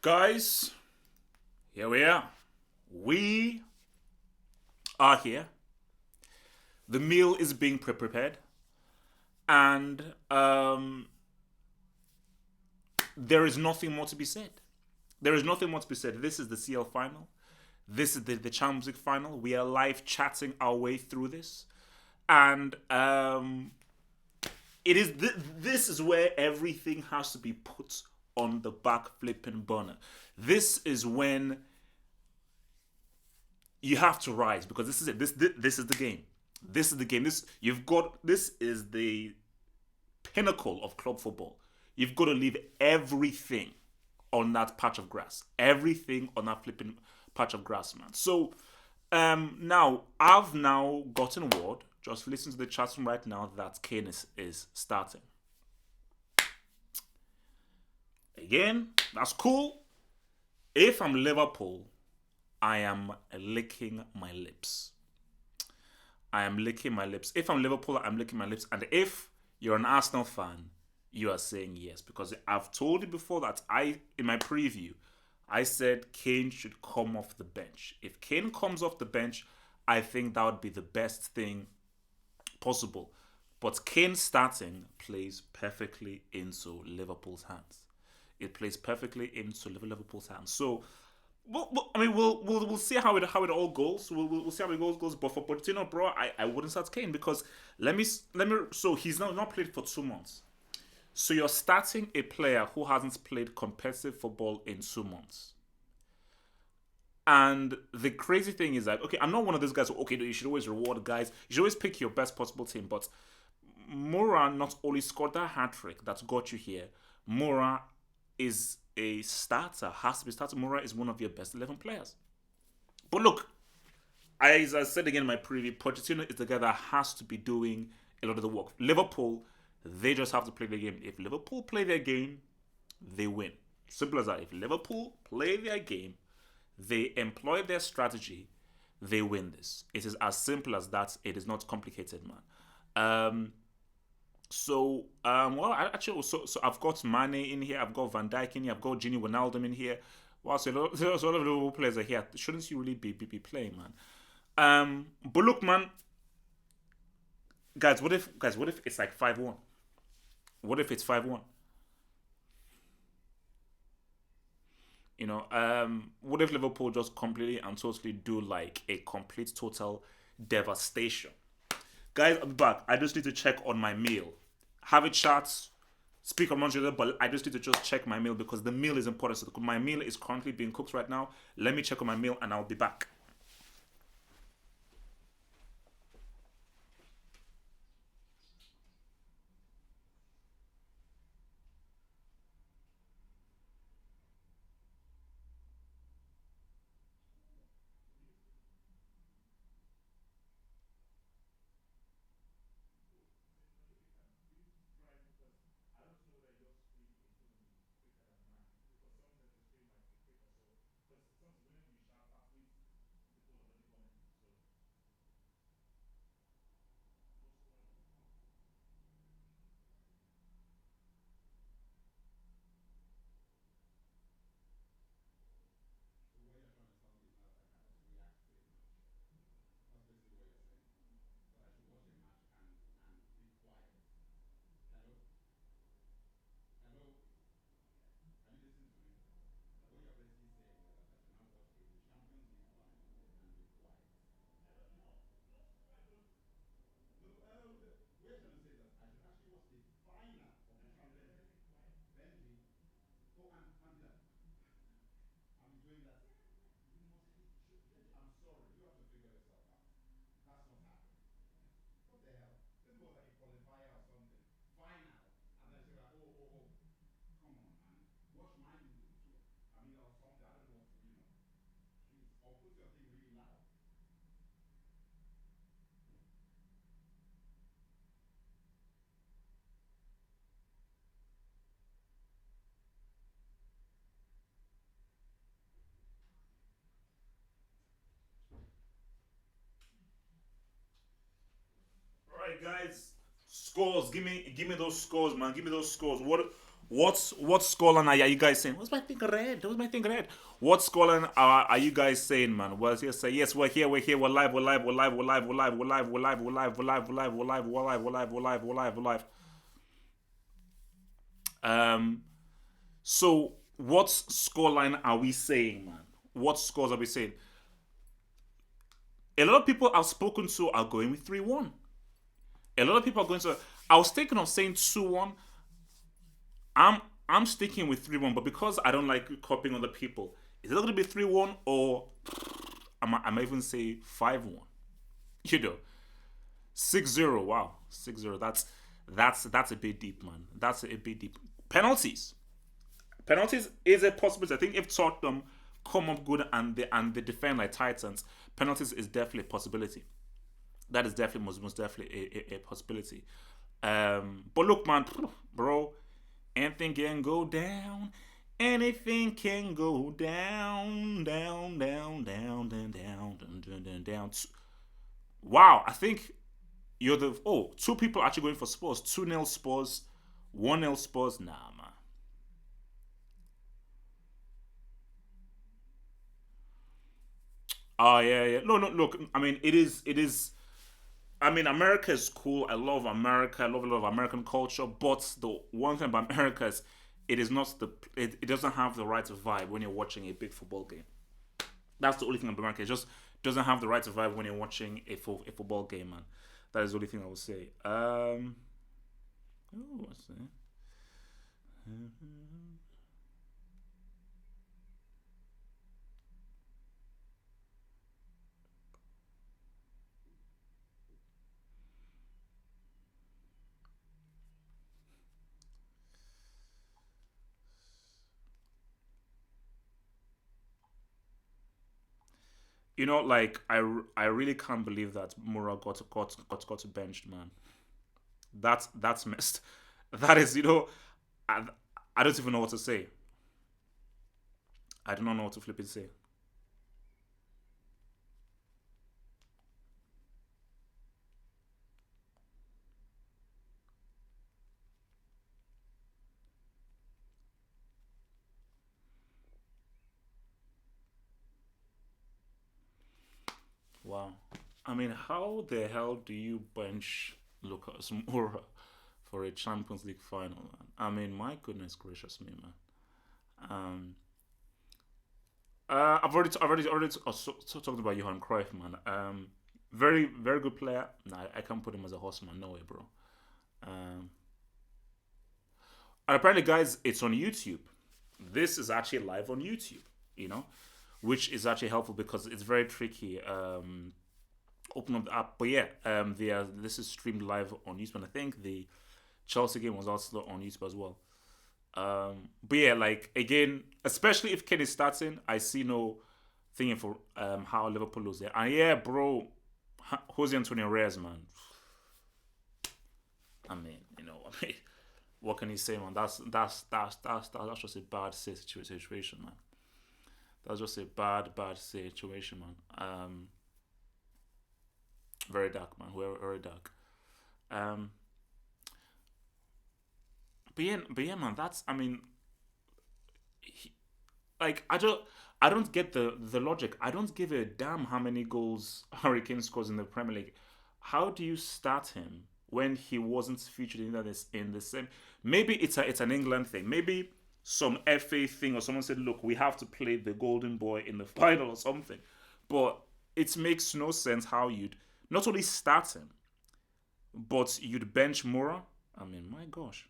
Guys, here we are. We are here. The meal is being prepared, and there is nothing more to be said. There is nothing more to be said. This is the CL final. This is the Champions League final. We are live chatting our way through this, and it is this is where everything has to be put on the back flipping burner. This is when you have to rise because this is it. This is the game. This is the game. This is the pinnacle of club football. You've got to leave everything on that patch of grass. Everything on that flipping patch of grass, man. So now I've now gotten word. Just listen to the chat room right now that Kane is starting. Again, that's cool. If I'm Liverpool, I am licking my lips. I am licking my lips. If I'm Liverpool, I'm licking my lips. And if you're an Arsenal fan, you are saying yes. Because I've told you before that in my preview, I said Kane should come off the bench. If Kane comes off the bench, I think that would be the best thing possible. But Kane starting plays perfectly into Liverpool's hands. It plays perfectly into Liverpool's hands. So we'll see how it all goes. We'll see how it goes. But for Pochettino, bro, I wouldn't start Kane because let me. So he's not played for 2 months. So you're starting a player who hasn't played competitive football in 2 months. And the crazy thing is that okay, I'm not one of those guys. Okay, you should always reward guys. You should always pick your best possible team. But Moura not only scored that hat trick that got you here. Moura is a starter, has to be starter. Moura is one of your best 11 players. But look, as I said again in my preview, Pochettino is the guy that has to be doing a lot of the work. Liverpool, they just have to play their game. If Liverpool play their game, they win. Simple as that. If Liverpool play their game, they employ their strategy, they win this. It is as simple as that. It is not complicated, man. Well, so I've got Mane in here, I've got Van Dijk in here, I've got Gini Wijnaldum in here. Wow, so a lot of the Liverpool players are here. Shouldn't you really be playing, man? But look, man, what if it's like 5-1? What if it's 5-1? What if Liverpool just completely and totally do like a complete total devastation? Guys, I'm back. I just need to check on my meal. Have a chat, speak amongst each other, but I just need to just check my meal because the meal is important. So my meal is currently being cooked right now. Let me check on my meal and I'll be back. So what you're trying to tell me is now that I should react to a match. That's basically what you're saying. That I should watch a match and be quiet. Hello? Hello? Can you listen to me? That what you're basically saying is that I should now watch a Champions League final and be quiet. No, what you're trying to say is that I should actually watch the final of the Champions League. Benji, oh, and that, I'll be doing that. You must be, Benji, I'm sorry. You have to figure yourself out. That's not happening. What the hell? This was like a qualifier or something. Final. And then say like, oh. Come on, man. Watch my I mean, or something. I don't know what to. Please. Or put your thing really loud. All right, guys. Scores. Give me those scores, man. Give me those scores. What scoreline are you guys saying? What's my thing red? What's my thing red? What scoreline are you guys saying, man? Well, yes, say yes. We're here. We're live. We're live. We're live. We're live. We're live. We're live. We're live. We're live. We're live. We're live. We're live. We're live. We're live. We're live. We're live. We're live. We're live. Um. So, what scoreline are we saying, man? What scores are we saying? A lot of people I've spoken to are going with 3-1. A lot of people are going to. I was thinking of saying 2-1. I'm I'm sticking with 3-1, but because I don't like copying other people, is it going to be 3-1 or I might even say 5-1? You know, 6-0. Wow, 6-0. That's a bit deep, man. That's a bit deep. Penalties is a possibility. I think if Tottenham come up good and they defend like Titans, penalties is definitely a possibility. That is definitely most definitely a possibility. But look, man, bro, anything can go down. Anything can go down, down, down, down, down, down, down, down, down, down. Wow, I think you're the two people actually going for Spurs. 2-0 Spurs, 1-0 Spurs. Nah, man. Oh yeah, yeah. No, no. Look, I mean, it is. I mean, America is cool. I love America. I love a lot of American culture. But the one thing about America is it is not the it doesn't have the right vibe when you're watching a big football game. That's the only thing about America. It just doesn't have the right vibe when you're watching a football game, man. That is the only thing I would say. What's that? Like I really can't believe that Mura got benched, man. That's missed. That is, I, I don't even know what to say. I do not know what to flip it say. Wow. I mean, how the hell do you bench Lucas Moura for a Champions League final, man? I mean, my goodness gracious me, man. Um, I've already talked about Johan Cruyff, man. Very very good player. Nah, I can't put him as a horseman. No way, bro. Um, and apparently, guys, it's on YouTube. This is actually live on YouTube. You know, which is actually helpful because it's very tricky. Open up the app. But yeah, this is streamed live on YouTube, and I think the Chelsea game was also on YouTube as well. But yeah, like again, especially if Kane is starting, I see no thinking for how Liverpool lose there. And yeah, bro, Jose Antonio Reyes, man. I mean, I mean, what can you say, man? That's just a bad situation, man. That's just a bad situation, man. Very dark, man. Very dark. Um, but yeah, man. That's I mean, he, like I don't get the logic. I don't give a damn how many goals Hurricane scores in the Premier League. How do you start him when he wasn't featured in the same? Maybe it's an England thing. Maybe some FA thing or someone said, look, we have to play the Golden Boy in the final or something. But it makes no sense how you'd not only start him, but you'd bench Mora. I mean, my gosh.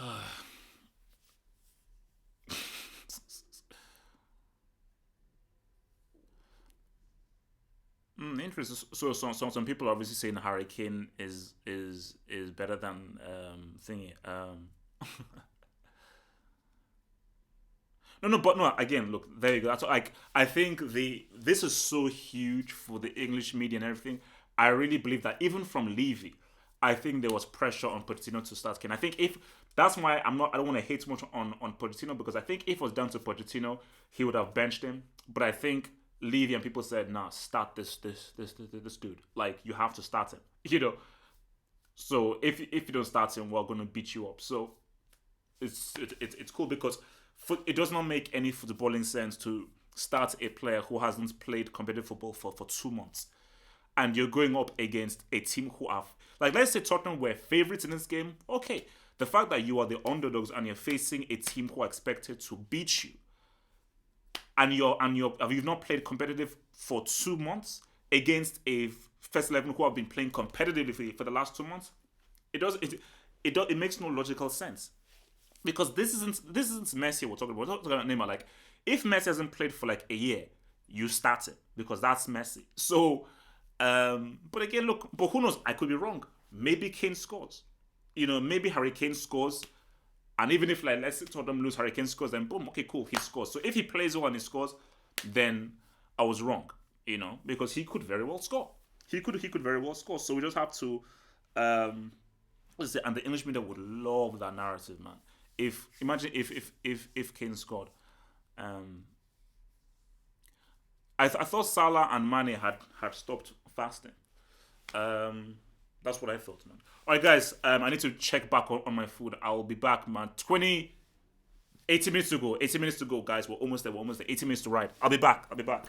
Wow. Interesting. So some people are obviously saying Harry Kane is better than thingy. No, no, but no. Again, look, there you go. That's like I think the this is so huge for the English media and everything. I really believe that even from Levy, I think there was pressure on Pochettino to start Kane. I think if that's why I'm not. I don't want to hate too much on Pochettino because I think if it was down to Pochettino, he would have benched him. But I think Levy and people said, "Nah, start this dude. Like you have to start him." You know. So if you don't start him, we're gonna beat you up. So it's cool because it does not make any footballing sense to start a player who hasn't played competitive football for 2 months and you're going up against a team who have like let's say Tottenham were favorites in this game. Okay, the fact that you are the underdogs and you're facing a team who are expected to beat you and you've not played competitive for 2 months against a first 11 who have been playing competitively for the last 2 months, it makes no logical sense because this isn't Messi we're talking about Neymar. Like if Messi hasn't played for like a year, you start it because that's Messi. So, but again, look, but who knows? I could be wrong. Maybe Kane scores. Maybe Harry Kane scores, and even if like let's say Tottenham lose, Harry Kane scores, then boom, okay, cool, he scores. So if he plays well and he scores, then I was wrong. Because he could very well score. He could very well score. So we just have to um let's say, and the English media would love that narrative, man. If imagine if Kane scored, um, I thought Salah and Mane had stopped fasting. Um, that's what I thought, man. All right, guys. I need to check back on my food. I will be back, man. 80 minutes to go. 80 minutes to go, guys. We're almost there. We're almost there. 80 minutes to ride. I'll be back. I'll be back.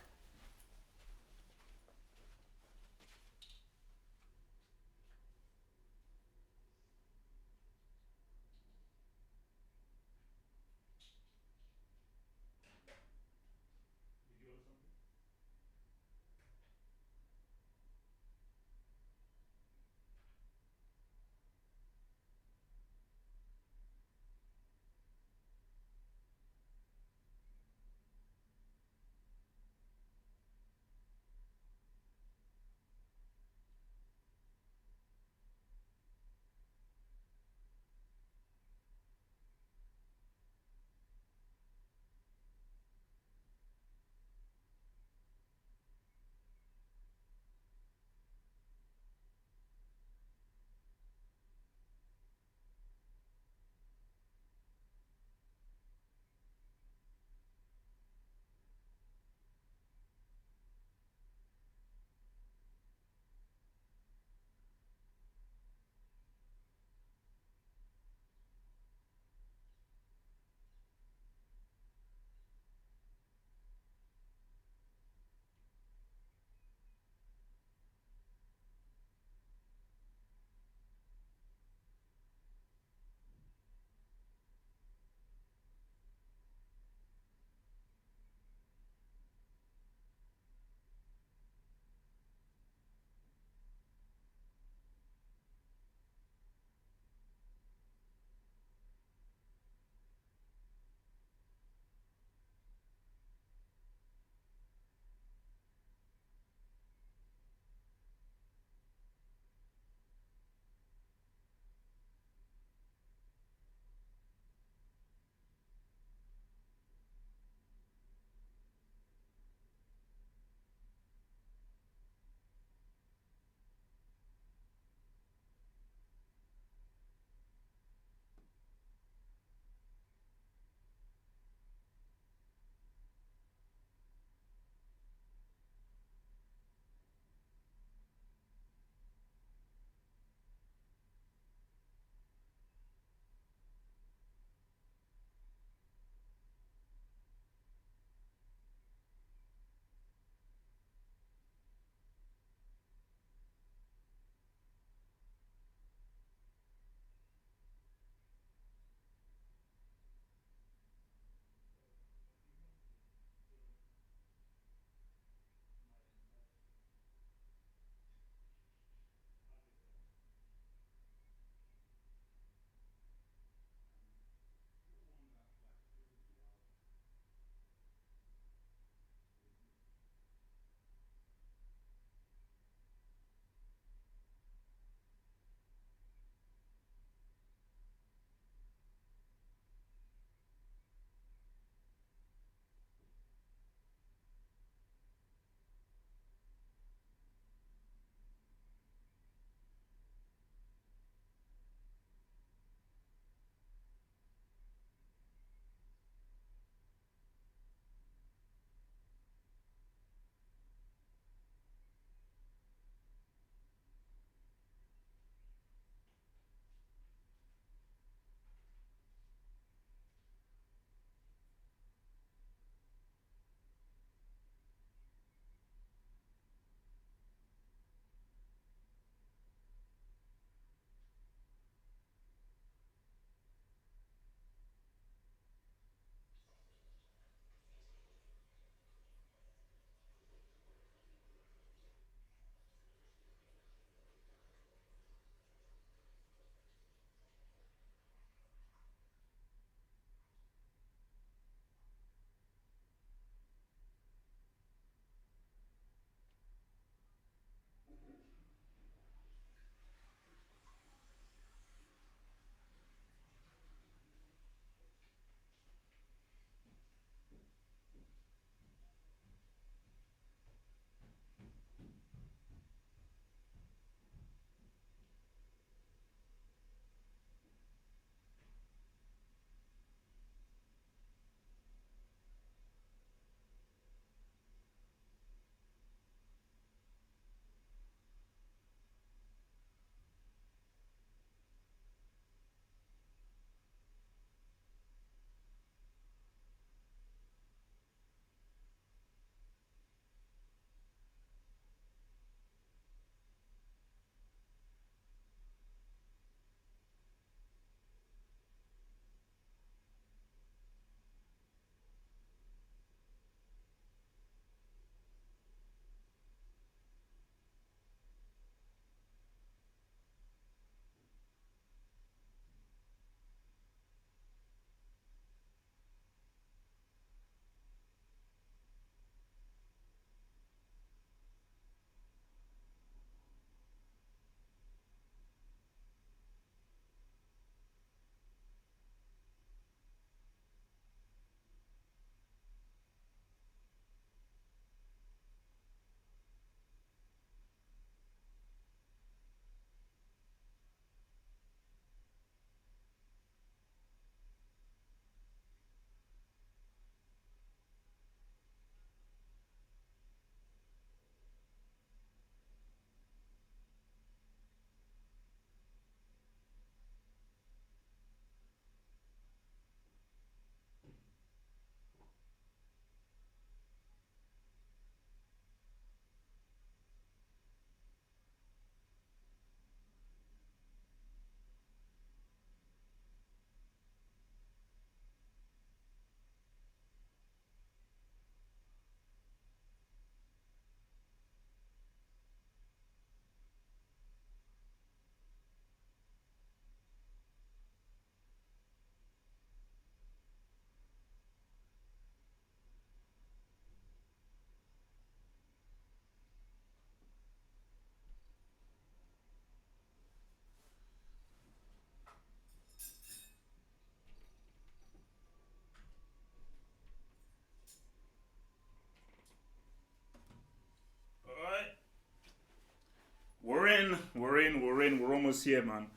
in. We're almost here, man.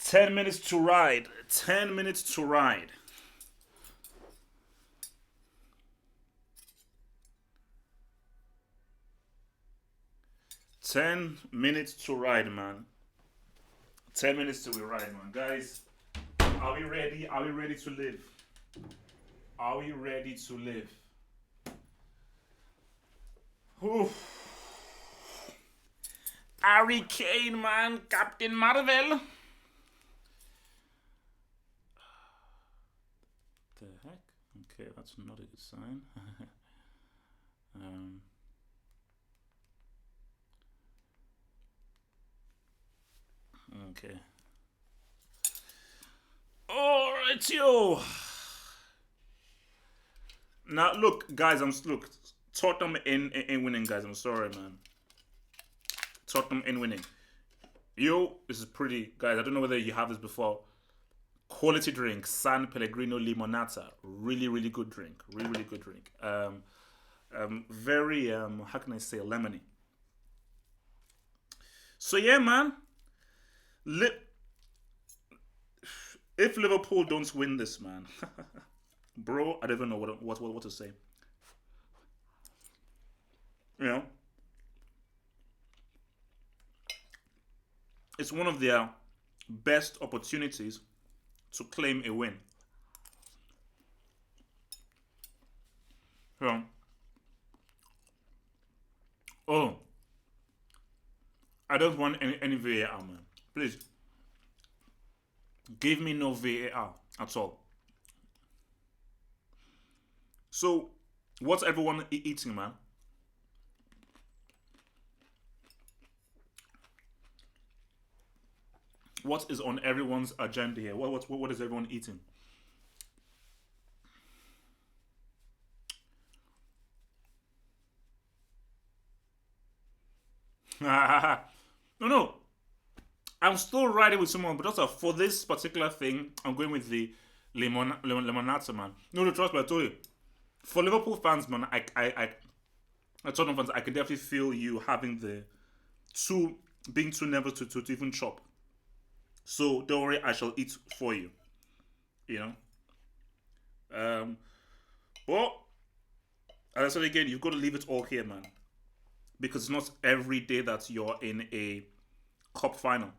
10 minutes to ride. 10 minutes to ride. Ten minutes to ride, man. 10 minutes to ride, man. Guys, are we ready? Are we ready to live? Are we ready to live? Oof. Harry Kane, man. Captain Marvel. The heck? Okay, that's not a good sign. um, okay. Alright, yo. Now, look, guys. Look. Tottenham in winning, guys. I'm sorry, man. Tottenham in winning. Yo, this is pretty, guys. I don't know whether you have this before. Quality drink, San Pellegrino Limonata. Really, really good drink. Really, really good drink. Very how can I say, lemony. So yeah, man. If Liverpool don't win this, man, bro, I don't even know what to say. You know, it's one of their best opportunities to claim a win. So, oh, I don't want any VAR, man. Please, give me no VAR at all. So, what's everyone eating, man? What is on everyone's agenda here? What is everyone eating? No. I'm still riding with someone, but also for this particular thing, I'm going with the limonata, man. No, trust me, I told you. For Liverpool fans, man, Tottenham fans, I can definitely feel you having being too nervous to even chop. So don't worry, I shall eat for you. You know. But as I said again, you've got to leave it all here, man, because it's not every day that you're in a cup final.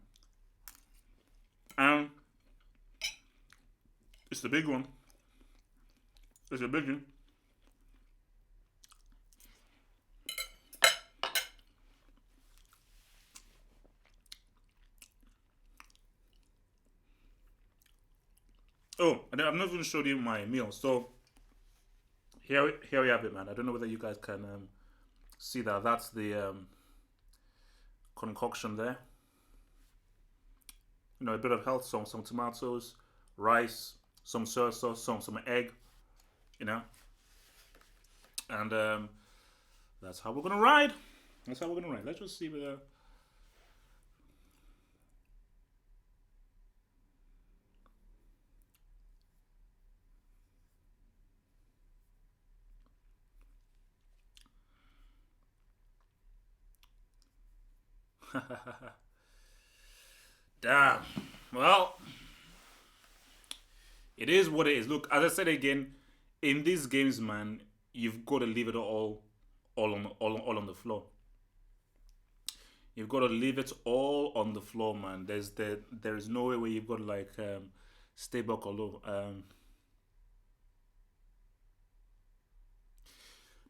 And it's the big one. It's a big one. Oh, and I've not even showed you my meal. So here we have it, man. I don't know whether you guys can see that. That's the concoction there. You know, a bit of health, some tomatoes, rice, some soy sauce, some egg. You know, and that's how we're gonna ride. That's how we're gonna ride. Let's just see whether. Damn. Well, it is what it is. Look, as I said again, in these games, man, you've got to leave it all on the floor. You've got to leave it all on the floor, man. There is no way where you've got to like stay back or low.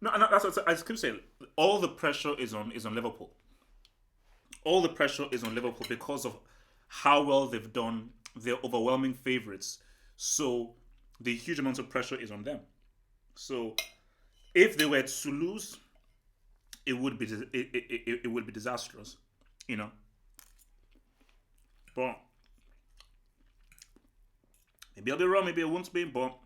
No, that's what I keep saying. All the pressure is on Liverpool. All the pressure is on Liverpool because of how well they've done. They're overwhelming favourites, so the huge amount of pressure is on them. So if they were to lose, it would be disastrous, you know. But maybe I'll be wrong, maybe I won't be. But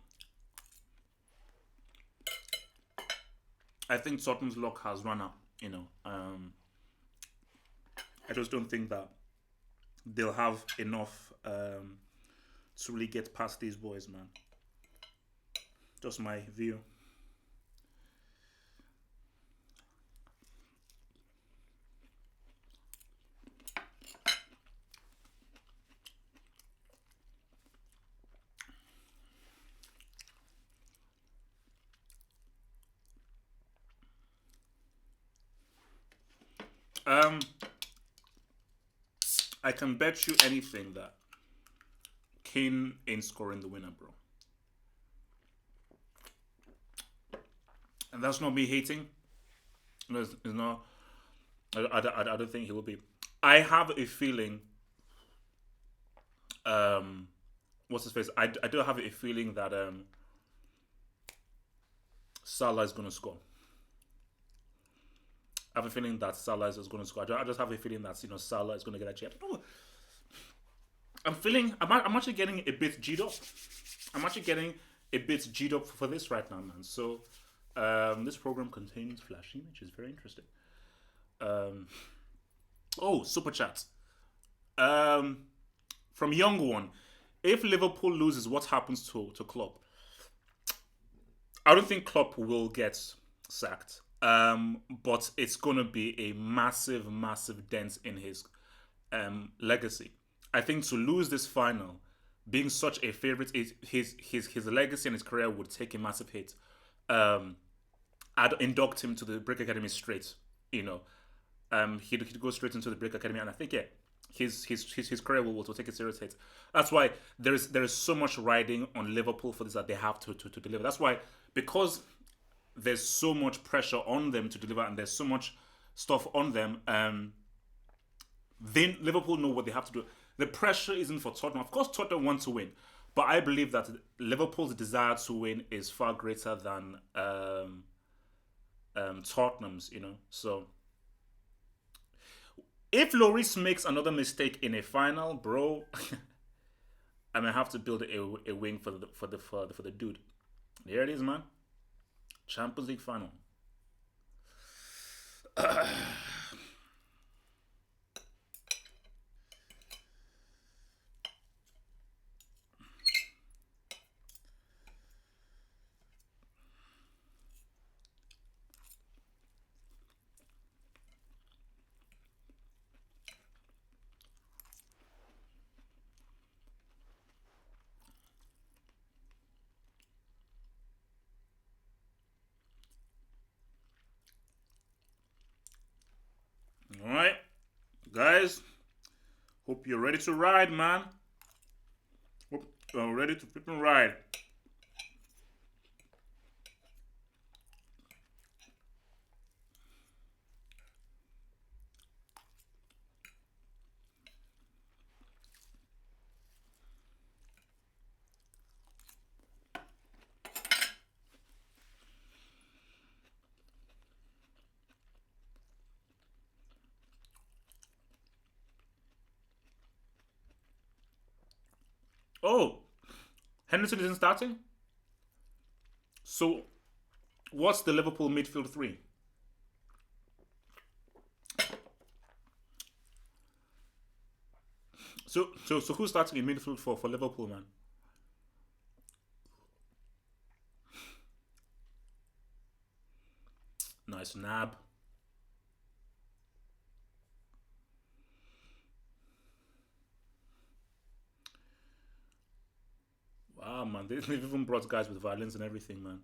I think Tottenham's luck has run out. You know, I just don't think that they'll have enough to really get past these boys, man. Just my view. Um, I can bet you anything that Kane ain't scoring the winner, bro. And that's not me hating. It's not. I don't think he will be. I have a feeling. What's his face? I do have a feeling that Salah is going to score. I have a feeling that Salah is going to score. I just have a feeling that Salah is going to get a chip. No, I'm feeling. I'm actually getting a bit G'd up. I'm actually getting a bit G'd up for this right now, man. So, this program contains flash images. Very interesting. Super chat. From Young One, if Liverpool loses, what happens to Klopp? I don't think Klopp will get sacked. But it's gonna be a massive, massive dent in his legacy. I think to lose this final, being such a favorite, his legacy and his career would take a massive hit. I'd induct him to the Brick Academy straight. You know, he'd go straight into the Brick Academy, and I think his career will take a serious hit. That's why there is so much riding on Liverpool for this that they have to deliver. That's why, because there's so much pressure on them to deliver, and there's so much stuff on them. Then Liverpool know what they have to do. The pressure isn't for Tottenham. Of course, Tottenham want to win, but I believe that Liverpool's desire to win is far greater than Tottenham's. So if Lloris makes another mistake in a final, bro, I may have to build a wing for the dude. Here it is, man. Champions League final. All right, guys. Hope you're ready to ride, man. Hope you're ready to flip and ride. Oh, Henderson isn't starting? So, what's the Liverpool midfield three? So who's starting in midfield for Liverpool, man? Nice nab. Wow, man. They've even brought guys with violence and everything, man.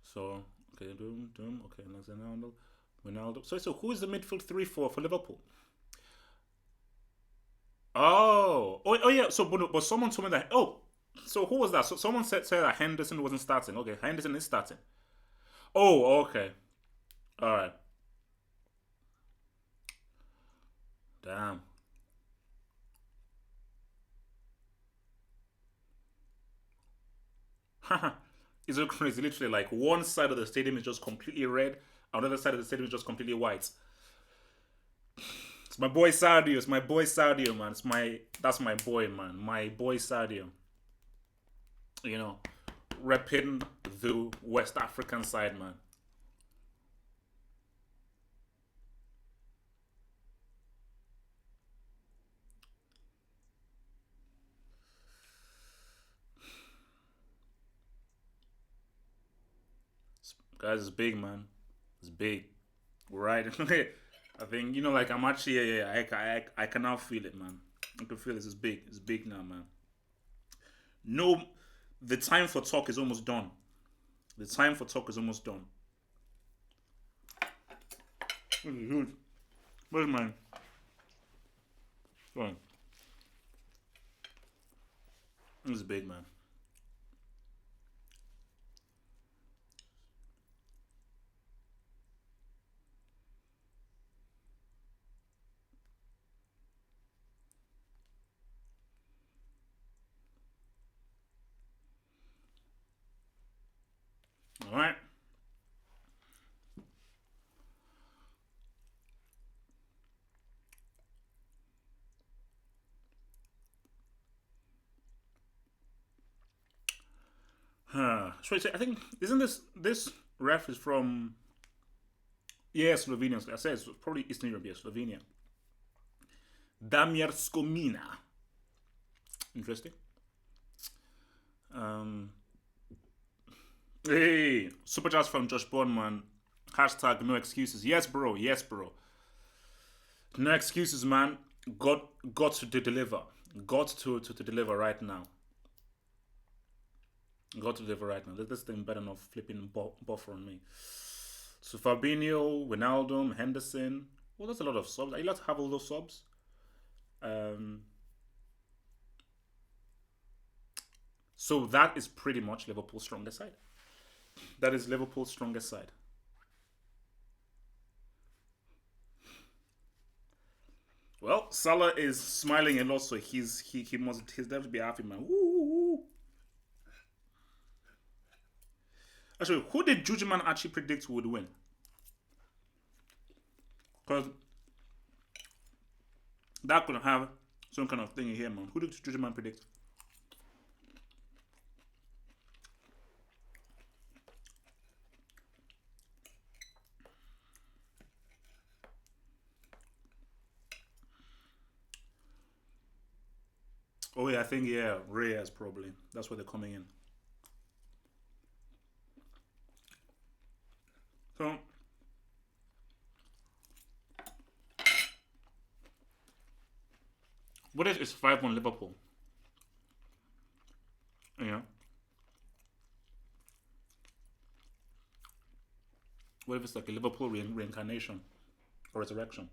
So, okay, doom. Okay, next Ronaldo. So who is the midfield three for Liverpool? Oh, yeah. So, but someone told me that. Oh, so who was that? So someone said that Henderson wasn't starting. Okay, Henderson is starting. Oh, okay. All right. Damn. It's so crazy. Literally, like one side of the stadium is just completely red, another side of the stadium is just completely white. It's my boy Sadio. It's my boy Sadio, man. That's my boy, man. My boy Sadio. You know, repping the West African side, man. Guys, it's big, man. It's big. Right? I think like I'm actually, yeah, I can now feel it, man. I can feel this. It's big. It's big now, man. No, the time for talk is almost done. The time for talk is almost done. This is huge. Where's mine? Go on. This is big, man. All right. So I think isn't this ref is from Slovenia. I said it's probably Eastern Europe. Yeah, Slovenia. Damir Skomina. Interesting. Um, hey, super chat from Josh Bondman. Hashtag no excuses. Yes, bro. Yes, bro. No excuses, man. Got to deliver. Got to deliver right now. Got to deliver right now. This thing better not flipping buffer on me. So Fabinho, Wijnaldum, Henderson. Well, that's a lot of subs. Are you allowed to have all those subs? Um, so that is pretty much Liverpool's strongest side. That is Liverpool's strongest side. Well, Salah is smiling a lot, so he's definitely be happy, man. Woo. Actually, who did Jujuman actually predict would win? Because that could have some kind of thing in here, man. Who did Jujuman predict? Oh yeah, I think Reyes probably. That's where they're coming in. So what if it's 5-1 Liverpool? Yeah. What if it's like a Liverpool reincarnation or resurrection?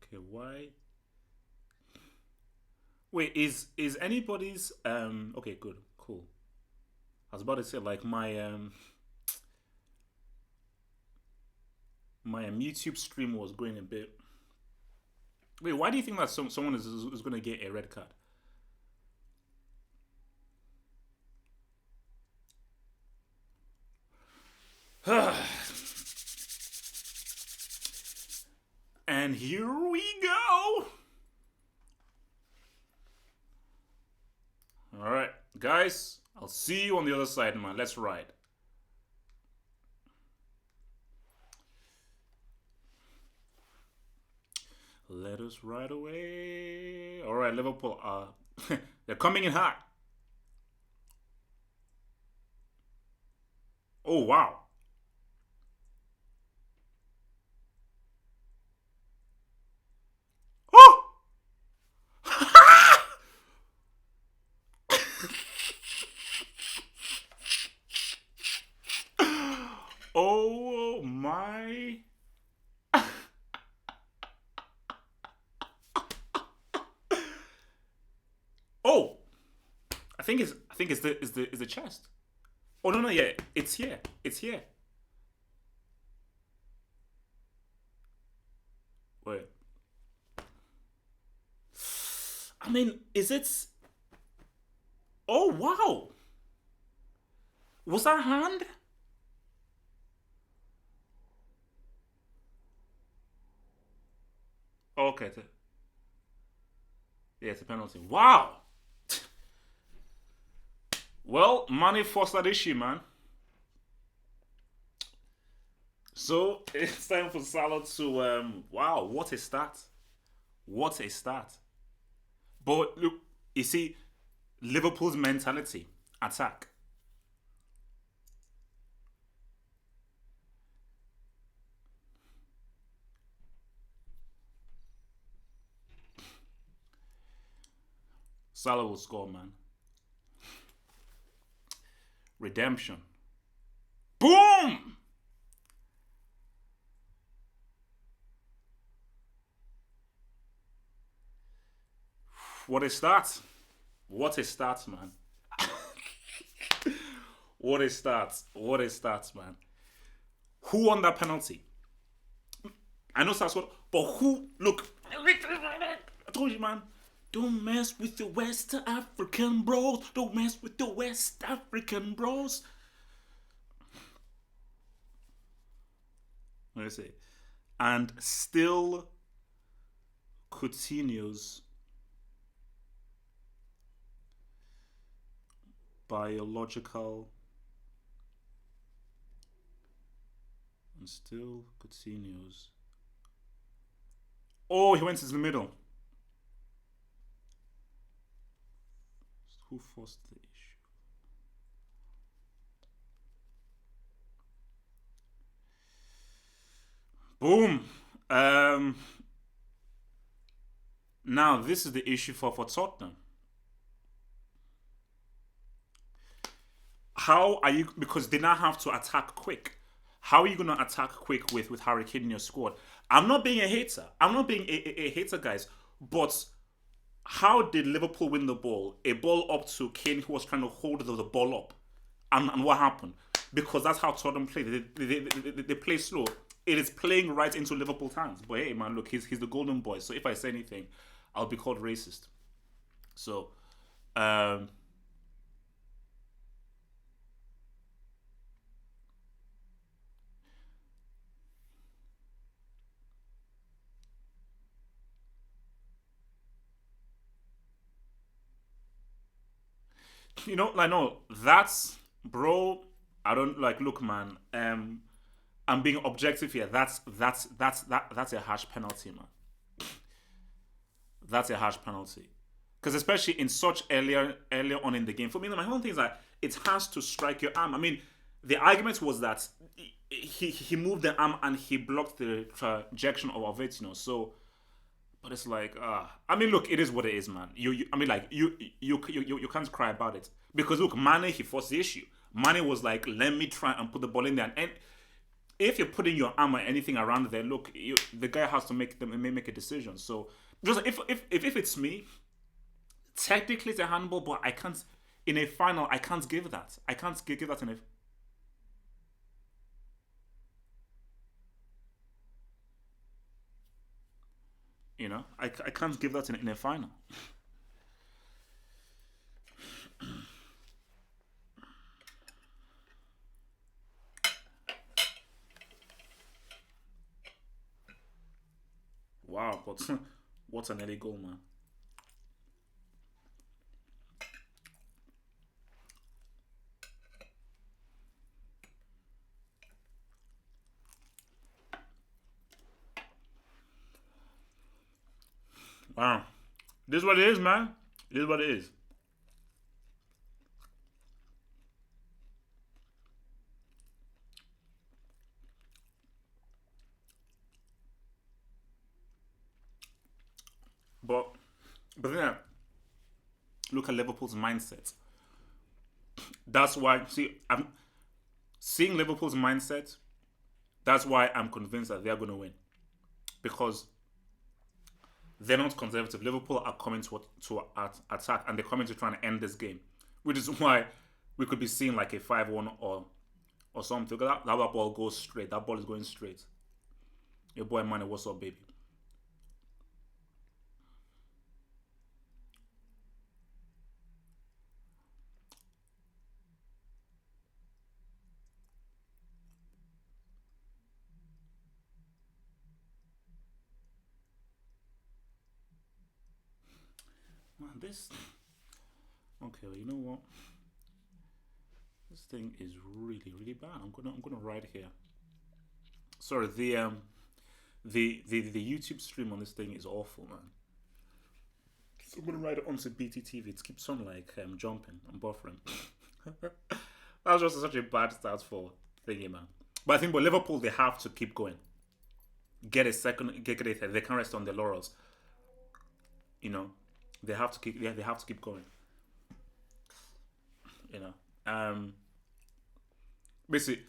Okay, why? Wait, is anybody's okay, good, cool. I was about to say like my YouTube stream was going a bit. Wait, why do you think that someone is going to get a red card? And here we go. All right, guys, I'll see you on the other side, man. Let's ride. Let us ride away. All right, Liverpool. They're coming in hot. Oh wow. Oh. Oh my. Oh, I think it's the chest. Oh no, yeah, it's here. It's here. Wait. I mean, is it? Oh wow, was that hand? Okay, yeah, it's a penalty. Wow. Well, money forced that issue, man. So it's time for Salah to wow, what a start. What a start. But look, you see, Liverpool's mentality, attack. Salah will score, man. Redemption. Boom! What a start. What a start, man. What a start. What a start, man. Who won that penalty? I know that's what, but who? Look, I told you, man. Don't mess with the West African bros. Don't mess with the West African bros. Let me see. And still continues biological and still continues. Oh, he went to the middle. Who forced the issue? Boom. Now this is the issue for Tottenham. How are you? Because they now have to attack quick. How are you going to attack quick with Harry Kane in your squad? I'm not being a hater. I'm not being a hater, guys. But how did Liverpool win the ball? A ball up to Kane, who was trying to hold the ball up, and what happened? Because that's how Tottenham play. They play slow. It is playing right into Liverpool's hands. But hey, man, look, he's the golden boy. So if I say anything, I'll be called racist. So, um, I know that's bro. I don't like. Look, man. I'm being objective here. That's a harsh penalty, man. That's a harsh penalty. Because especially in such earlier on in the game, for me, my whole thing is that it has to strike your arm. I mean, the argument was that he moved the arm and he blocked the trajectory of it. So, but it's like, I mean, look, it is what it is, man. I mean, like you can't cry about it because look, Mane he forced the issue. Mane was like, let me try and put the ball in there, and if you're putting your arm or anything around there, look, the guy has to make a decision. So, just if it's me, technically it's a handball, but I can't in a final. I can't give that. I can't give that in a. I can't give that in a final. Wow, but what an early goal, man. Wow, this is what it is, man. This is what it is. But then look at Liverpool's mindset. That's why I'm seeing Liverpool's mindset. That's why I'm convinced that they're going to win because they're not conservative. Liverpool are coming to attack and they're coming to try and end this game, which is why we could be seeing like a 5-1 or something. That ball goes straight. That ball is going straight. Your boy Mane, what's up, baby? this. Okay, well, you know what? This thing is really, really bad. I'm gonna write here. Sorry, the YouTube stream on this thing is awful, man. So I'm gonna write it onto BTTV. It keeps on like jumping and buffering. That was just such a bad start for thingy, man. But I think with Liverpool, they have to keep going. Get a second, get a third. They can't rest on their laurels. You know, they have to keep. Yeah, they have to keep going. You know, basically,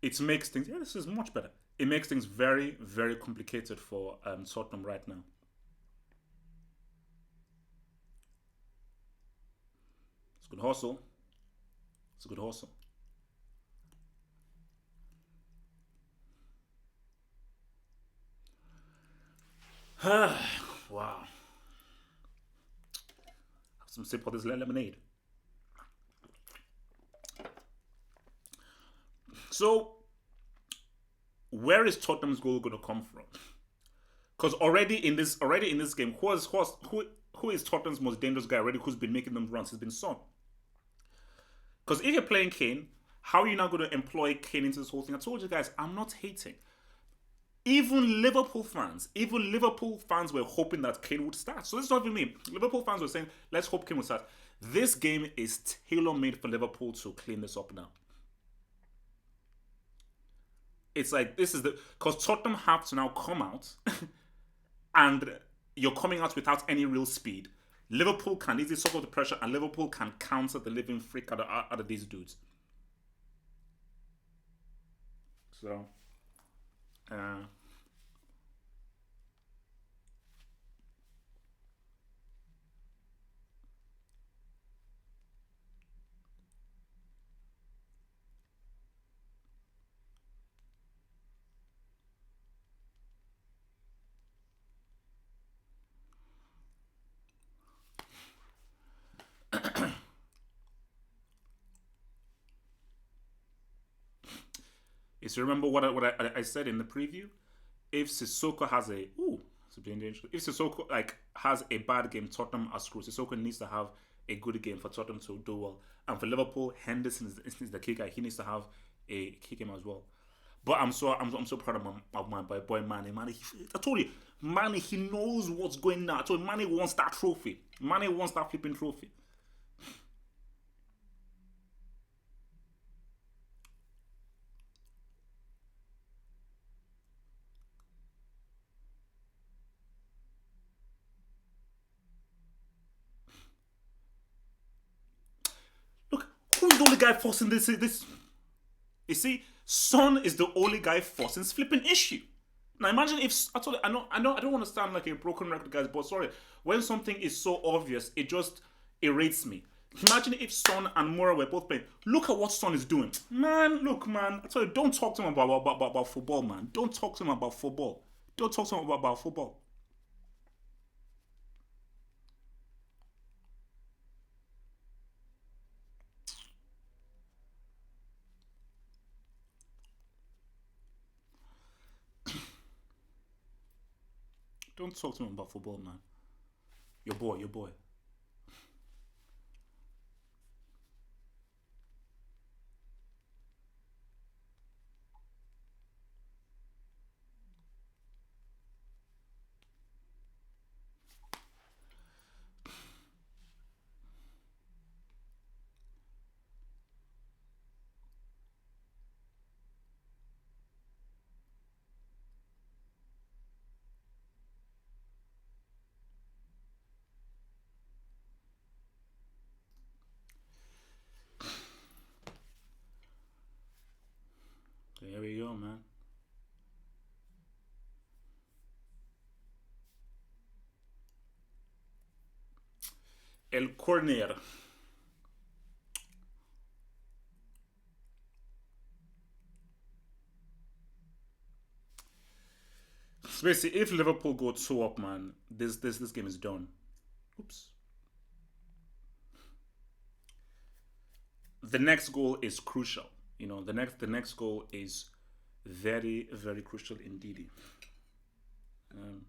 it makes things. Yeah, this is much better. It makes things very, very complicated for Tottenham right now. It's a good hustle. It's a good hustle. Wow. Have some sip of this lemonade. So, where is Tottenham's goal going to come from? Because already in this game, who is Tottenham's most dangerous guy already? Who's been making them runs? Has been Son. Because if you're playing Kane, how are you now going to employ Kane into this whole thing? I told you guys, I'm not hating. Even Liverpool fans were hoping that Kane would start. So this is not even me. Liverpool fans were saying, let's hope Kane would start. This game is tailor-made for Liverpool to clean this up now. It's like this is the because Tottenham have to now come out and you're coming out without any real speed. Liverpool can easily soak up the pressure and Liverpool can counter the living freak out of these dudes. So, uh, is you remember what I said in the preview? If Sissoko has a if Sissoko like has a bad game, Tottenham are screwed. Sissoko needs to have a good game for Tottenham to do well. And for Liverpool, Henderson is the kicker. He needs to have a kick game as well. But I'm so proud of my boy Manny. I told you, Manny, he knows what's going on. I told you, Manny wants that trophy. Manny wants that flipping trophy. Look, who's the only guy forcing this? You see, Son is the only guy forcing this flipping issue. Now imagine if I told you, I know I don't want to sound like a broken record, guys, but sorry, when something is so obvious, it just irritates me. Imagine if Son and Mora were both playing. Look at what Son is doing, man. Look, man. I tell you, don't talk to him about football, man. Don't talk to him about football. Don't talk to him about football. Don't talk to him about football, man. Your boy. There we go, man. El Corner. So basically, if Liverpool go 2 up, man, this game is done. Oops. The next goal is crucial. The next goal is very, very crucial indeed. Um,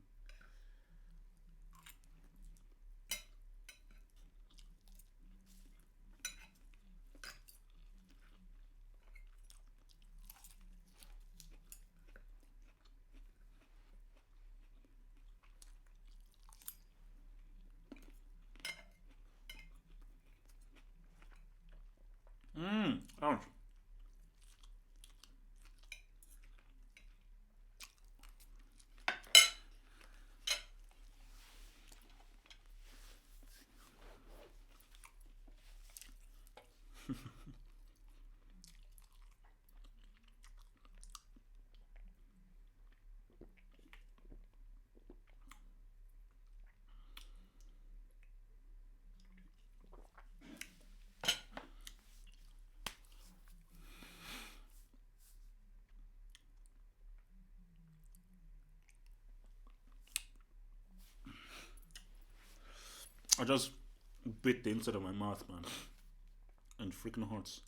I just bit the inside of my mouth, man, and freaking hurts.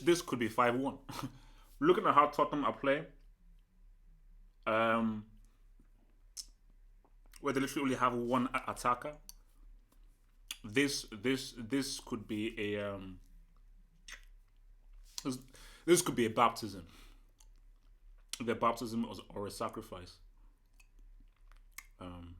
This could be 5-1. Looking at how Tottenham are playing, um, where they literally only have one attacker. This could be a this, this could be a baptism, the baptism or a sacrifice. Um,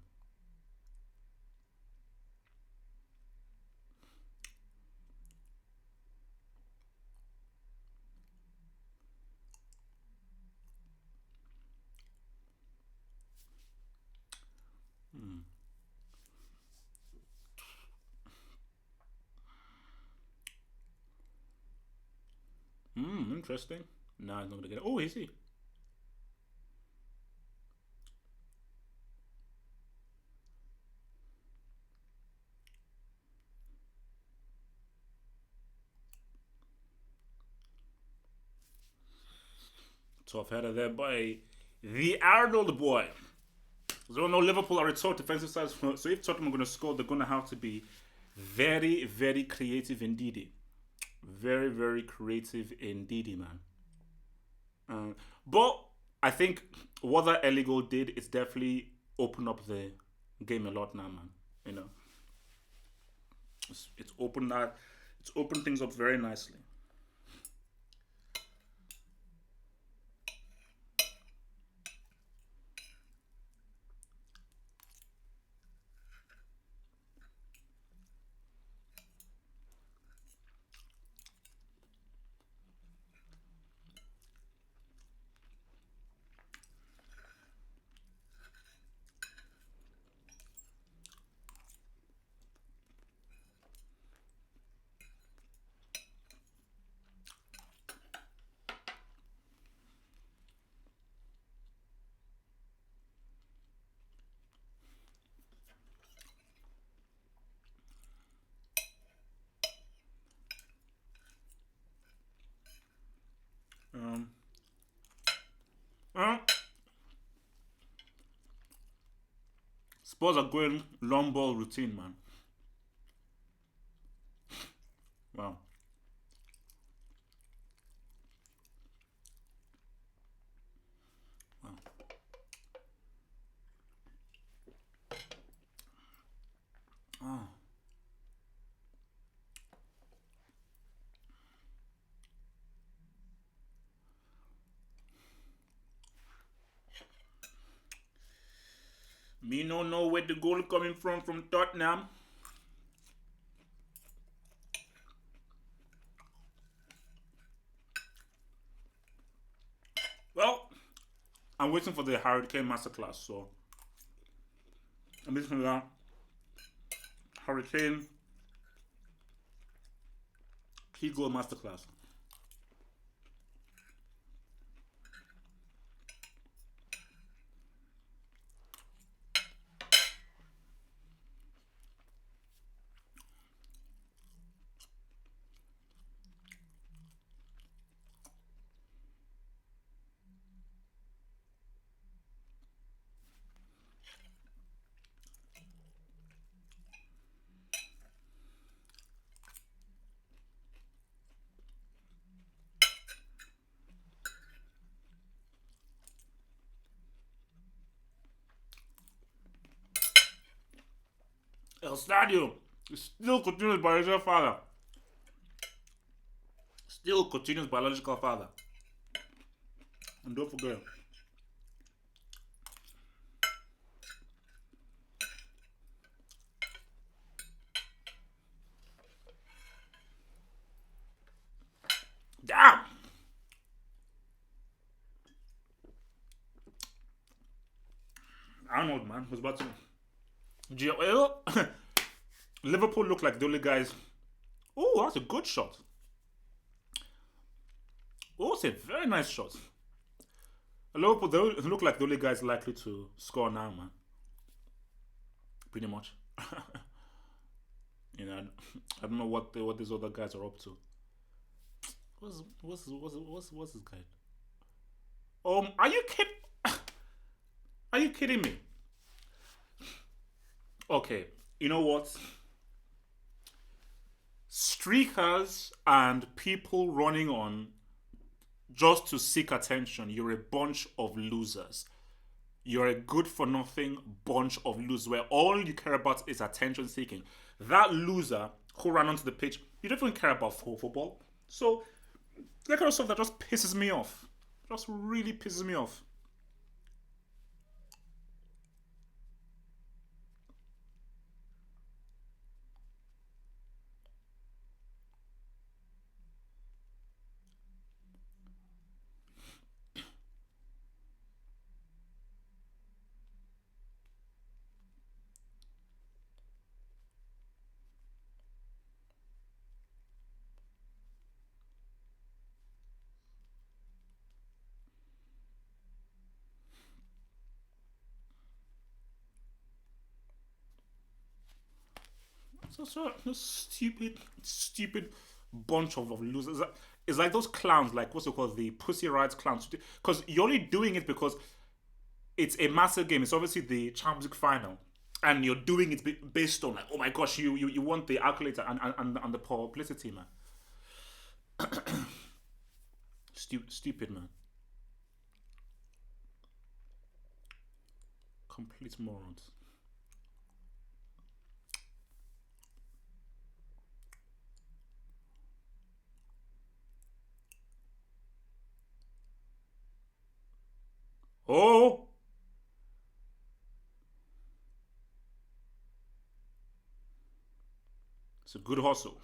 Interesting. No, he's not gonna get it. Oh, is he? Tough header there by the Arnold boy. So no, Liverpool are a tough defensive side. So if Tottenham are going to score, they're going to have to be very, very creative indeed. Very, very creative indeed, man. But I think what that early goal did is definitely open up the game a lot now, man. You know, it's opened that it's opened things up very nicely. Um, well, Spurs are going long ball routine, man. Wow. Wow. Oh. Me no know where the goal coming from Tottenham. Well, I'm waiting for the Hurricane Masterclass, so I'm listening to that Hurricane Key Goal Masterclass. El Stadio is still continues biological father. Still continues biological father. And don't forget. Damn! I don't know, man. Well, Liverpool look like the only guys. Oh, that's a good shot. Oh, it's a very nice shot. Liverpool, they look like the only guys likely to score now, man. Pretty much. I don't know what these other guys are up to. What's this guy? Are you kidding? Are you kidding me? Okay, you know what? Streakers and people running on just to seek attention. You're a bunch of losers. You're a good for nothing bunch of losers where all you care about is attention seeking. That loser who ran onto the pitch, you don't even care about football. So, that kind of stuff that just pisses me off. Just really pisses me off. So stupid bunch of losers. It's like those clowns, like what's it called, the Pussy Riot clowns. Because you're only doing it because it's a massive game. It's obviously the Champions League final, and you're doing it based on like, oh my gosh, you want the accolades and the publicity, man. Stupid, man. Complete morons. Oh, it's a good hustle.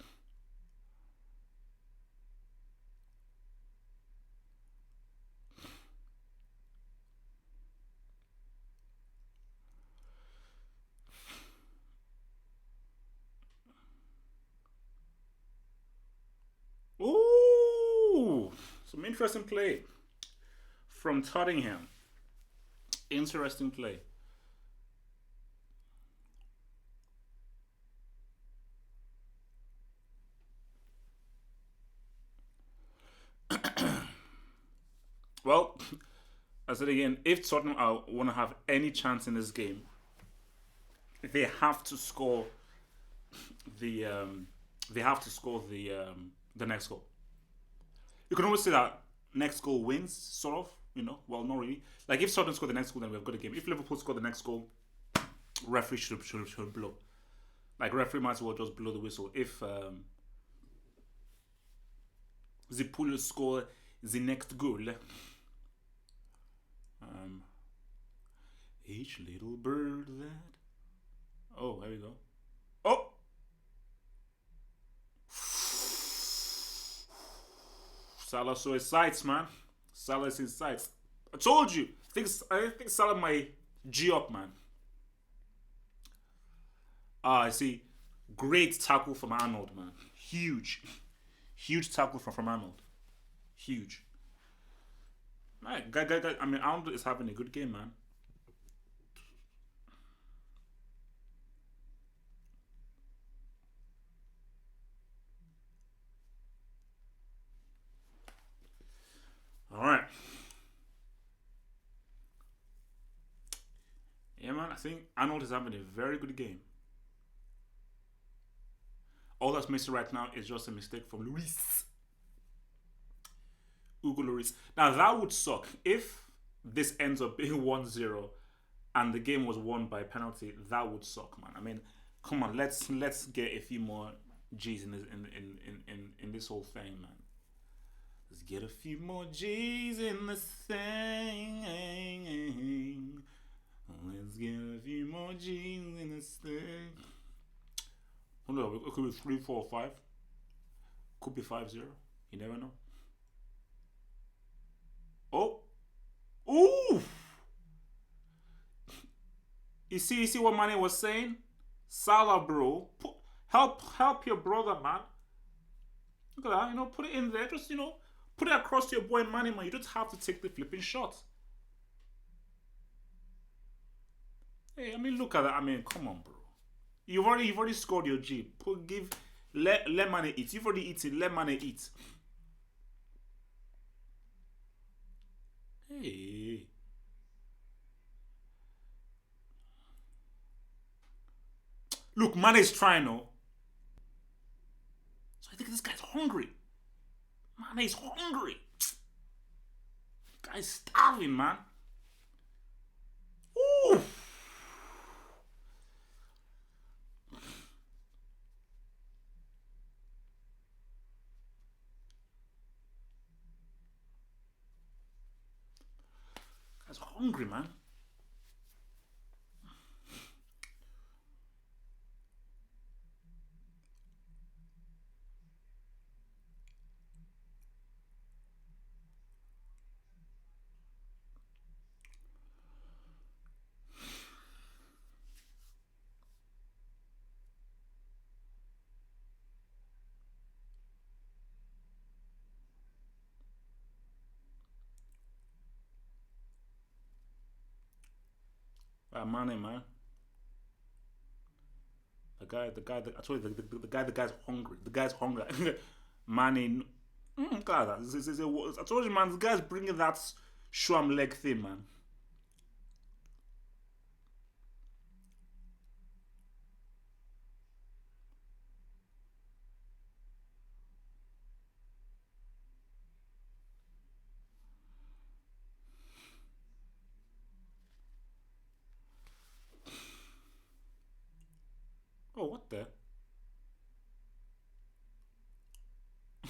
Ooh, some interesting play from Tottenham. Interesting play. Well, I said again, if Tottenham want to have any chance in this game, they have to score the they have to score the next goal. You can always say that next goal wins, sort of. Well, not really. Like if Tottenham score the next goal, then we've got a game. If Liverpool score the next goal, referee should blow. Like referee might as well just blow the whistle. If the Pool score the next goal, um, each little bird that. Oh, there we go. Oh, Salah saw his sights, man. Salah's his sights. I told you. I think Salah might G up, man. I see. Great tackle from Arnold, man. Huge tackle from Arnold. Huge. Right, I mean, Arnold is having a good game, man. All right. Yeah, man. I think Arnold is having a very good game. All that's missing right now is just a mistake from Luis. Hugo Lloris. Now that would suck if this ends up being 1-0 and the game was won by penalty. That would suck, man. I mean, come on, let's get a few more G's in this whole thing, man. Let's get a few more G's in this thing. Let's get a few more G's in this thing. Oh no, it could be 3, 4, 5. Could be 5-0. You never know. Oh, ooh! You see what Mane was saying? Salah, bro, help your brother, man. Look at that, put it in there. Just put it across to your boy Mane, man. You don't have to take the flipping shot. Hey, I mean, look at that. I mean, come on, bro. You've already scored your G. Let Mane eat. You've already eaten. Let Mane eat. Hey, look, Mane's trying, no. So I think this guy's hungry. Mane's hungry. Guy's starving, man. Ooh. Guy's hungry, man. Mane, man. I told you, the guy's hungry. The guy's hungry. Mane, God, I told you, man, the guy's bringing that shwam leg thing, man. Oh, what the?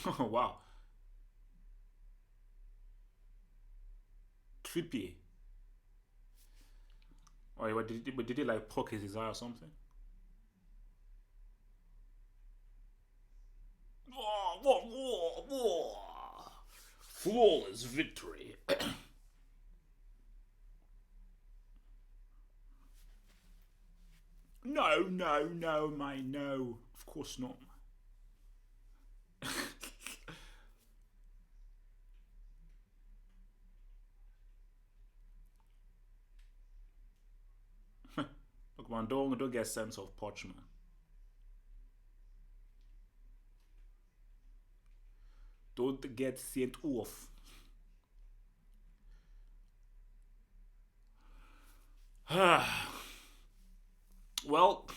Oh, wow. Trippy. Oh, did he like poke his eye or something? Whoa, whoa, whoa, whoa. Flawless victory. No, no, no, my no. Of course not. Look, man, don't get a sense of poch, man. Don't get sent off. Well,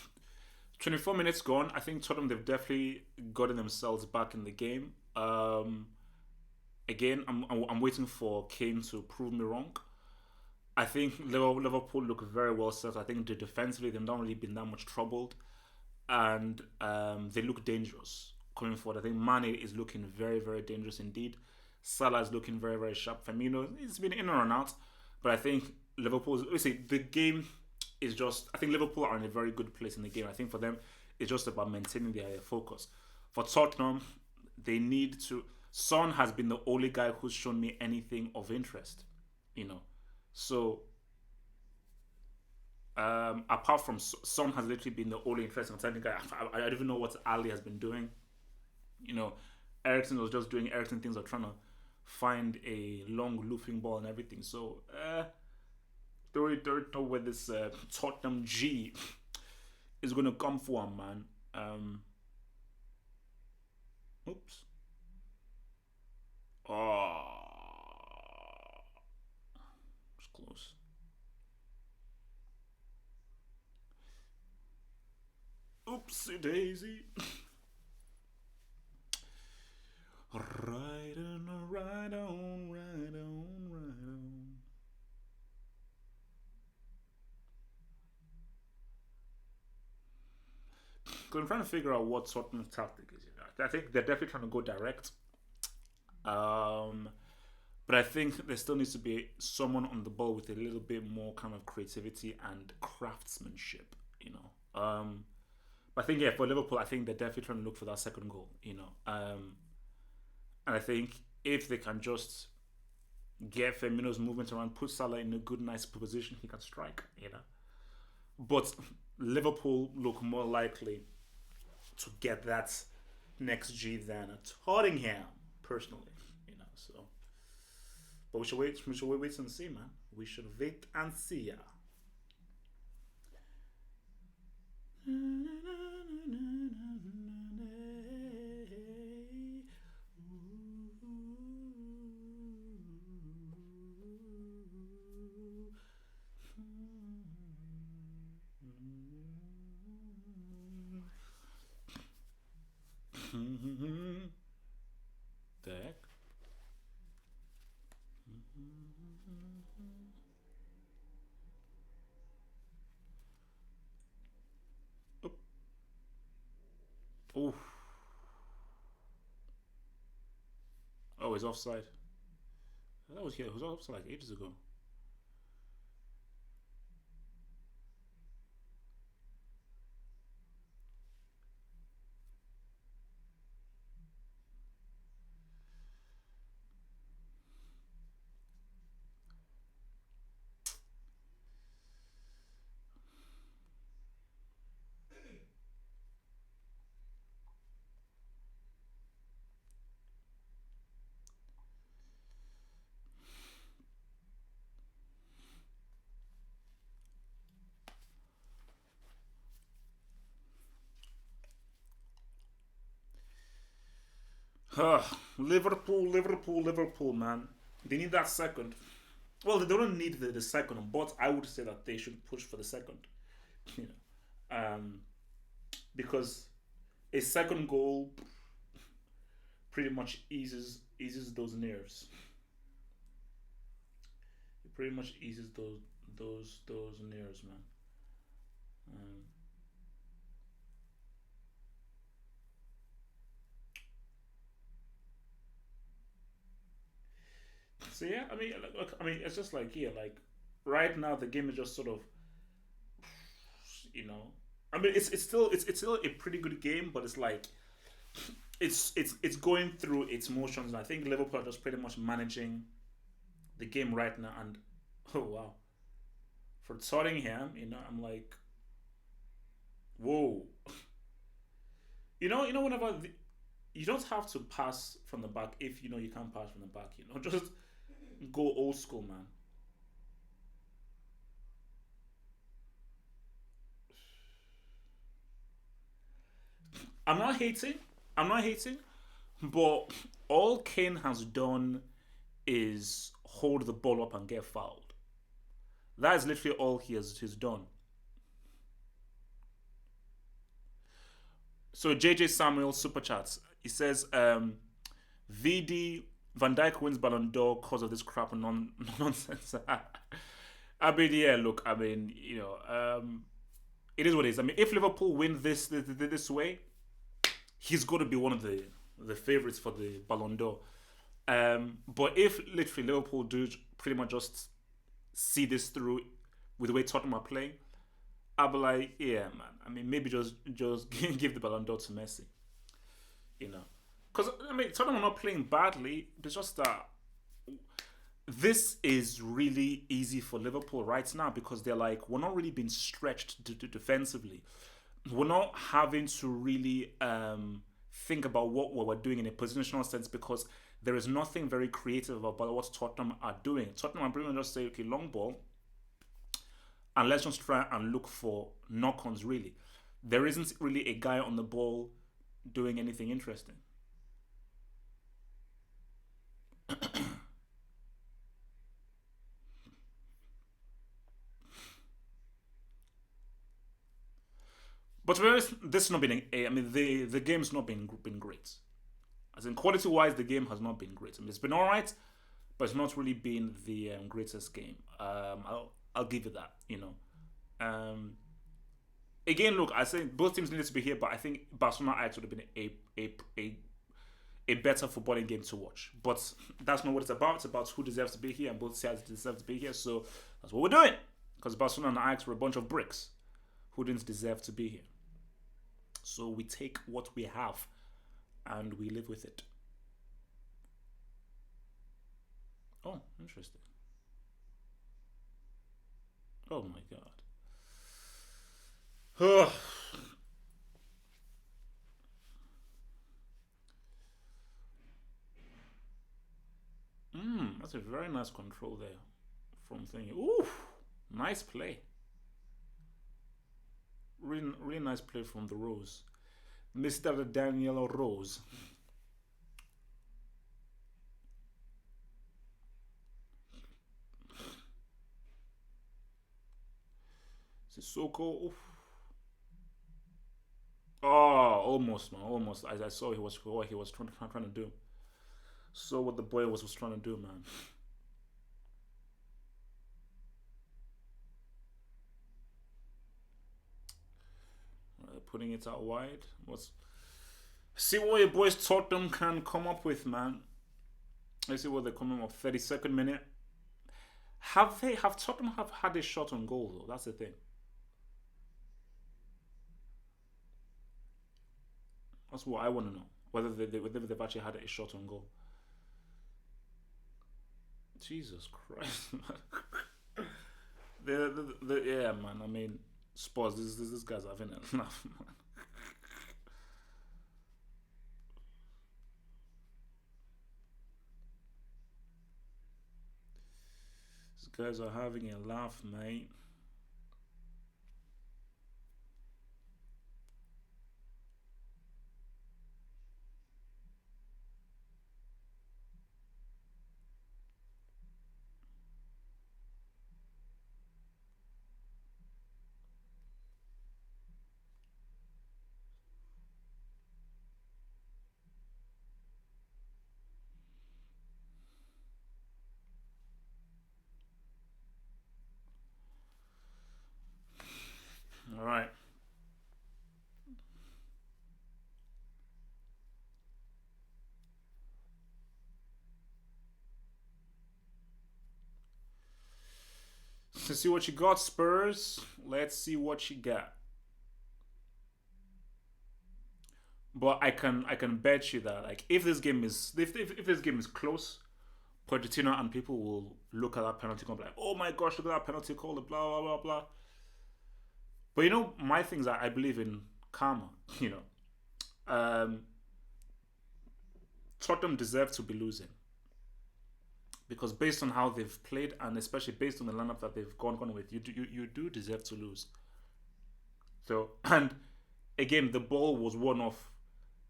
24 minutes gone. I think Tottenham, they've definitely gotten themselves back in the game. Again, I'm waiting for Kane to prove me wrong. I think Liverpool look very well set. I think defensively they've not really been that much troubled, and they look dangerous coming forward. I think Mane is looking very very dangerous indeed. Salah is looking very very sharp. Firmino, it's been in and out, but I think Liverpool's. We see the game is just. I think Liverpool are in a very good place in the game. I think for them, it's just about maintaining their focus. For Tottenham, they need to. Son has been the only guy who's shown me anything of interest, you know. So apart from Son has literally been the only interesting attacking guy. I don't even know what Ali has been doing. You know, Ericsson was just doing Ericsson things of trying to find a long looping ball and everything. So don't know where this Tottenham G is going to come from, man. Oops. Oh, it's close. Oopsie daisy. Right on, right on, right on, right on. Because I'm trying to figure out what Tottenham's tactic is. I think they're definitely trying to go direct. Um, but I think there still needs to be someone on the ball with a little bit more kind of creativity and craftsmanship. You know. But I think yeah, for Liverpool, I think they're definitely trying to look for that second goal. And I think if they can just get Firmino's movement around, put Salah in a good, nice position, he can strike. but Liverpool look more likely to get that next G than Tottenham, personally. So but we should wait. We should wait and see, man. We should wait and see, yeah. The heck? Oh, oh, he's offside. That was here. It was offside like ages ago. Liverpool, Liverpool, Liverpool, man. They need that second. Well, they don't need the second, but I would say that they should push for the second. You know, because a second goal pretty much eases those nerves. It pretty much eases those nerves, man. Um, so yeah, I mean, look, I mean, it's just like yeah, like right now the game is just sort of you know, I mean, it's still a pretty good game, but it's like it's going through its motions. And I think Liverpool are just pretty much managing the game right now. And oh wow, for Tottenham, I'm like, whoa, whenever you don't have to pass from the back if you know you can't pass from the back. Just go old school, man. I'm not hating. I'm not hating. But all Kane has done is hold the ball up and get fouled. That is literally all he's done. So JJ Samuel super chats. He says VD Van Dijk wins Ballon d'Or because of this crap and nonsense. I mean, yeah. Look, I mean, it is what it is. I mean, if Liverpool win this way, he's going to be one of the favorites for the Ballon d'Or. But if literally Liverpool do pretty much just see this through with the way Tottenham are playing, I'll be like, yeah, man. I mean, maybe just give the Ballon d'Or to Messi. You know, because I mean, Tottenham are not playing badly. It's just that this is really easy for Liverpool right now because they're like we're not really being stretched defensively. We're not having to really think about what we're doing in a positional sense because there is nothing very creative about what Tottenham are doing. Tottenham are pretty much just say, okay, long ball, and let's just try and look for knock-ons. Really, there isn't really a guy on the ball doing anything interesting. But to be honest, this has not been. I mean, the game's not been great. As in quality wise, the game has not been great. I mean, it's been all right, but it's not really been the greatest game. I'll give you that. Um, Again, look, I say both teams needed to be here, but I think Barcelona Ajax would have been a better footballing game to watch. But that's not what it's about. It's about who deserves to be here, and both sides deserve to be here. So that's what we're doing. Because Barcelona and Ajax were a bunch of bricks who didn't deserve to be here. So we take what we have and we live with it. Oh, interesting. Oh my god. That's a very nice control there from thinking. Ooh, nice play. Really, really nice play from the Rose, Mr. Daniel Rose. Sissoko. Oof. Oh, almost, man, almost. I saw what he was trying to do. Saw what the boy was trying to do, man. Putting it out wide. What's See what your boys Tottenham can come up with, man. Let's see what they're coming up. 32nd minute. Have Tottenham have had a shot on goal though? That's the thing. That's what I want to know. Whether they've actually had a shot on goal. Jesus Christ, man. Yeah, man. I mean, Spurs. This guy's having enough, man. These guys are having a laugh, mate. All right. To see what you got, Spurs. Let's see what you got. But I can bet you that like if this game is close, Pochettino and people will look at that penalty call and be like, oh my gosh, look at that penalty call, blah blah blah blah. But my things are I believe in karma. You know, um, Tottenham deserve to be losing because based on how they've played and especially based on the lineup that they've gone with, you do deserve to lose. So and again, the ball was one of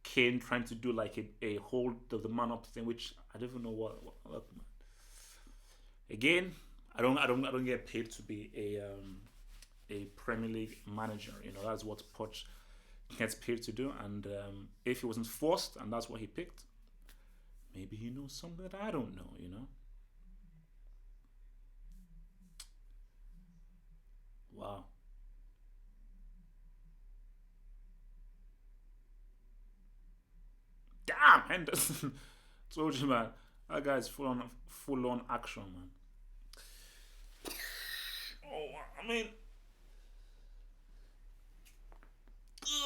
Kane trying to do like a hold of the man up thing, which I don't even know what again. I don't get paid to be a Premier League manager. That's what Poch gets paid to do. And if he wasn't forced, and that's what he picked, maybe he knows something that I don't know. Wow. Damn, Henderson. Told you, man. That guy's full on action, man. Oh, I mean,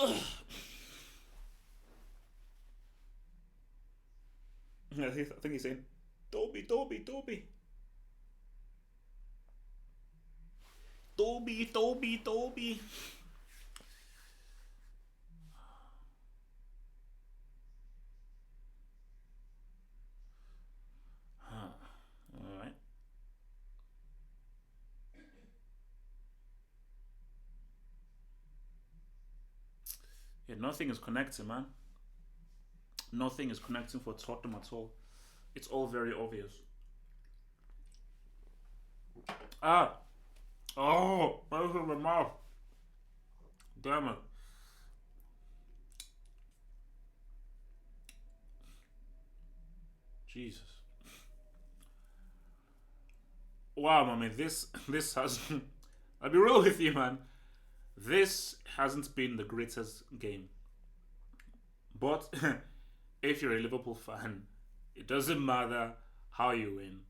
ugh. I think he's saying, Dobby, Dobby, Dobby, Dobby, Dobby, Dobby. Huh. All right. Yeah, nothing is connecting, man. Nothing is connecting for Tottenham at all. It's all very obvious. Ah, oh, right in my mouth. Damn it. Jesus. Wow, I mean, this has. I'll be real with you, man. This hasn't been the greatest game, but if you're a Liverpool fan, it doesn't matter how you win,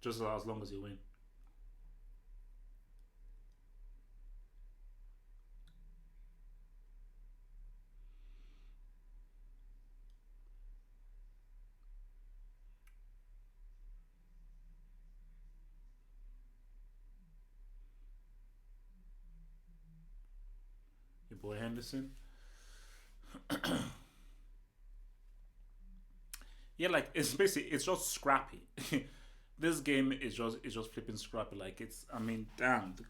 just as long as you win. boy Henderson. Yeah, like it's basically it's just scrappy. This game is just flipping scrappy. Like it's I mean, damn, the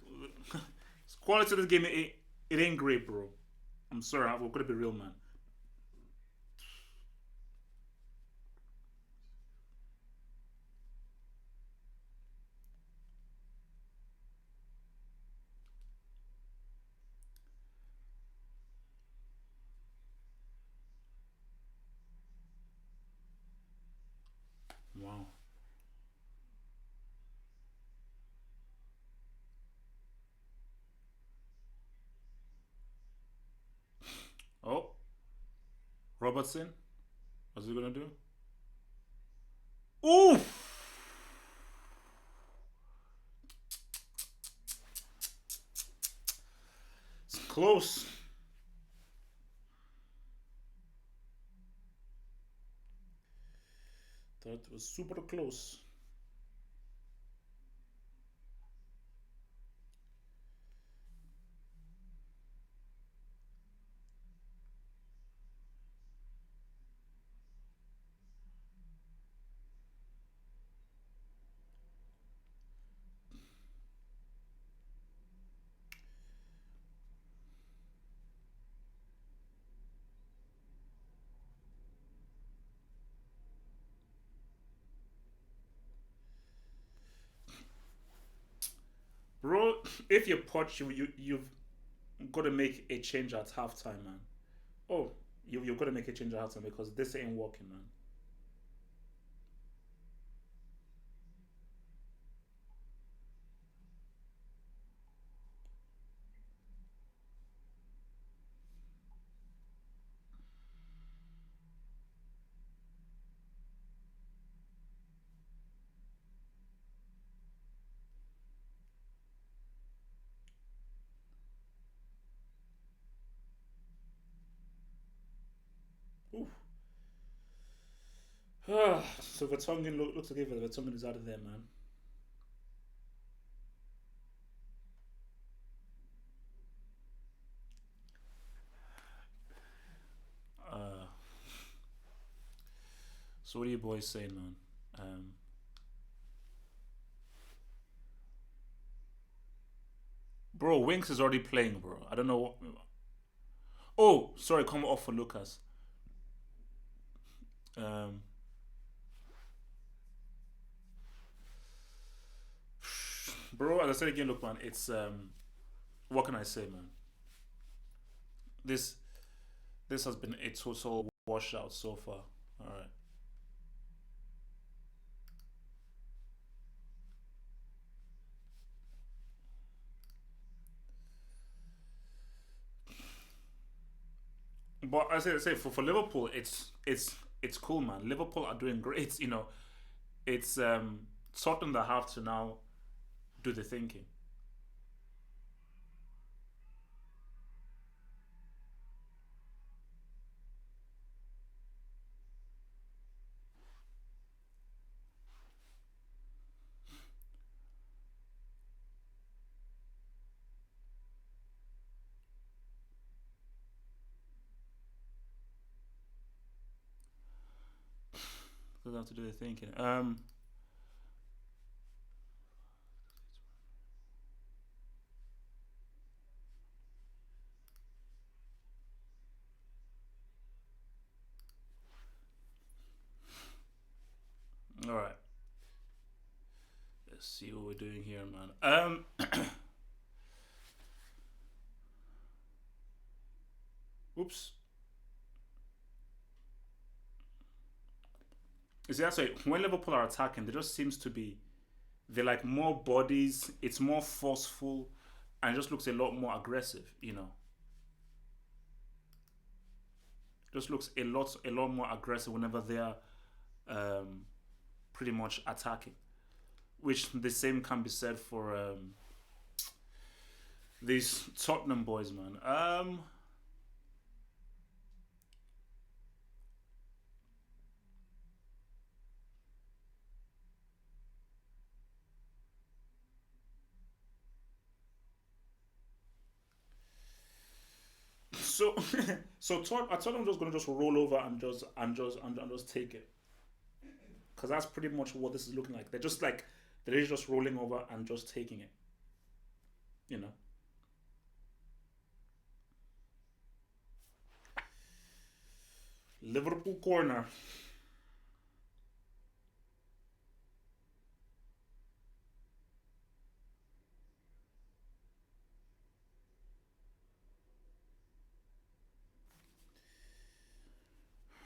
quality of this game it ain't great, bro. I'm sorry, we're gonna be real, man. Wow. Oh, Robertson, what's he gonna do? Oof, it's close. That was super close. Bro, if you're Poch, you've got to make a change at halftime, man. Oh, you've got to make a change at halftime because this ain't working, man. Oof. So Vertonghen looks like if Vertonghen is out of there, man. Uh, so what are you boys saying, man? Bro, Winks is already playing, bro. I don't know what. Oh, sorry, come off for Lucas. Um, bro, as I said again, look, man, it's what can I say, man? This this has been a total washout so far. All right. But as I say, for Liverpool, it's cool, man. Liverpool are doing great. You know, it's Tottenham that have to now do the thinking. They have to do the thinking. All right. Let's see what we're doing here, man. Oops. You see, that's why when Liverpool are attacking, there just seems to be they're like more bodies. It's more forceful, and it just looks a lot more aggressive. You know, just looks a lot more aggressive whenever they're um, pretty much attacking. Which the same can be said for these Tottenham boys, man. So, I thought I'm just gonna just roll over and just take it, because that's pretty much what this is looking like. They're just rolling over and just taking it. You know. Liverpool corner.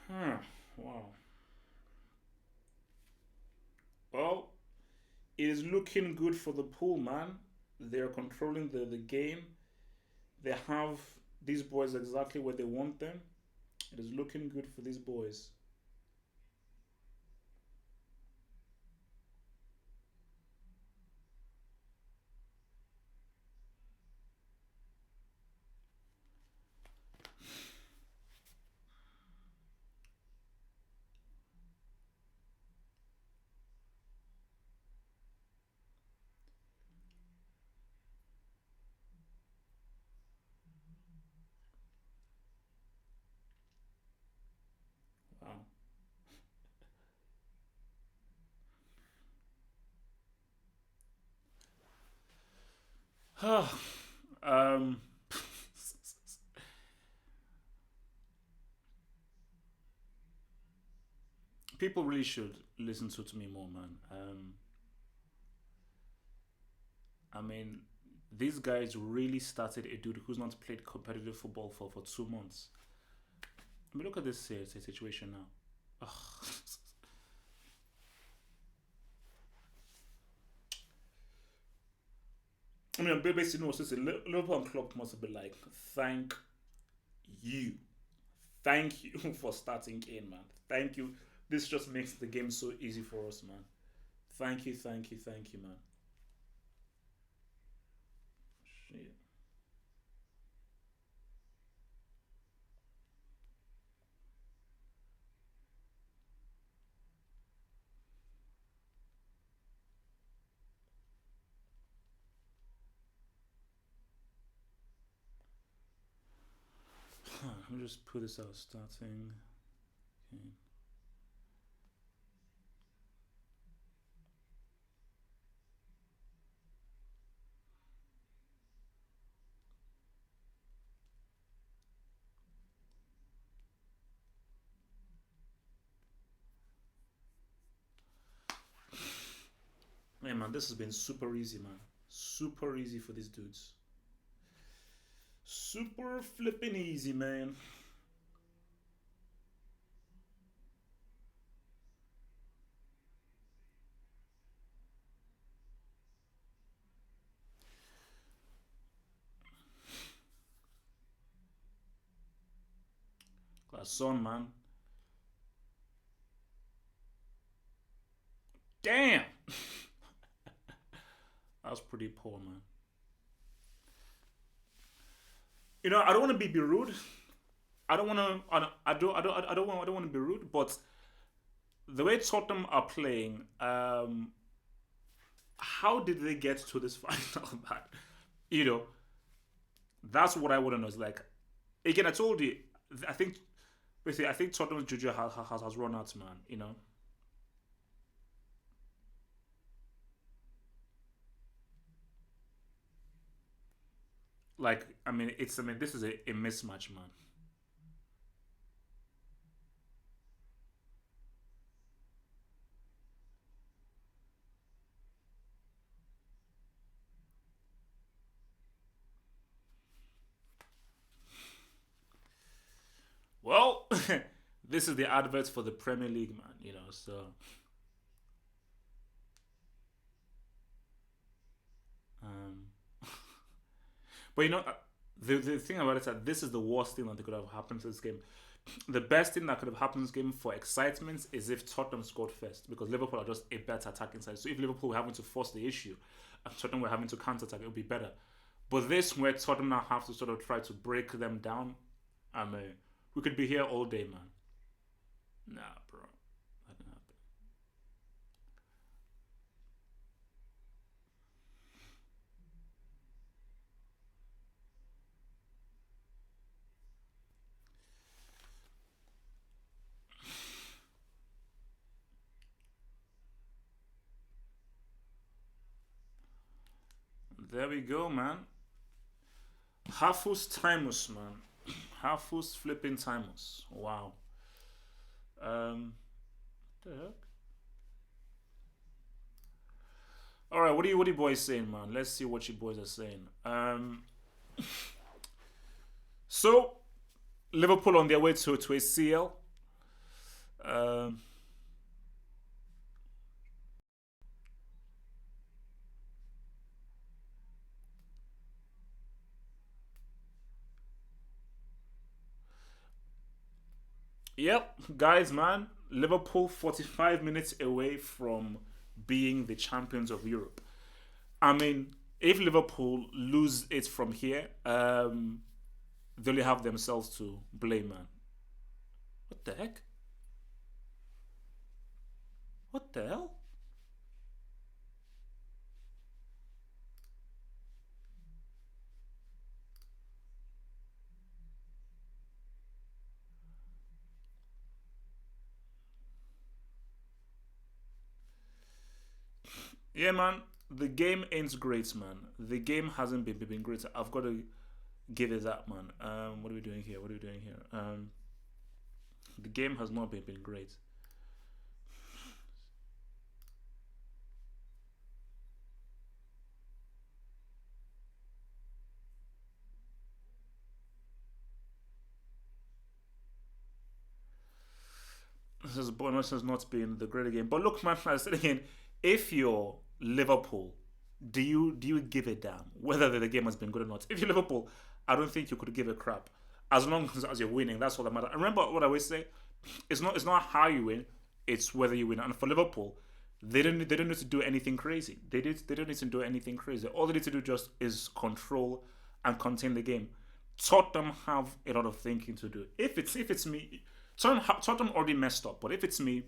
Huh. Wow. Well, it is looking good for the pool, man. They're controlling the game. They have these boys exactly where they want them. It is looking good for these boys. Wow. um, People really should listen to me more, man. I mean, these guys really started a dude who's not played competitive football for 2 months. I mean, look at this situation now. Ugh. I mean, basically, no, since Liverpool and Klopp must have been like, thank you. Thank you for starting Kane, man. Thank you. This just makes the game so easy for us, man. Thank you, thank you, thank you, man. Shit. Let me just put this out starting. Okay. Hey, man, this has been super easy, man. Super easy for these dudes. Super flipping easy, man. Class on, man. Damn! That was pretty poor, man. You know, I don't want to be rude. I don't want to. I don't want to be rude. But the way Tottenham are playing, how did they get to this final? That you know, that's what I want to know. Is like, again, I told you. I think basically, I think Tottenham's juju has run out, man. You know, like I mean, it's I mean, this is a mismatch, man. Well, this is the advert for the Premier League, man. You know, so um, but you know, the thing about it is that this is the worst thing that could have happened to this game. The best thing that could have happened to this game for excitement is if Tottenham scored first, because Liverpool are just a better attacking side. So if Liverpool were having to force the issue and Tottenham were having to counter attack, it would be better. But this, where Tottenham now have to sort of try to break them down, I mean, we could be here all day, man. Nah, bro. That didn't happen. There we go, man. Hafus Timus, man. Hafus flipping Timus. Wow. Um, the heck? All right, what are you boys saying, man? Let's see what you boys are saying. So Liverpool on their way to a CL. Um, yep, guys, man. Liverpool 45 minutes away from being the champions of Europe. I mean, if Liverpool lose it from here, they only have themselves to blame, man. What the heck? What the hell? Yeah, man. The game ain't great, man. The game hasn't been great. I've got to give it that, man. What are we doing here? What are we doing here? The game has not been great. This is bonus has not been the great game. But look, man, I said again, if you're Liverpool, do you give a damn whether the game has been good or not? If you're Liverpool, I don't think you could give a crap. As long as you're winning, that's all that matters. Remember what I always say: it's not how you win, it's whether you win. And for Liverpool, they don't need to do anything crazy. They don't need to do anything crazy. All they need to do just is control and contain the game. Tottenham have a lot of thinking to do. If it's me, Tottenham already messed up. But if it's me,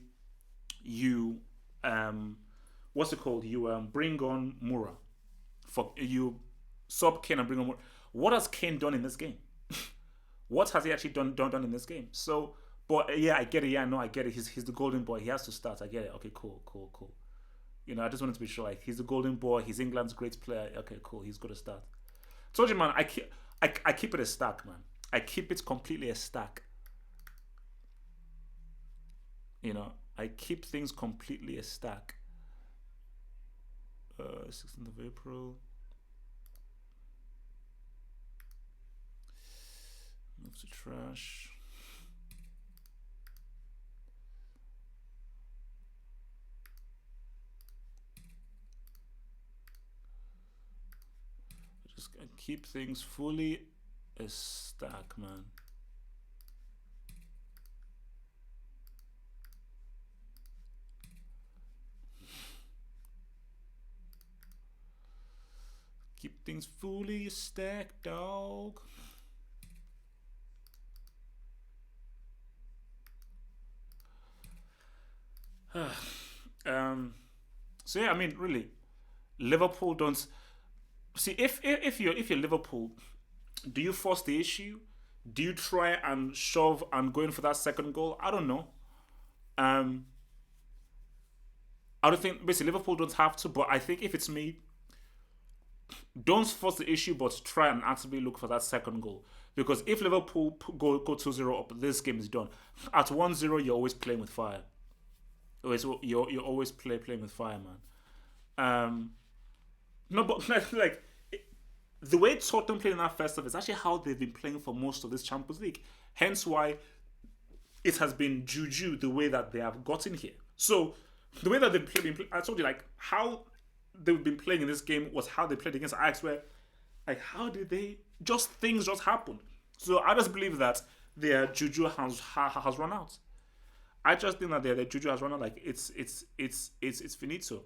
you what's it called? You bring on Mura for you sub Kane and bring on Mura. What has Kane done in this game? What has he actually done in this game? So, but yeah, I get it. Yeah, no, I get it. He's the golden boy. He has to start. I get it. Okay, cool, cool, cool. I just wanted to be sure. Like, he's the golden boy. He's England's great player. Okay, cool. He's got to start. Told you, man. I keep it a stack, man. I keep it completely a stack. I keep things completely a stack. 16th of April. Move to trash. Just keep things fully a stack, man. Keep things fully a stack, dog. um. So yeah, I mean, really, Liverpool don't see if you're Liverpool, do you force the issue? Do you try and shove and go in for that second goal? I don't know. Um, I don't think basically Liverpool don't have to, but I think if it's me, don't force the issue, but try and actively look for that second goal. Because if Liverpool go 2-0 up, this game is done. At 1-0, you're always playing with fire. You're always playing with fire, man. Um, no, but like the way Tottenham played in that first half is actually how they've been playing for most of this Champions League. Hence why it has been juju the way that they have gotten here. So the way that I told you, like how they've been playing in this game was how they played against Ajax, where like how did they just things just happen. So I just believe that their juju has run out. I just think that their juju has run out. Like it's finito.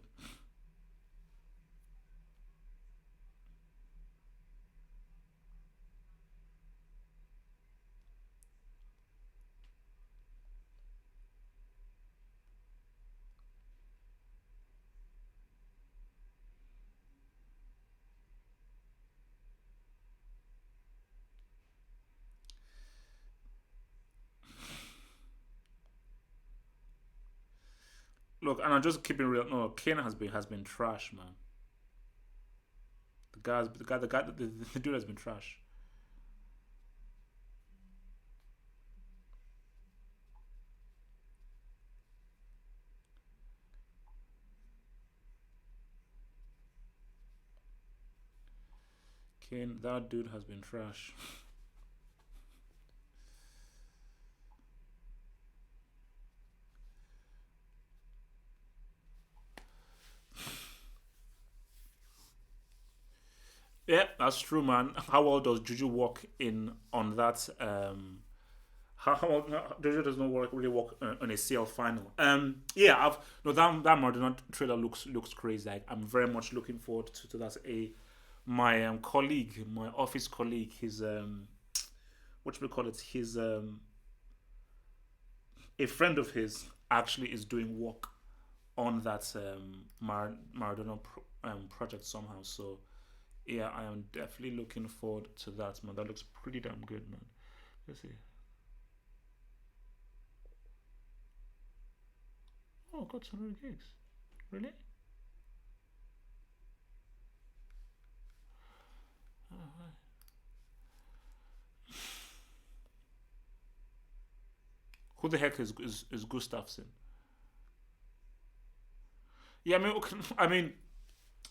Look, and I'm just keeping real. No, Kane has been trash, man. the dude has been trash. Kane, that dude has been trash. Yeah, that's true, man. How well does Juju work in on that? How Juju does not really work on a CL final. Yeah, I've no that Maradona trailer looks crazy. Like, I'm very much looking forward to that. My colleague, my office colleague, his what should we call it? His a friend of his actually is doing work on that Maradona project somehow. So yeah, I am definitely looking forward to that, man. That looks pretty damn good, man. Let's see. Oh, got 200 gigs. Really? Who the heck is Gustafsson? Yeah, I mean, okay, I mean,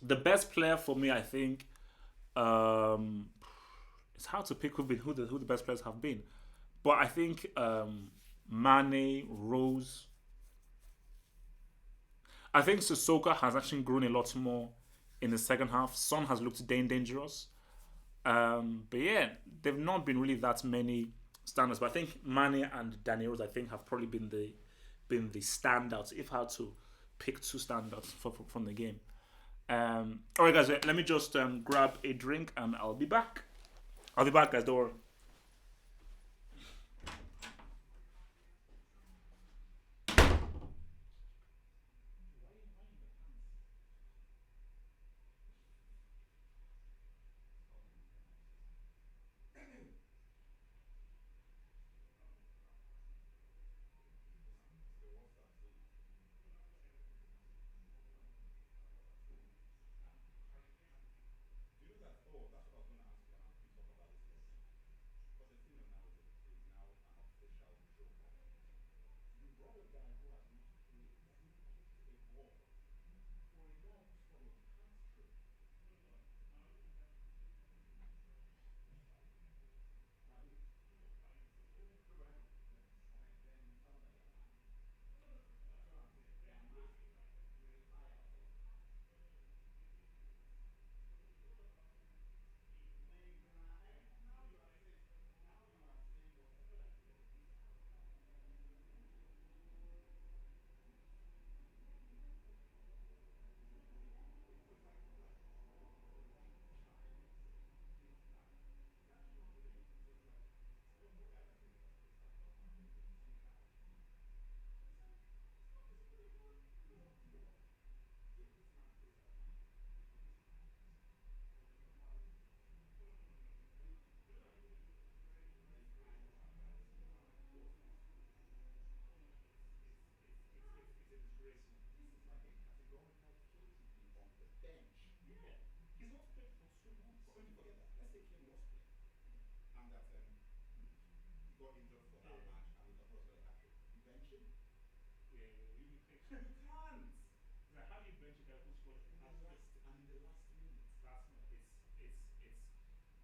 the best player for me, I think, um, it's hard to pick who the best players have been, but I think Mane, Rose. I think Sissoko has actually grown a lot more in the second half. Son has looked dangerous. But yeah, they've not been really that many standards. But I think Mane and Danny Rose, I think, have probably been the standouts. If I had to pick two standouts from the game. All right, guys, let me just grab a drink and I'll be back. I'll be back, guys. Don't worry. It's the worst I've seen. Do you know that? Oh, that's what I was going to ask you, and I'm happy you talk about this later. Pochettino now is now an official joker. You brought a guy who has not played, he hasn't kicked a ball for a guy who scored a hat trick. Pardon? No, but hang on. Then tell me that you're mad. That's what I'm saying. You're mad. You're a firebrand. Now you are saying. Now you are saying what I said. So it's like Chinese FaceTime. He's actually not playing. So it's like the guys are saying it's like Tottenham playing with the same guy. It's like it's not even. Give this man space at times. Give this man space. I know, but you sound like a ghost. It's a disgrace, man. This is like a categorical kill to be on the bench. Yeah, he's not played for 2 months. But okay, forget that. Let's say Kane was playing, and that he got injured for that Yeah, match, and we talk about scored a hat trick. You bench him? yeah, yeah. You can't. It's like, how do you bench a guy who scored a hat trick In the last minute. last minute? It's.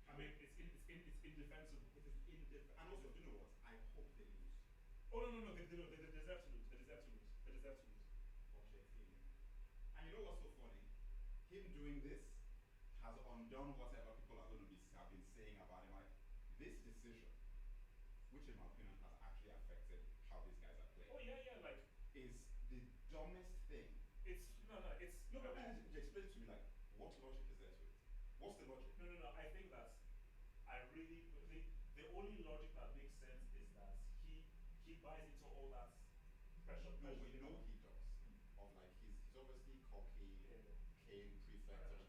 I How? mean, it's indefensible. It is and also, do you know what? I hope they lose. Oh no, no, no! They deserve to lose. They deserve to lose. They deserve to lose. Pochettino. And you know what's so funny? Him doing this has undone whatever people are going to be have been saying about him. Like this decision, which in my opinion has actually affected how these guys are playing, Oh yeah, yeah. Like, is the dumbest thing. it's no, no. It's No, I but mean, explain it to me. Like, what logic is there to it? What's the logic? no, no, no. I think that I really the only logic that makes sense is that he buys into all that No, pressure we they know have. he does. Of like he's obviously cocky, Yeah, yeah. Kane And prefect.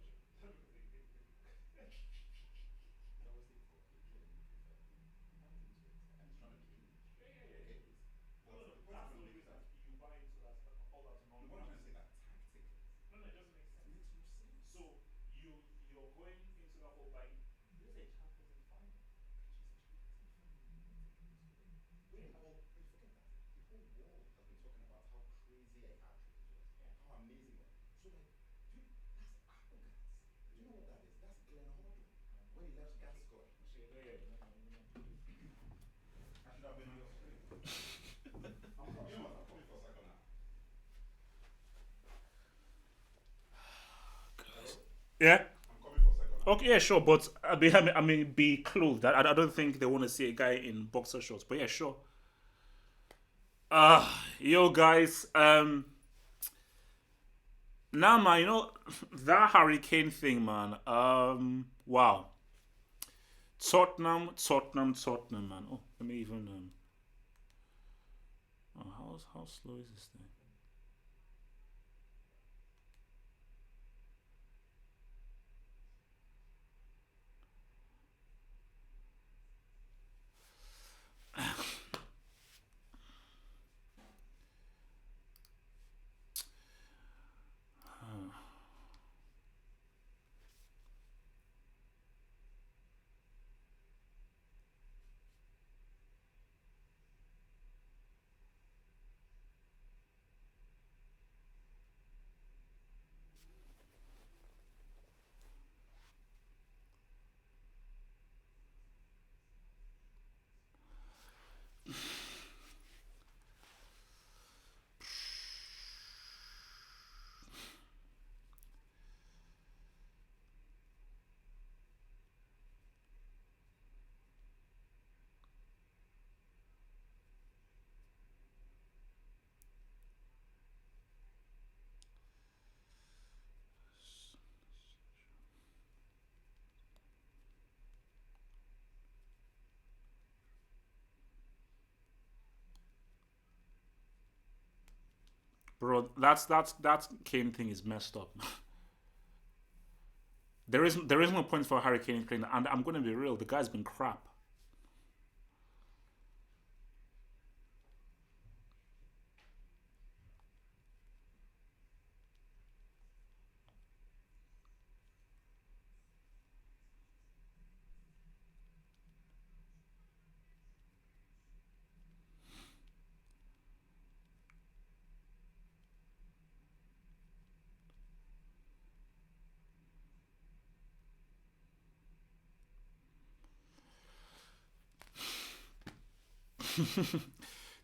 that's because He's obviously cocky, Kane prefect. He buys into it, and he's trying to be English. yeah, yeah, yeah. Okay, He is. No, but no, no. the point I'm That's trying the to only make is reason that you buy into that all that no, what I'm trying to say nonsense. is that tactically, No, no, it doesn't make it sense. makes no sense. So you're going Yeah. I'm coming for second half. Okay, yeah, sure, but I mean, be clothed. I don't think they want to see a guy in boxer shorts, but yeah, sure. Yo, guys. Now, man, that Hurricane thing, man. Wow. Tottenham, man. Oh, let me even. Oh, how slow is this thing? Bro, that Kane thing is messed up. There is no point for Hurricane Kane, and I'm gonna be real. The guy's been crap.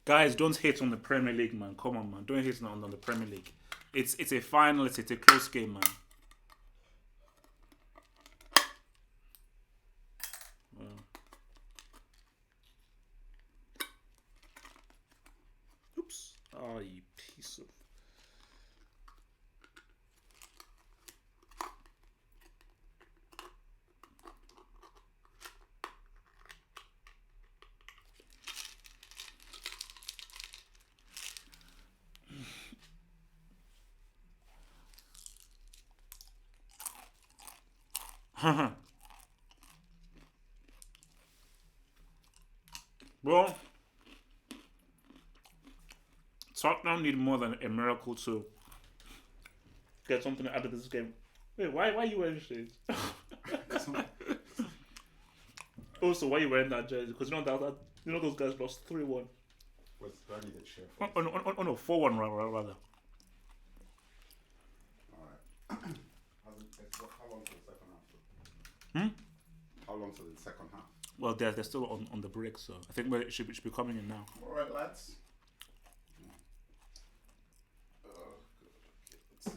Guys, don't hate on the Premier League, man. Come on, man. Don't hate on the Premier League. It's a final. It's a close game, man. Oops. Oh, you piece of. Well, Tottenham need more than a miracle to get something out of this game. Wait, why are you wearing shades? Also, why are you wearing that jersey? Because those guys lost 3-1. What's Bernie the chair? Oh no, 4-1 rather. Alright. How long till the second half? Hmm? How long till the second half? Well, they're still on the break, so I think it should be coming in now. Alright, lads. Oh, good. Okay, let's see.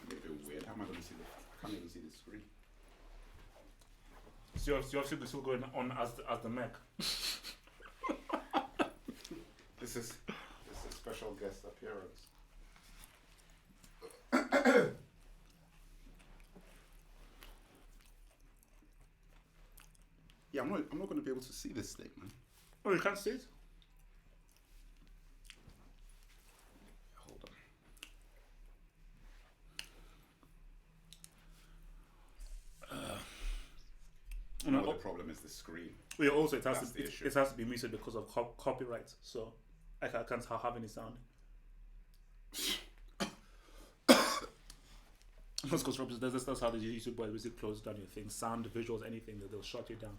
A bit weird. How am I going to see the? I can't even see the screen. So you're still going on as the mech. This is a special guest appearance. Yeah, I'm not going to be able to see this thing, man. Oh, you can't see it? Hold on. No, The problem is the screen. yeah, also it has That's to the issue. it has to be muted because of copyright. So I can't have any sound. That's because that's how the YouTube boys basically close down your thing, sound, visuals, anything that they'll shut you down.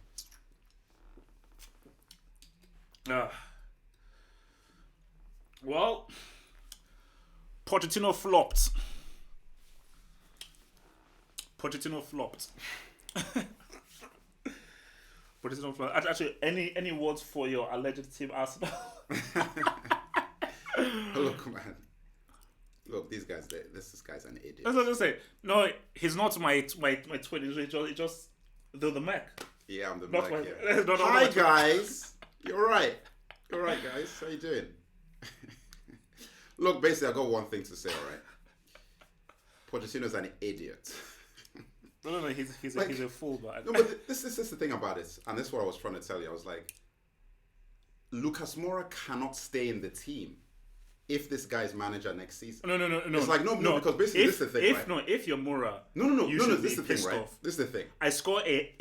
Well, Pochettino flopped. But it's not for actually any words for your alleged team Arsenal. Look, man. Look, these guys. This guy's an idiot. That's what I say. No, he's not my twin. He just the Mac. Yeah, I'm the Not Mac my. here. No, Hi not guys. You're right. You're right, guys. How you doing? Look, basically, I got one thing to say. All right. Pochettino's an idiot. No. He's a fool, but No, but this is the thing about it, and this is what I was trying to tell you. I was like, Lucas Moura cannot stay in the team if this guy's manager next season. No. It's like no, because basically this is the thing, right? If you're Moura, No. you should This is be the thing, pissed right? off. This is the thing. I score a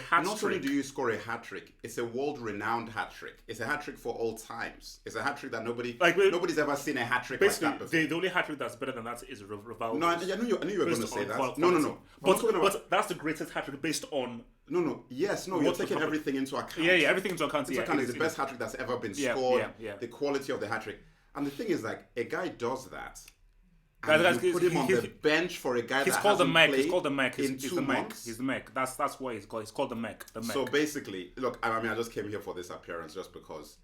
hat Not only trick. do you score a hat trick, it's a world-renowned hat trick. It's a hat trick for all times. It's a hat trick that nobody's ever seen a hat trick like Basically, that before. the only hat trick that's better than that is Rivaldo. No, I knew you were going to say that. No. But that's the greatest hat trick based on. Yes, you're taking everything into account. Yeah, everything into account. It's the best hat trick that's ever been scored. Yeah. The quality of the hat trick. And the thing is, like, a guy does that, Guys, and you put him on the bench for a guy He's that called the hasn't Mac. played He's called the Mac. in He's 2 the Mac. months. He's the Mac. That's what he's called. He's called the Mac. The Mac. So basically, look, I mean, I just came here for this appearance just because,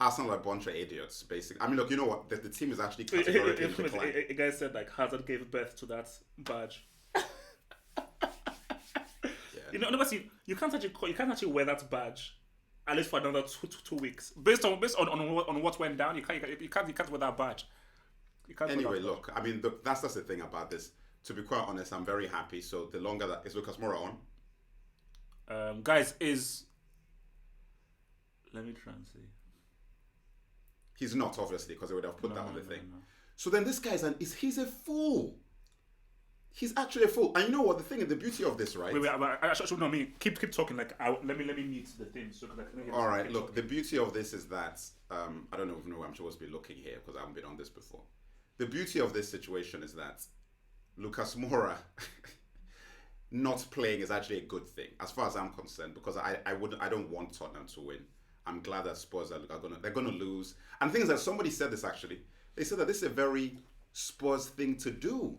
Arsenal are a bunch of idiots, basically. I mean, look, you know what? The team is actually categorically in decline. A guy said like Hazard gave birth to that badge. But you can't actually wear that badge at least for another two weeks based on what went down. You can't wear that badge. Anyway, look, I mean, that's the thing about this. To be quite honest, I'm very happy. So the longer that is Lucas Moura on, guys, let me try and see. He's not, obviously, because they would have put that on the thing. No. So then this guy's he's a fool. He's actually a fool. And you know what? The beauty of this, right? Wait, I should know me. Keep talking. Like, let me mute the thing so that I can. All right. Look, the beauty of this is that I don't know. I'm supposed to be looking here because I haven't been on this before. The beauty of this situation is that Lucas Moura not playing is actually a good thing, as far as I'm concerned, because I don't want Tottenham to win. I'm glad that Spurs they're gonna lose. And the thing is that somebody said this actually. They said that this is a very Spurs thing to do.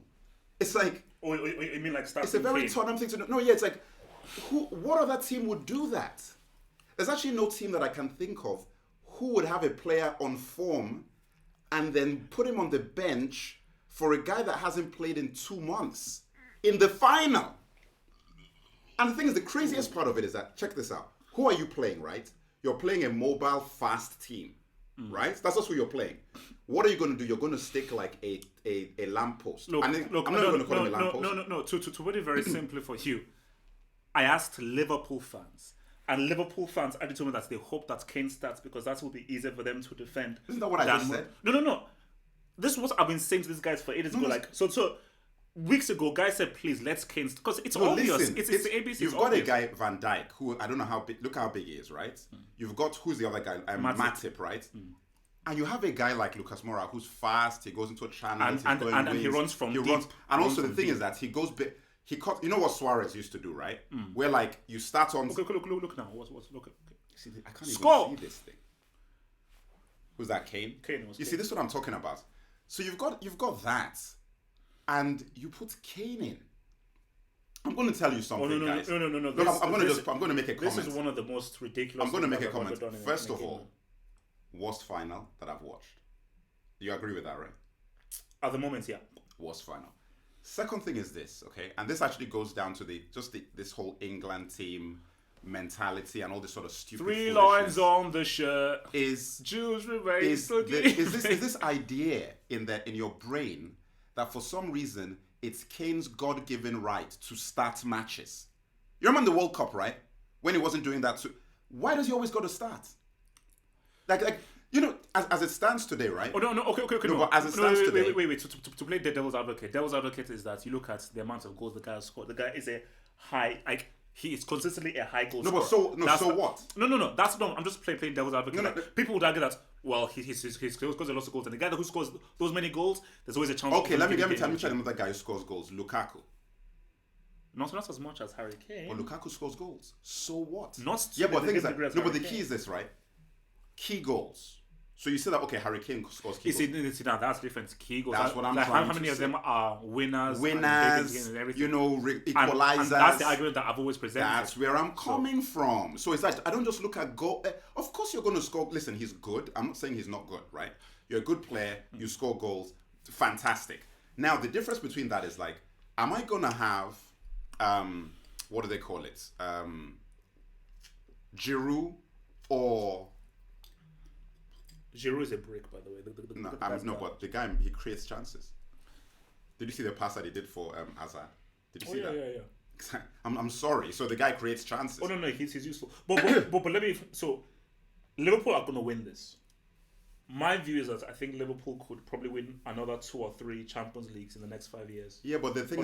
It's like, you mean like start? It's a very Tottenham thing to do. No, yeah, it's like, what other team would do that? There's actually no team that I can think of who would have a player on form and then put him on the bench for a guy that hasn't played in 2 months in the final. And the thing is, the craziest part of it is that, check this out. Who are you playing, right? You're playing a mobile, fast team, right? That's just who you're playing. What are you going to do? You're going to stick like a lamppost. Look, I'm not even going to call him a lamppost. No. To put it very simply for you, I asked Liverpool fans, and Liverpool fans actually told me that they hope that Kane starts because that will be easier for them to defend. Isn't that what I just said? No. This is what I've been saying to these guys for ages ago. Like, so weeks ago, guys said, please, let's Kane, because it's obvious. Listen, it's the ABC. You've got a guy, Van Dijk, who I don't know how big. Look how big he is, right? You've got who's the other guy? Matip, right? And you have a guy like Lucas Moura who's fast. He goes into a channel and he runs from deep. And also the thing is that he goes big. He cut. You know what Suarez used to do, right? Where like you start on. Look now. Look. See, I can't Score! even see this thing. Who's that? Kane. Kane. See, this is what I'm talking about. So you've got that, and you put Kane in. I'm going to tell you something, guys. No. Look, I'm going to make a comment. This is one of the most ridiculous. I'm going to make a comment. First of all, worst final that I've watched. You agree with that, right? At the moment, yeah. Worst final. Second thing is this, okay, and this actually goes down to this whole England team mentality and all this sort of stupid. 3 lines on the shirt. Is Jews remain is this idea in your brain that for some reason it's Kane's God-given right to start matches? You remember the World Cup, right? When he wasn't doing that, why does he always go to start? Like as it stands today, right? Oh no, okay. No, but as it stands today, wait. To play the devil's advocate, is that you look at the amount of goals the guy has scored. The guy is a high, like he is consistently a high goal scorer. So what? No. That's no. I'm just playing devil's advocate. No. People would argue that he scores a lot of goals, and the guy who scores those many goals, there's always a chance. Okay, let me tell you another guy who scores goals, Lukaku. Not as much as Harry Kane. But Lukaku scores goals. So what? Not yeah, but the thing is that but the key is this, right? Key goals. So you say that, okay, Harry Kane scores key You see, goals. now that's different. Key goals. That's what I'm like, trying how to many of say. them are winners? Winners, and everything. you know, And equalizers. that's the argument that I've always presented. That's where I'm coming from. So it's like, I don't just look at goal. Of course, you're going to score. Listen, he's good. I'm not saying he's not good, right? You're a good player. You score goals. Fantastic. Now, the difference between that is like, am I going to have, what do they call it? Giroud or... Giroud is a brick, by the way. But the guy, he creates chances. Did you see the pass that he did for Hazard? Did you see that? Yeah. I'm sorry. So the guy creates chances. Oh no, he's useful. But let me. So Liverpool are going to win this. My view is that I think Liverpool could probably win another 2 or 3 Champions Leagues in the next 5 years. Yeah, but the thing,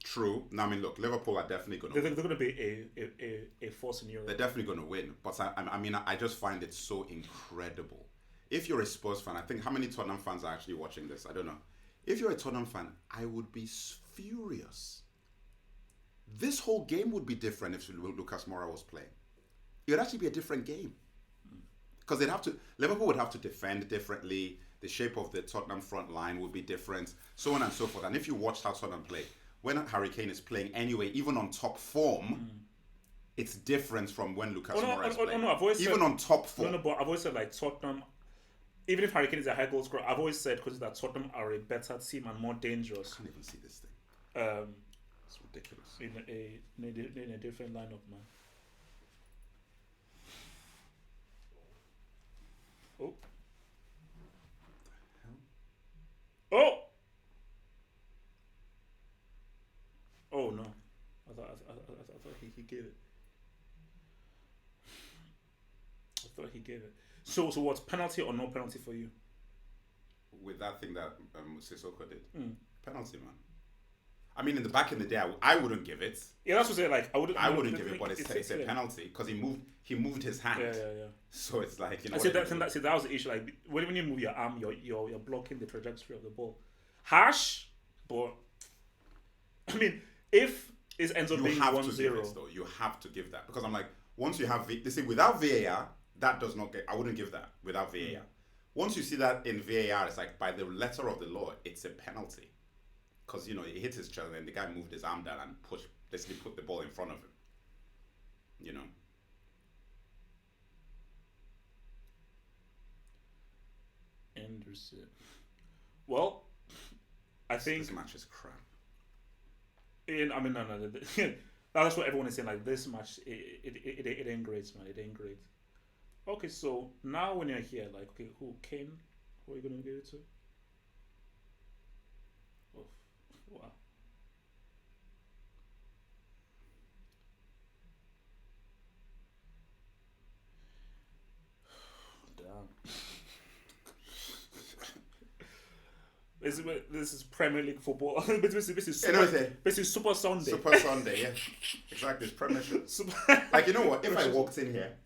true. Now, I mean, look, Liverpool are definitely going to. They're going to be a force in Europe. They're definitely going to win. But I just find it so incredible. If you're a Spurs fan, I think how many Tottenham fans are actually watching this? I don't know. If you're a Tottenham fan, I would be furious. This whole game would be different if Lucas Moura was playing. It would actually be a different game. Because Liverpool would have to defend differently. The shape of the Tottenham front line would be different, so on and so forth. And if you watched how Tottenham play, when Harry Kane is playing anyway, even on top form, it's different from when Lucas Moura is playing. I've always even said, on top form. No, but I've always said like Tottenham, even if Harry Kane is a high goal scorer, I've always said because that Tottenham are a better team and more dangerous. I can't even see this thing. It's ridiculous. In a different lineup, man. Oh! Oh no! I thought he gave it. I thought he gave it. So what's penalty or no penalty for you? With that thing that Sissoko did, penalty, man. I mean, in the day, I wouldn't give it. Yeah, that's what I'm saying. Like I wouldn't give it, but it's a penalty because he moved his hand. Yeah. So it's like, you know. I said that was the issue. Like when you move your arm, you're blocking the trajectory of the ball. Harsh, but I mean, if it ends up being 1-0, though, you have to give that because I'm like, once you have without VAR, that does not get. I wouldn't give that without VAR. Once you see that in VAR, it's like by the letter of the law, it's a penalty. Because, you know, he hit his chest and the guy moved his arm down and basically put the ball in front of him. You know? Anderson. Well, I think... This match is crap. No. That's what everyone is saying. Like, this match, it ain't great, man. It ain't great. Okay, so now when you're here, like, okay, Kane? Who are you going to give it to? Wow. Damn. This is Premier League football. This is Super Sunday. Super Sunday, yeah. Exactly, it's Premiership. Like, you know what? If I walked in here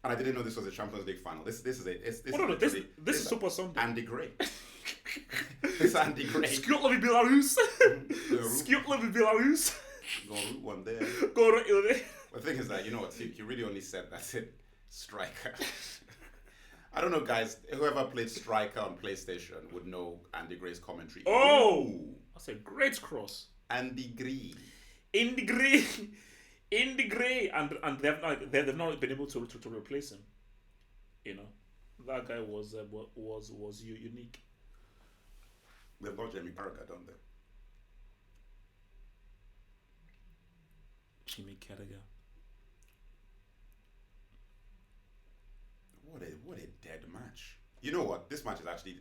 and I didn't know this was a Champions League final, this is Super Sunday. Andy Gray. It's Andy Gray. Skutler vid Belarus. Skutler vid Belarus. Go root one there. The thing is that, you know what, you really only said that's it. Striker. I don't know, guys. Whoever played Striker on PlayStation would know Andy Gray's commentary. Oh! Ooh. That's a great cross. Andy Gray. Andy Gray. Andy Gray. And they've not been able to replace him. You know, that guy was unique. They've got Jamie Carragher, don't they? Jamie Carragher. What a dead match. You know what? This match is actually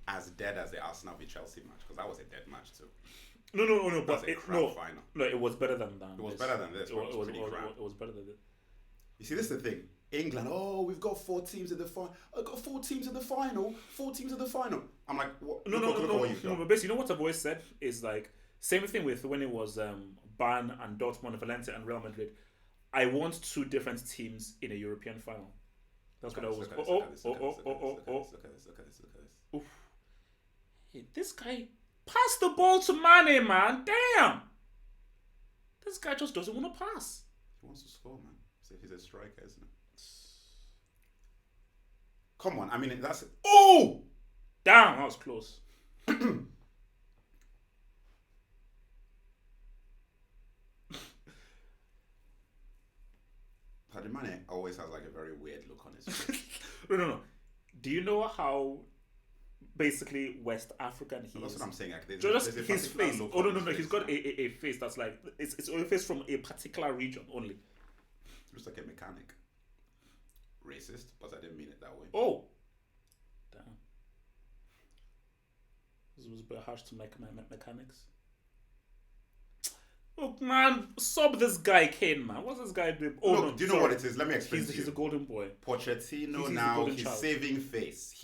as dead as the Arsenal v Chelsea match because that was a dead match too. No. But final. No, it was better than that. It was better than this. It was better than this. You see, this is the thing. England, we've got 4 teams in the final. I've got 4 teams in the final. 4 teams in the final. I'm like, what? No. But basically, you know what I've always said is like same thing with when it was Bayern and Dortmund, Valencia and Real Madrid. I want 2 different teams in a European final. That's what I was. Look at this. Oof. Hey, this guy passed the ball to Mane, man. Damn. This guy just doesn't want to pass. He wants to score, man. So he's a striker, isn't it? Come on. I mean, that's oh. Damn, that was close. Sadio Mane always has like a very weird look on his face. No. Do you know how basically West African he That's is? what I'm saying. Like, Just there's a his particular face. look Oh no, on no, his no. He's face, got man. a face that's like it's a face from a particular region only. Looks like a mechanic. Racist, but I didn't mean it that way. Oh, damn. This was a bit harsh to make my mechanics. Look, man, sub this guy Kane, man. What's this guy doing? Oh Look, no, do you know sorry. what it is? Let me explain He's to he's you. a golden boy. Pochettino He's a now, golden he's child. saving face.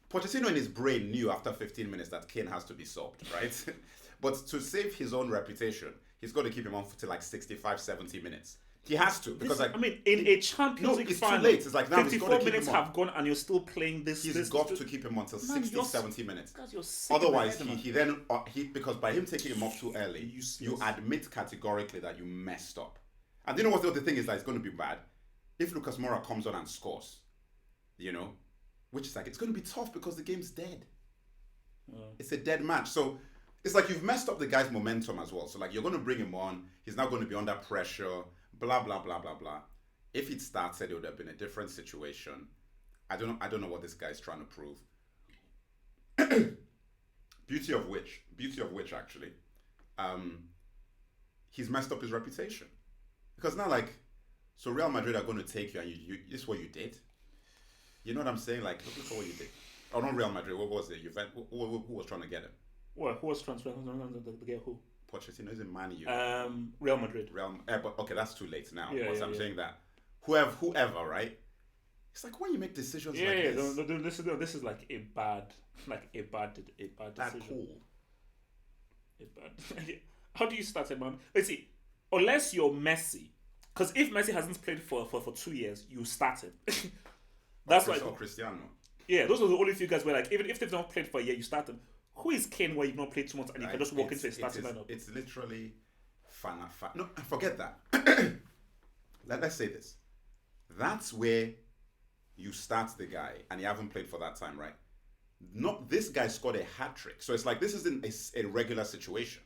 Pochettino in his brain knew after 15 minutes that Kane has to be subbed, right? But to save his own reputation, he's got to keep him on for till like 65, 70 minutes. He has to because This- like I mean, in a Champions League it's final, too late. It's like now he's 54 got to keep minutes him on. have gone and you're still playing this. He's this, got this- to keep him on till Man, 60, you're- 70 minutes. Guys, you're sick in the Otherwise, head, man. he then because by him taking him off too early, Useless. you admit categorically that you messed up. And you know what the other thing is that it's going to be bad? If Lucas Moura comes on and scores, you know, which is like, it's going to be tough because the game's dead. It's a dead match. So it's like you've messed up the guy's momentum as well. So like you're going to bring him on. He's now going to be under pressure, blah, blah, blah, blah, blah. If he'd started, it would have been a different situation. I don't know what this guy's trying to prove. Beauty of which actually, he's messed up his reputation. Because now, like, so Real Madrid are going to take you, and you this is what you did. You know what I'm saying? Like, look at what you did. Oh, not Real Madrid. What was it? Juventus. Who was trying to get him? What? Who was transferring to get who? Pochettino is in Man U. Real Madrid. But okay, that's too late now. Yeah, Because yeah, I'm yeah. saying that whoever, right? It's like when you make decisions Yeah, like yeah. this. This is like a bad decision. That cool. A bad. How do you start it, man? Let's see. Unless you're Messi, because if Messi hasn't played for 2 years, you start him. That's like or Cristiano. yeah. Those are the only few guys where like even if they've not played for a year, you start them. Who is Kane where you've not played 2 months and you can just walk into a starting lineup? It's literally fan. No, forget that. Let's say this. That's where you start the guy and you haven't played for that time, right? Not this guy scored a hat trick, so it's like this isn't a regular situation.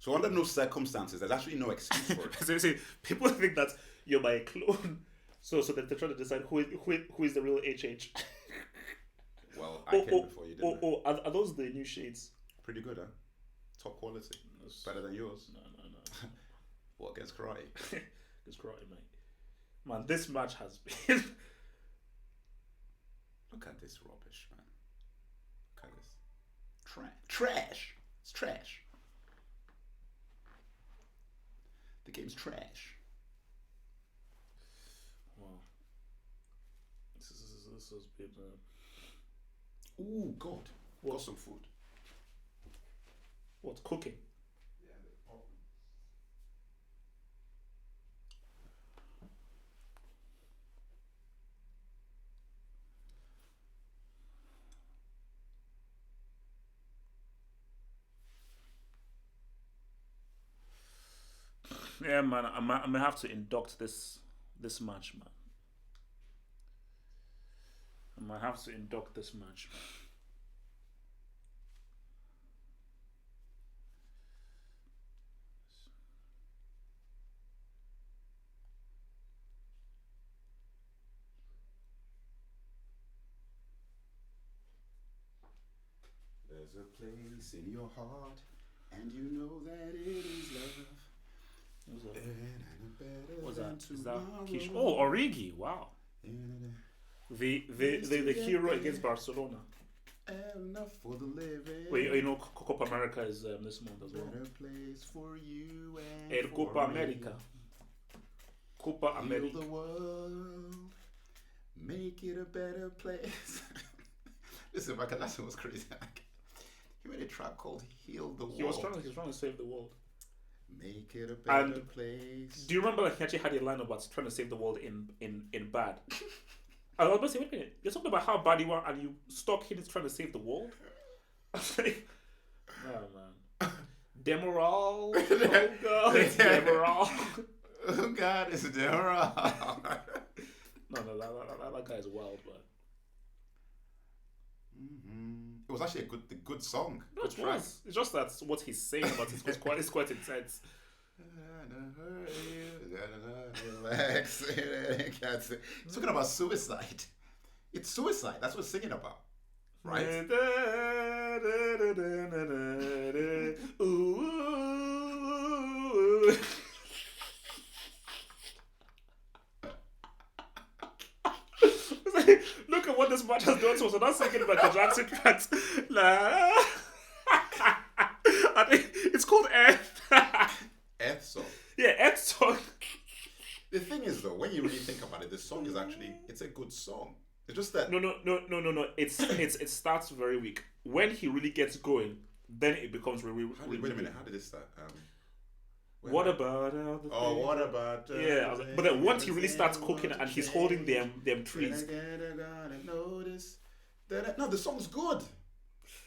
So under no circumstances, there's actually no excuse for it. So you see, people think that you're my clone, so they're trying to decide who is the real HH. Well, I came before you did. Are those the new shades? Pretty good, huh? Top quality. Better than yours. No. What gets cry? It's crying, mate. Man, this match has been. Look at this rubbish, man. Look at this. Trash. It's trash. The game's trash. Wow. This has been. Ooh, God. Got some food. What cooking? Yeah, the problem. Yeah, man. I might have to induct this match, man. I might have to induct this match, man. There's a place in your heart, and you know that it is love. What's that? Is that Kish? Oh, Origi! Wow. The hero against Barcelona. Enough for the living. Wait, you know Copa America is this month as well. Better place for you and El for Copa me. America. Copa Heal America. the world, make it a better place. Listen, Michael Jackson was crazy. He made a track called "Heal the World." He was trying to save the world. Make it a better And place. Do you remember like, he actually had a line about trying to save the world in bad? I was about to say, wait a minute, you're talking about how bad you are and you stuck him trying to save the world? I was like, oh man. Demerol. Oh god, it's Demerol. Oh God, it's a Demerol. No, that guy is wild, man. It was actually a good song. No, Good it track. was. It's just that what he's saying about it was quite intense. Relax. It's talking about suicide. It's suicide. That's what it's singing about, right? Ooh. Look at what this match has done to us. I'm not thinking about the Jackson tracks. Nah. I think it's called Earth. Earth song. Yeah, Earth song. The thing is, though, when you really think about it, the song is actually it's a good song. It's just that No. It starts very weak. When he really gets going, then it becomes really. Wait a minute. How did it start? What about all the Oh, what about? Yeah, but then once he really starts cooking and he's holding them trees. No, the song's good.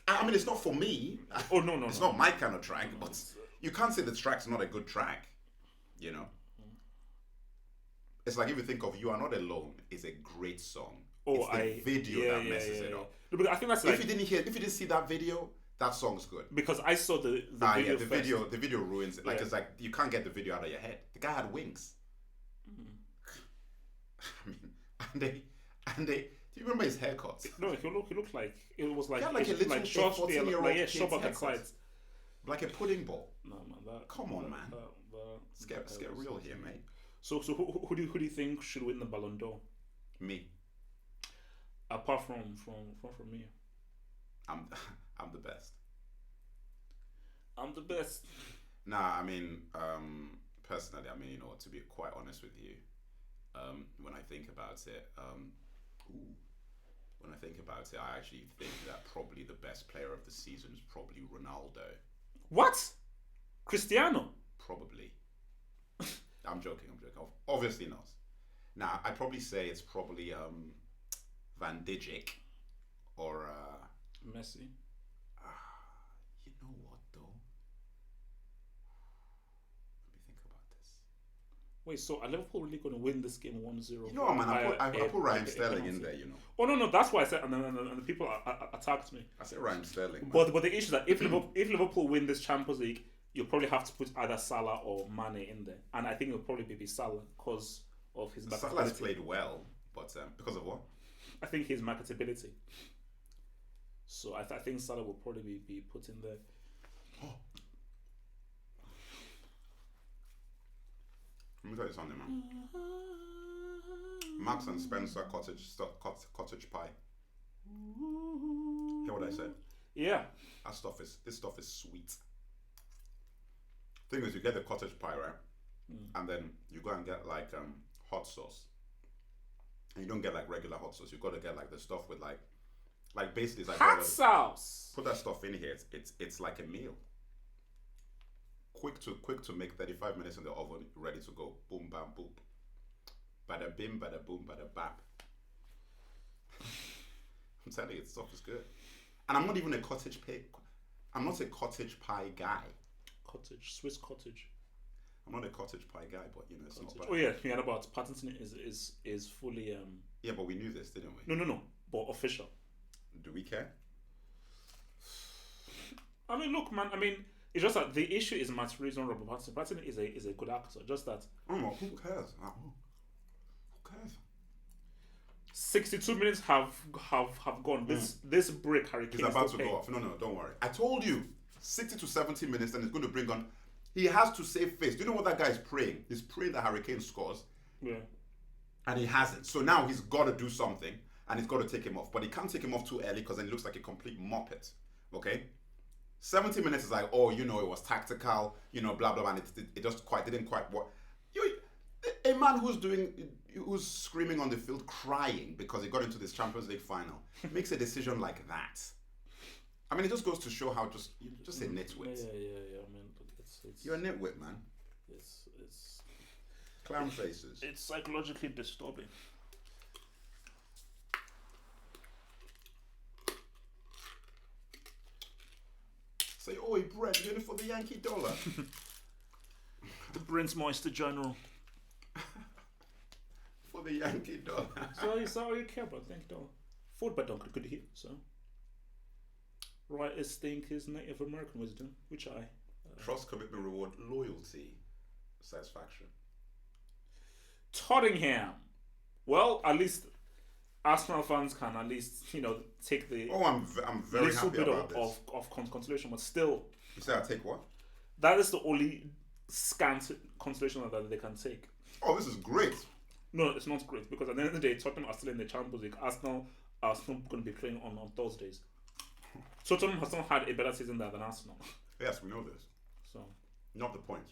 I mean, it's not for me. Oh no, It's not my kind of track, but you can't say the track's not a good track. You know, it's like if you think of "You Are Not Alone" is a great song. Oh, it's the video that messes it up. No, but I think that's If you didn't see that video, that song's good. because I saw the video. The video ruins it. Like it's like you can't get the video out of your head. The guy had wings. I mean, and they. Do you remember his haircut? No, he looked like it was like He had like a little like short, 14-year-old like kid's short on the haircut. sides. Like a pudding ball. No man, Come on, man. Let's get real here, mate. So who do you think should win the Ballon d'Or? Me. Apart from me, I'm the best. I'm the best. Nah, I mean, personally, I mean, to be quite honest with you, when I think about it, I actually think that probably the best player of the season is probably Ronaldo. What? Cristiano? Probably. I'm joking. Obviously not. Nah, I'd probably say it's probably Van Dijk or Messi. you know what though? Let me think about this. Wait, so are Liverpool really going to win this game 1-0? You know what, man? I put Raheem Sterling in there. You know. Oh no, that's why I said, and the people attacked me. I said Raheem Sterling. Man. But the issue is that if Liverpool win this Champions League, you'll probably have to put either Salah or Mane in there, and I think it'll probably be Salah because of his marketability. Salah's played well, but because of what? I think his marketability. So I think Salah will probably be put in there. Let me tell you something, man. Max and Spencer cottage pie. Hear what I said? Yeah. This stuff is sweet. Thing is, you get the cottage pie, right? And then you go and get like hot sauce. And you don't get like regular hot sauce. You got to get like the stuff with like basically it's like hot sauce. Put that stuff in here. It's like a meal. Quick to make. 35 minutes in the oven, ready to go. Boom, bam, boop. Bada bim, bada boom, bada bap. I'm telling you, stuff is good. And I'm not even a cottage pie. I'm not a cottage pie guy. Swiss cottage. I'm not a cottage pie guy, but it's cottage. not bad. Oh yeah, you heard about Pattinson is fully Yeah, but we knew this, didn't we? No, but official. Do we care? I mean, look, man. I mean, it's just that the issue is Matt Reeves and Robert Pattinson. Pattinson is a good actor. Just that. Oh, who cares? Who cares? 62 minutes have gone. This break, Harry Kane is about to go off. No, don't worry. I told you, 60 to 70 minutes, and it's going to bring on. He has to save face. Do you know what that guy is praying? He's praying that Harry Kane scores. Yeah. And he hasn't. So now he's got to do something, and he's got to take him off. But he can't take him off too early because then he looks like a complete muppet. Okay. 70 minutes is like, it was tactical, blah blah blah, and it just didn't quite work. A man who's screaming on the field, crying because he got into this Champions League final, makes a decision like that. I mean, it just goes to show how just a nitwit. Yeah. I mean, it's you're a nitwit, man. It's clown faces. It's psychologically disturbing. Say, oi, Brett, you're in it for the Yankee dollar. The Brent's Moisture General. For the Yankee dollar. So is that all you care about? Yankee dollar. Ford by Duncan could hear, so. Right, I think is Native American wisdom, which I. Trust, commitment, reward, loyalty, satisfaction. Tottenham. Well, at least Arsenal fans can at least take the Oh, I'm very little happy bit about this. of consolation, but still, You say I take what? that is the only scant consolation that they can take. Oh, this is great. No, it's not great because at the end of the day, Tottenham are still in the Champions League. Arsenal are still going to be playing on Thursdays. Tottenham has not had a better season than Arsenal. Yes, we know this. So, Not the point.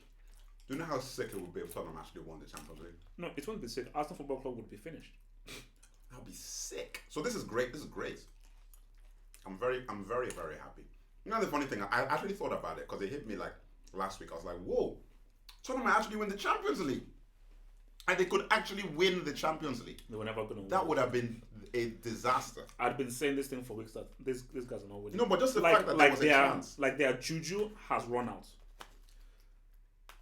Do you know how sick it would be if Tottenham actually won the Champions League? no, it won't be sick. Arsenal Football Club would be finished. That would be sick. So this is great. This is great. I'm very, very happy. You know the funny thing, I actually thought about it because it hit me like last week. I was like, whoa, Tottenham might actually win the Champions League. And they could actually win the Champions League. They were never going to win. That would have been a disaster. I'd been saying this thing for weeks that these guys are not winning. No, but just the fact that there was a chance. Like their juju has run out.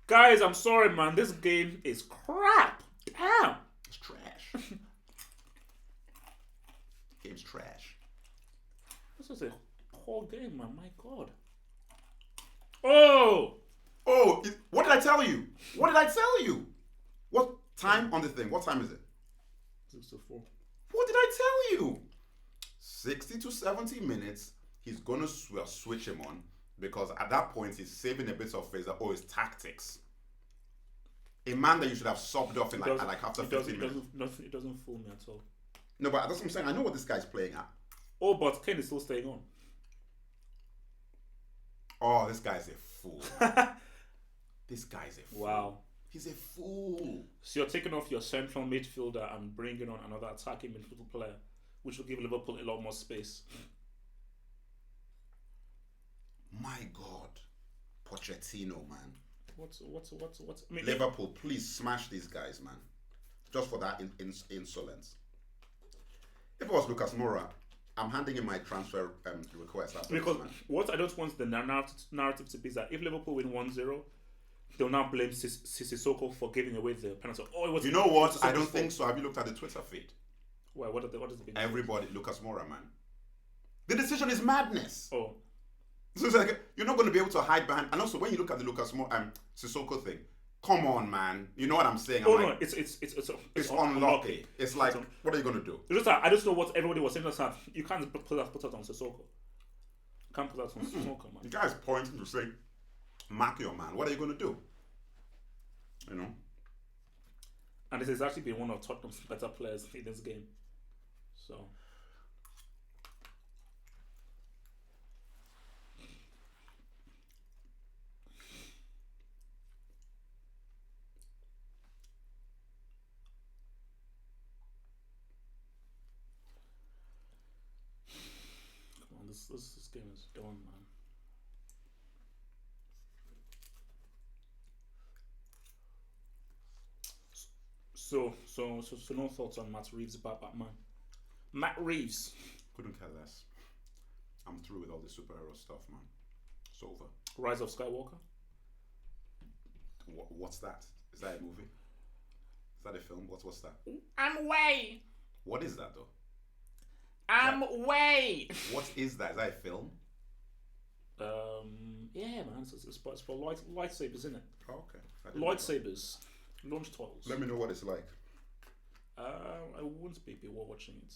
Guys, I'm sorry, man. This game is crap. Damn. It's trash. Game's trash. This is a poor game, man. My God. Oh! Oh, what did I tell you? What did I tell you? What time on the thing? What time is it? 64. What did I tell you? 60 to 70 minutes. He's going to switch him on because at that point he's saving a bit of face. Oh, it's tactics. A man that you should have subbed off in like after 15 minutes. It doesn't fool me at all. No, but that's what I'm saying. I know what this guy's playing at. Oh, but Kane is still staying on. Oh, this guy's a fool. This guy's a fool. Wow. He's a fool. So you're taking off your central midfielder and bringing on another attacking midfield player, which will give Liverpool a lot more space. My God. Pochettino, man. What's I mean, Liverpool, please smash these guys, man. Just for that insolence. If it was Lucas Moura, I'm handing in my transfer request. Because what I don't want the narrative to be is that if Liverpool win 1-0, they'll now blame Sissoko for giving away the penalty. Oh, it was. You know what? I don't think so. Have you looked at the Twitter feed? Well, what is the Everybody, Lucas Moura, man. The decision is madness. Oh. So it's like you're not going to be able to hide behind. And also, when you look at the Lucas Moura Sissoko thing, come on, man. You know what I'm saying? Oh, I'm no, like, it's unlucky. It's like, what are you going to do? It's just that I just know what everybody was saying. Just that you can't put that on Sissoko. You can't put that on Sissoko, man. The guy's pointing to say, mark your man. What are you going to do? You know? And this has actually been one of Tottenham's better players in this game. So. Come on, this game is done, man. So no thoughts on Matt Reeves about Batman? Matt Reeves. Couldn't care less. I'm through with all the superhero stuff, man. It's over. Rise of Skywalker. What's that? Is that a movie? Is that a film? What's that? I'm Way. What is that though? I'm Way. What is that? Is that a film? Yeah, man. It's for lightsabers, isn't it? Oh, okay. I didn't know Lightsabers. Launch toys. that. Let me know what it's like. I won't be watching it.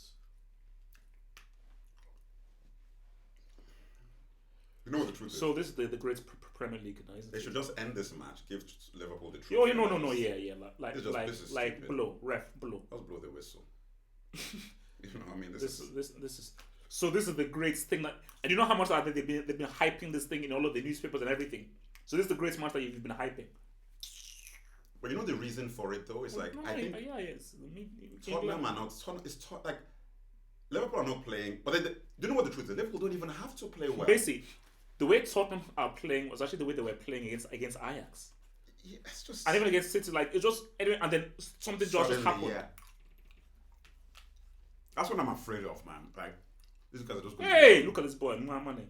You know what the truth is? So this is the great Premier League, now, isn't They it? should just end this match. Give Liverpool the truth. Oh, no, yeah, like This is stupid. blow, ref, blow. Let's blow the whistle. You know, I mean, This is. So this is the great thing that, and you know how much that they've been hyping this thing in all of the newspapers and everything. So this is the great match that you've been hyping. But you know the reason for it though? It's like I think yes. Tottenham are not. Like Liverpool are not playing. But do you know what the truth is? Liverpool don't even have to play well. Basically, the way Tottenham are playing was actually the way they were playing against Ajax. Yeah, it's just And even against City, like it's just anyway, and then something just happened. Yeah. That's what I'm afraid of, man. Like these guys are just. Hey, look at this boy, money.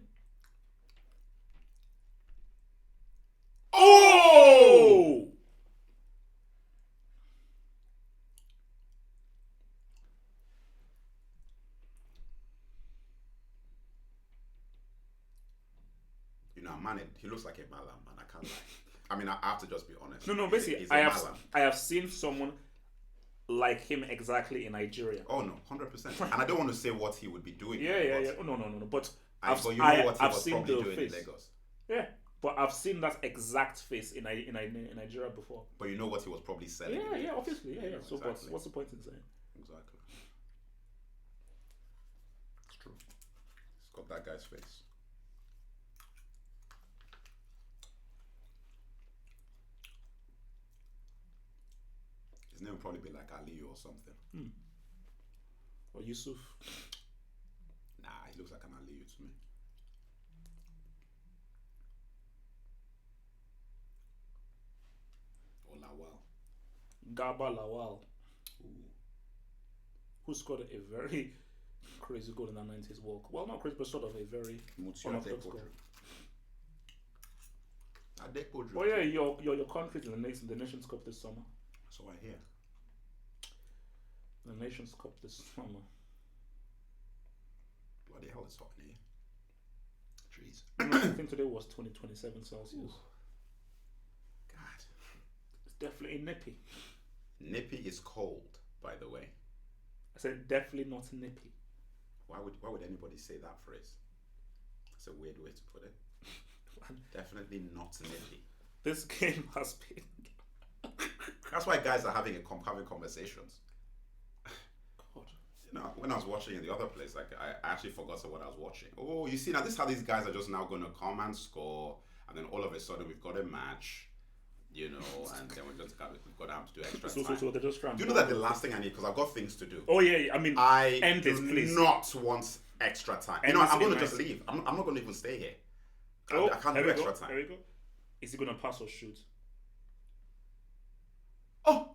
Oh! man, he looks like a Malam, man. I can't lie. I mean, I have to just be honest. No, He's basically, a Malam. I have seen someone like him exactly in Nigeria. Oh no, 100%. And I don't want to say what he would be doing. Yeah, there, yeah, but yeah. Oh, no. But but you know what he I've was seen probably the doing face. in Lagos. Yeah, but I've seen that exact face in Nigeria before. But you know what he was probably selling. Yeah, in yeah, Lagos. obviously, yeah. So, exactly. what's the point in saying? Exactly. It's true. It's got that guy's face. His name would probably be like Ali or something. Or Yusuf? Nah, he looks like an Ali to me. Or Lawal. Garba Lawal, Ooh. who scored a very crazy goal in that 90s World Cup. Well, not crazy, but sort of a very Mutia unorthodox goal. Adepoju. Well, yeah, your country's in the Nations Cup this summer. So I hear. The Nations Cup this summer. Bloody hell, it's hot in here. Jeez. I think today was 27 Celsius. Ooh. God. It's definitely nippy. Nippy is cold, by the way. I said definitely not nippy. Why would anybody say that phrase? It's a weird way to put it. Definitely not nippy. This game has been. That's why guys are having conversations. God. You know, when I was watching in the other place, like I actually forgot what I was watching. Oh, you see now, this is how these guys are just now going to come and score, and then all of a sudden we've got a match, you know, and then we've got to have to do extra time. So they're just trying. Do you know that the last thing I need, because I've got things to do. Oh yeah, I mean, I end do this, please. not want extra time. End you know, this I'm going to in just leave. I'm not going to even stay here. Oh, I can't here do we go. extra time. Here we go. Is he gonna pass or shoot?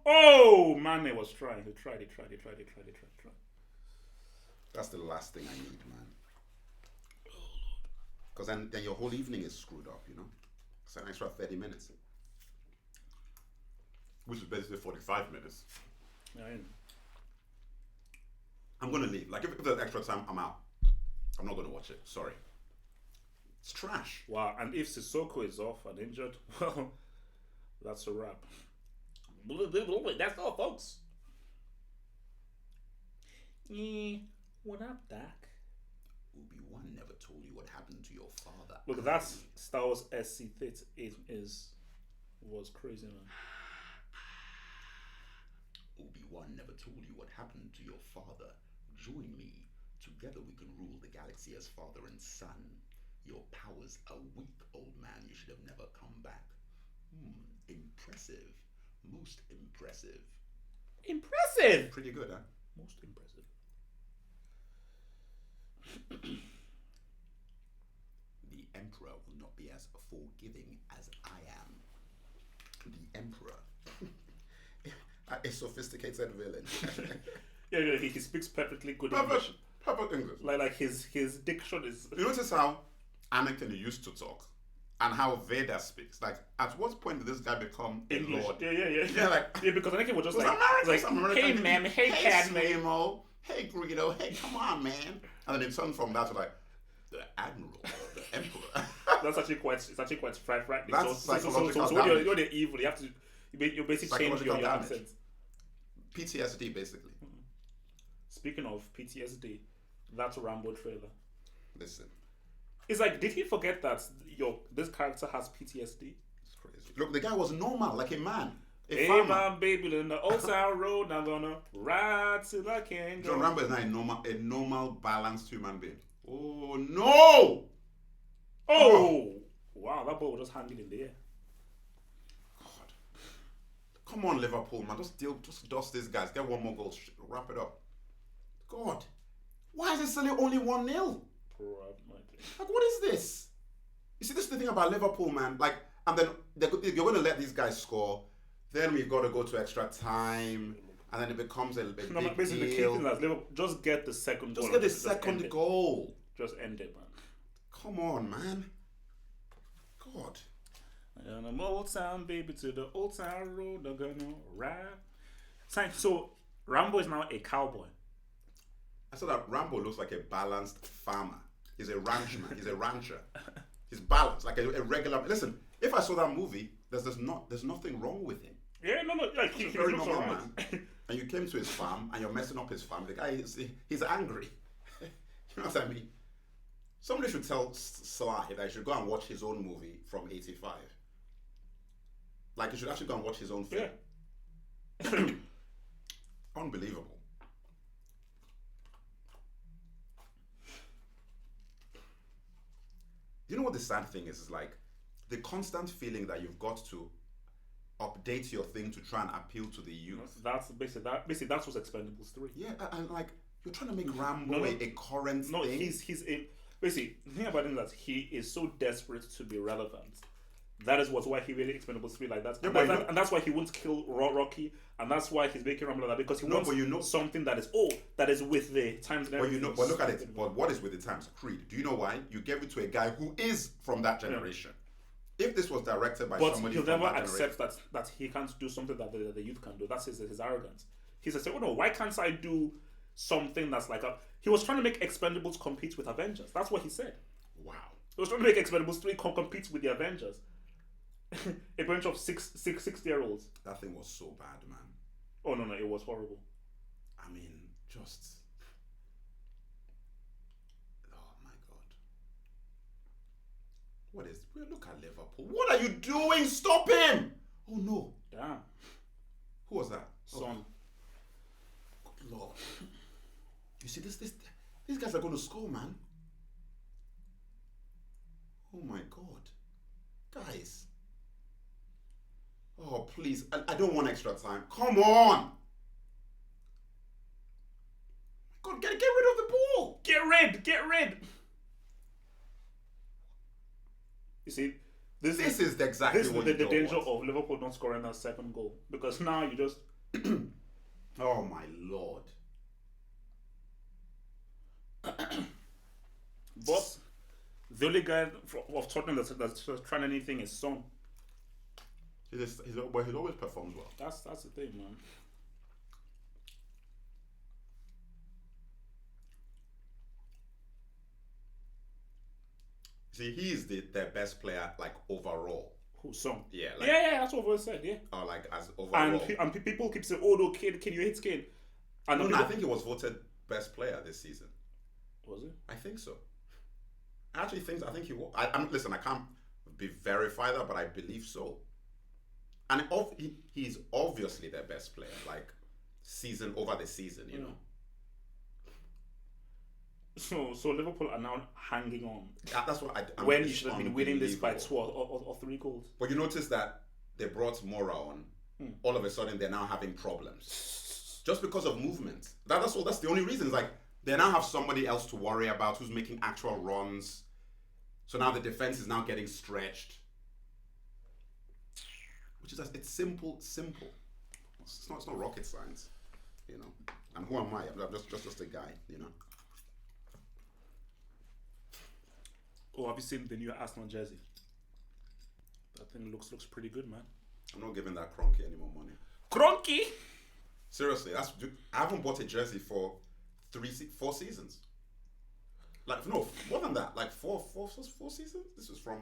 Oh, Mane was trying. He tried. that's the last thing I need, man. Because then your whole evening is screwed up, you know. It's an extra 30 minutes, which is basically 45 minutes. Yeah, I'm gonna leave. Like if there's extra time, I'm out. I'm not gonna watch it. Sorry. It's trash. wow, and if Sissoko is off and injured, well, that's a wrap. That's all, folks. What up, Doc? Obi-Wan never told you what happened to your father. Look, that's Star Wars SC was crazy, man. Obi-Wan never told you what happened to your father. Join me. Together we can rule the galaxy as father and son. Your powers are weak, old man. You should have never come back. Impressive. Most impressive. Impressive! Pretty good, huh? Most impressive. The Emperor will not be as forgiving as I am. The Emperor. A sophisticated villain. Yeah, he speaks perfectly good English. Perfect English. Like his diction is. You notice how Anakin used to talk and how Vader speaks. Like, at what point did this guy become a English. lord? Yeah. Yeah, like, Yeah, because Anakin was just was like, American, hey ma'am, hey Cadman. Slimo, hey Greedo, hey, come on, man. And then it turned from that to like, the Admiral, the Emperor. That's actually quite frightening. That's So psychological when damage. you're the evil, you have to you basically change your accent. PTSD, basically. Speaking of PTSD, that Rambo trailer. Listen, It's like, did he forget that this character has PTSD? it's crazy. Look, the guy was normal, like a man. Hey farmer. man, baby, in the old town road, I'm gonna ride till I can't go. John Rambo is not a normal, balanced human being. Oh no! Oh! Wow, that ball was just hanging in the air. God. Come on, Liverpool, man. Just dust these guys. Get one more goal. Wrap it up. God. Why is it still only 1-0? Like, what is this? You see, this is the thing about Liverpool, man. Like, and then you're going to let these guys score. Then we've got to go to extra time. And then it becomes a big No, basically, the key deal. thing is Liverpool, just get the second goal. Just get the end second it. goal. Just end it, man. Come on, man. God. And I'm old town, baby, to the old town road, I'm gonna ride. So, Rambo is now a cowboy. I saw that Rambo looks like a balanced farmer. He's a ranchman. He's a rancher. He's balanced, like a regular. Listen, if I saw that movie, there's nothing wrong with him. Yeah, no, like He's a he very looks normal alright. man. And you came to his farm and you're messing up his farm. The guy he's angry. You know what I mean? Somebody should tell Sly that he should go and watch his own movie from '85. Like he should actually go and watch his own film. Yeah. Unbelievable. You know what the sad thing is? Is like the constant feeling that you've got to update your thing to try and appeal to the youth. That's basically that's what's Expendables 3. Yeah, and like you're trying to make Rambo No, no. a current No, thing. he's a basically the thing about him is that he is so desperate to be relevant. That is why he made Expendables 3 like that. Yeah, And, but and that's why he won't kill Rocky, and that's why he's making Rambo like that, because he No, wants but you know- something that is with the times. And But you know, everything. but look at it. But what is with the times? Creed. Do you know why? You gave it to a guy who is from that generation. If this was directed by But somebody he'll from never that generation, accept that he can't do something that the youth can do. That's his arrogance. He says, "Oh no, why can't I do something that's like a?" He was trying to make Expendables compete with Avengers. That's what he said. wow. He was trying to make Expendables 3 compete with the Avengers. A bunch of 60-year-olds. That thing was so bad, man. Oh no, it was horrible. I mean, just. Oh my God. What is? Look at Liverpool. What are you doing? Stop him! Oh no. Damn, Who was that? son. Oh, good Lord. You see, these guys are going to score, man. Oh my God. Guys. Oh, please. I don't want extra time. Come on. God, get rid of the ball. Get rid. You see, This is exactly this what is you the don't danger want. of Liverpool not scoring that second goal, because now you just. Oh my Lord. But the only guy of Tottenham that's trying anything is Son. He always performs well. That's the thing, man. See, he is their best player, like overall. Who Son? Yeah, like, Yeah, that's what we said. Yeah, or like as overall. and people keep saying, "Oh no, Kane, you hate Kane." And No, people, I think he was voted best player this season. was it? I think so. I think he was. Listen, I can't verify that, but I believe so. And he's obviously their best player, like season over the season, you know. So Liverpool are now hanging on That's what when you should have been winning this by 2 or 3 goals. But you notice that they brought Mora on. All of a sudden, they're now having problems just because of movement. That's all. That's the only reason. It's like they now have somebody else to worry about who's making actual runs. So now the defense is now getting stretched. Which is it's simple. It's not rocket science, you know. And who am I? I'm just a guy, you know. Oh, have you seen the new Arsenal jersey? That thing looks pretty good, man. I'm not giving that Cronky any more money. Cronky. Seriously, I haven't bought a jersey for 4 seasons. Like no, more than that. Like four seasons. This is from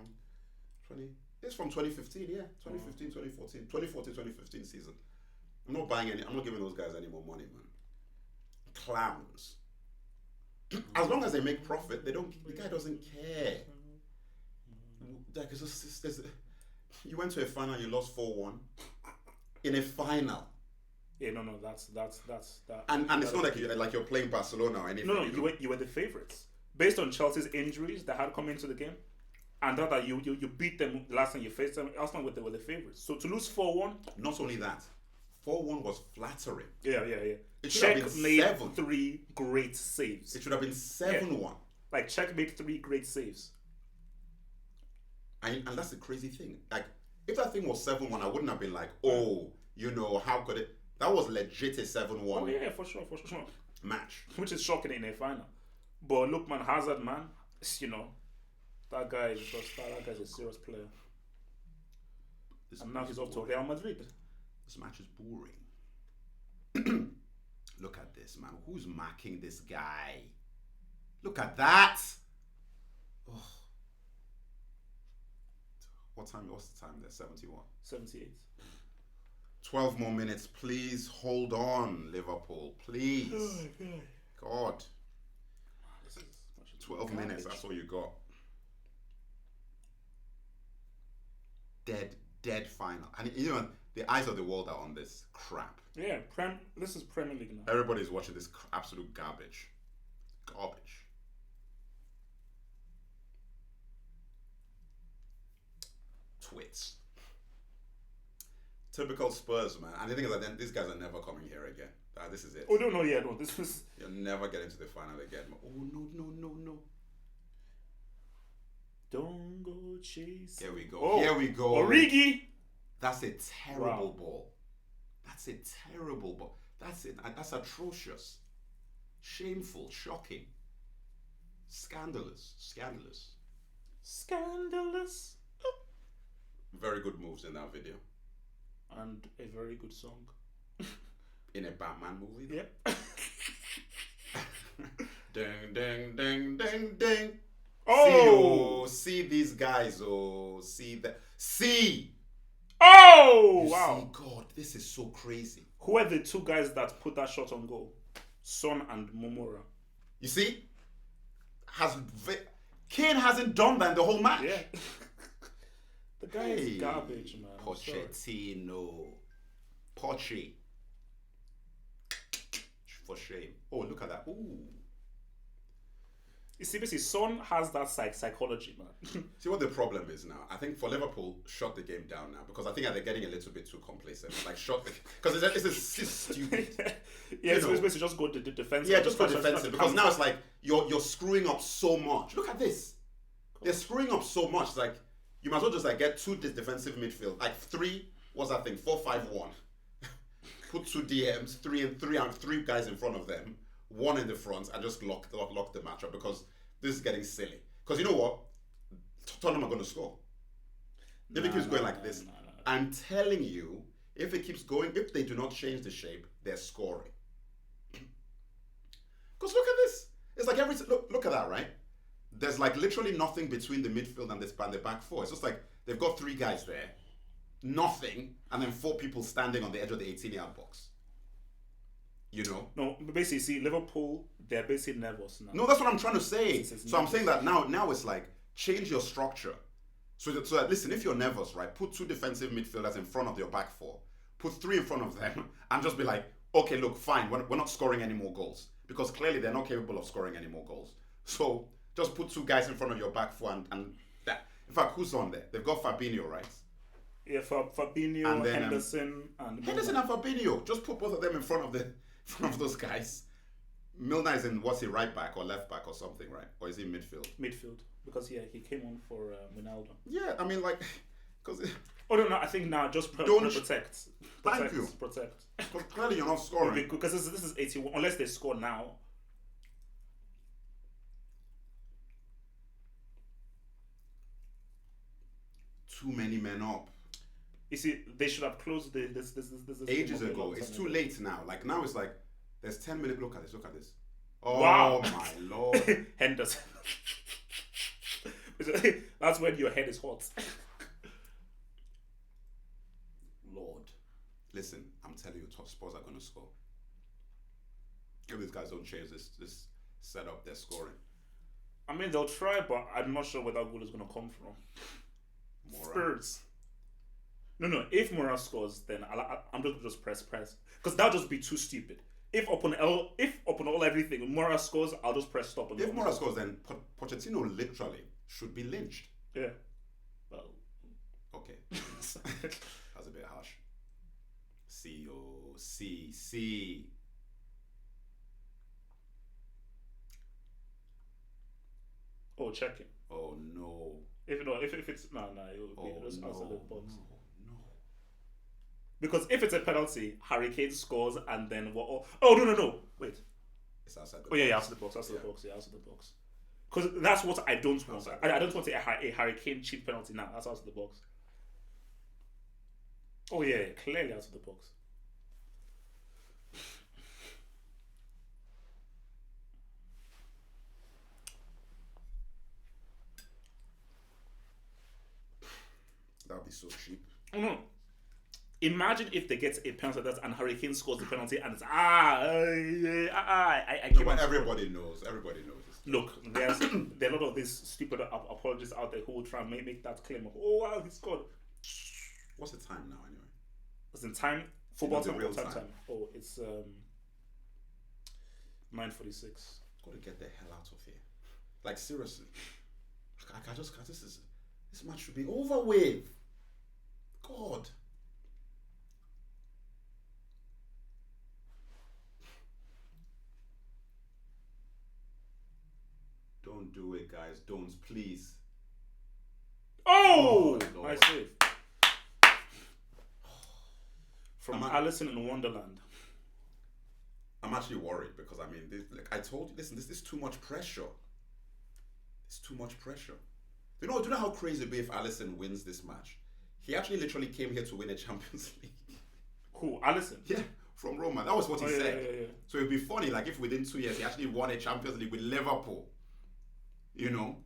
20. It's from 2015. Yeah, 2015, 2014, 2014, 2015 season. I'm not buying any. I'm not giving those guys any more money, man. Clowns. As long as they make profit, they don't. The guy doesn't care. Like it's just, you went to a final, you lost 4-1 in a final. Yeah, no, that's that. And it's not like you're playing Barcelona or anything. No, you were the favourites based on Chelsea's injuries that had come into the game, and that you beat them last time you faced them. Arsenal were the favourites. So to lose 4-1. Not only that, 4-1 was flattering. Yeah. It should have Czech been made 7. 3 great saves. It should have been 7-1. Like Czech made 3 great saves. And that's the crazy thing. Like, if that thing was 7-1, I wouldn't have been like, oh, how could it? That was legit a 7-1 Oh yeah, for sure. match. Which is shocking in a final. But look, man, Hazard, man, that guy is that guy's a serious player. And now he's off to Real Madrid. This match is boring. Look at this, man. Who's marking this guy? Look at that. Oh. What's the time there? 71. 78. 12 more minutes. Please hold on, Liverpool. Please. Oh God. This is 12 minutes. That's all you got. Dead final. And you know, the eyes of the world are on this crap. Yeah, this is Premier League now. Everybody's watching this absolute garbage. Garbage. Twits. Typical Spurs, man. And the thing is that these guys are never coming here again. This is it. Oh, no, yeah, no. This is. You'll never get into the final again. Oh, no. Don't go chase. Here we go. Oh, Here we go. Origi. That's a terrible Wow. ball. That's a terrible ball. That's atrocious. Shameful. Shocking. Scandalous. Scandalous. Very good moves in that video. And a very good song. In a Batman movie. Yep. Ding. Oh! See these guys. Oh, see. Oh! You Wow. see, God, this is so crazy. Who are the two guys that put that shot on goal? Son and Momora. You see? Kane hasn't done that in the whole match. Yeah. The guy is garbage, man. I'm sorry. Pochettino. Poche. For shame. Oh, look at that. Ooh. You see, basically, Son has that psychology, man. See what the problem is now? I think for Liverpool, shut the game down now because I think they're getting a little bit too complacent. Like, because it's stupid. Yeah, so it's basically just go to the defense. Yeah, just go defensive because now it's like you're screwing up so much. Look at this. They're screwing up so much. It's like you might as well just like get two defensive midfield, like three. What's that thing? 4-5-1. Put two DMs, three guys in front of them, one in the front, and just lock the matchup because this is getting silly. Because you know what? Tottenham are going to score. If it keeps going like this, I'm telling you, if it keeps going, if they do not change the shape, they're scoring. Because look at this. It's like look at that, right? There's like literally nothing between the midfield and the back four. It's just like they've got three guys there, nothing, and then four people standing on the edge of the 18-yard box. You know? No, but basically, see, Liverpool, they're basically nervous now. No, that's what I'm trying to say. It's So I'm saying that now it's like change your structure. So that listen, if you're nervous, right, put two defensive midfielders in front of your back four, put three in front of them, and just be like, okay, look, fine, we're not scoring any more goals because clearly they're not capable of scoring any more goals. So just put two guys in front of your back four and that. In fact, who's on there? They've got Fabinho, right? Yeah, Fabinho, And then, Henderson, and Henderson and Fabinho. Just put both of them in front of those guys. Milner is in right back or left back or something, right? Or is he midfield? Midfield, because yeah, he came on for Ronaldo. Yeah, I mean, like, because Oh no, I think now just Don't- protect. Thank you. Protect. clearly you're not scoring. Because this is 81. Unless they score now. Too many men up. You see, they should have closed this Ages game up a ago. long It's time too ago. late now. Like now it's like there's 10 minutes. Look at this. Oh Wow. my lord. Henderson. That's when your head is hot. Lord. Listen, I'm telling you, top Spurs are gonna score. If these guys don't change this setup, they're scoring. I mean, they'll try, but I'm not sure where that goal is going to come from. Moura. Spurs. No. If Moura scores, then I'm just press, because that'll just be too stupid. If upon all everything, Moura scores, I'll just press stop. If Moura scores, then Pochettino literally should be lynched. Yeah. Well. Okay. That's a bit harsh. C. Oh, check it. Oh no. If it's no, it will be just outside the box. No. Because if it's a penalty, Harry Kane scores and then what? Oh no! Wait. It's outside the Oh yeah, box. outside the box. Outside the box. Because that's what I don't want. I don't want a Harry Kane cheap penalty now. That's outside the box. Oh yeah, clearly outside the box. so cheap. Oh, no. Imagine if they get a penalty like that and Harry Kane scores the penalty and it's I No, came but and scored. everybody knows. Everybody knows this. Look, there are a lot of these stupid apologists out there who will try and make that claim of, oh wow, he scored. What's the time now, anyway? It's in time, football the time, real or time. time? Oh, it's 9:46. Got to get the hell out of here. Like, seriously. This match should be over with. God. Don't do it, guys. Don't, please. Oh, Oh, Lord. nice save. From Allison in Wonderland. I'm actually worried because I mean, like I told you, listen, this is too much pressure. It's too much pressure. Do you know how crazy it'd be if Alisson wins this match? He actually literally came here to win a Champions League. Who? Allison? Yeah, from Roma. That was what he said. Yeah. So it'd be funny, like if within 2 years he actually won a Champions League with Liverpool. You know,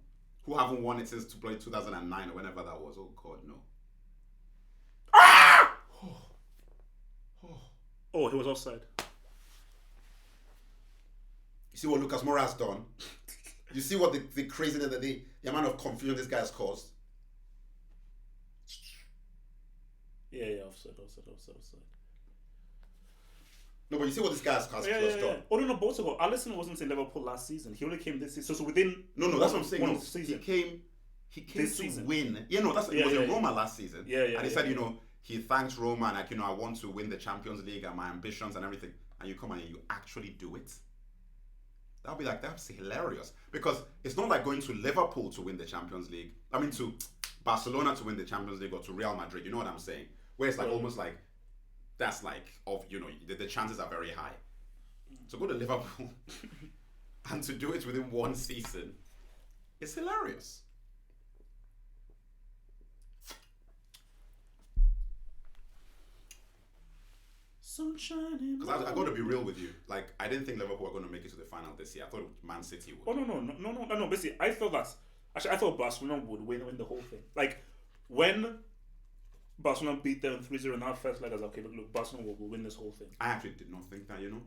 who haven't won it since 2009 or whenever that was. Oh God, no. Ah! Oh, he was offside. You see what Lucas Moura has done? You see what the craziness that the amount of confusion this guy has caused? Yeah, offside. No, but you see what this guy has caused Yeah. done? Oh, no, both ago. Allison wasn't in Liverpool last season. He only came this season. So within... No, that's what I'm saying. one No, season. he came This to season. win. Yeah, no, it was in Roma last season. And he said, you know, he thanks Roma and like, you know, I want to win the Champions League and my ambitions and everything. And you come and you actually do it. That'll be like, that's hilarious. Because it's not like going to Liverpool to win the Champions League. I mean, to Barcelona to win the Champions League or to Real Madrid. You know what I'm saying? Where it's like almost like, that's like, of you know, the chances are very high. To go to Liverpool and to do it within one season, it's hilarious. Sunshine. Because I got to be real with you. Like, I didn't think Liverpool were going to make it to the final this year. I thought Man City would. Oh, no. Basically, I thought that... Actually, I thought Barcelona would win the whole thing. Like, when Barcelona beat them 3-0 in that first leg, I was like, okay, look, Barcelona will win this whole thing. I actually did not think that, you know.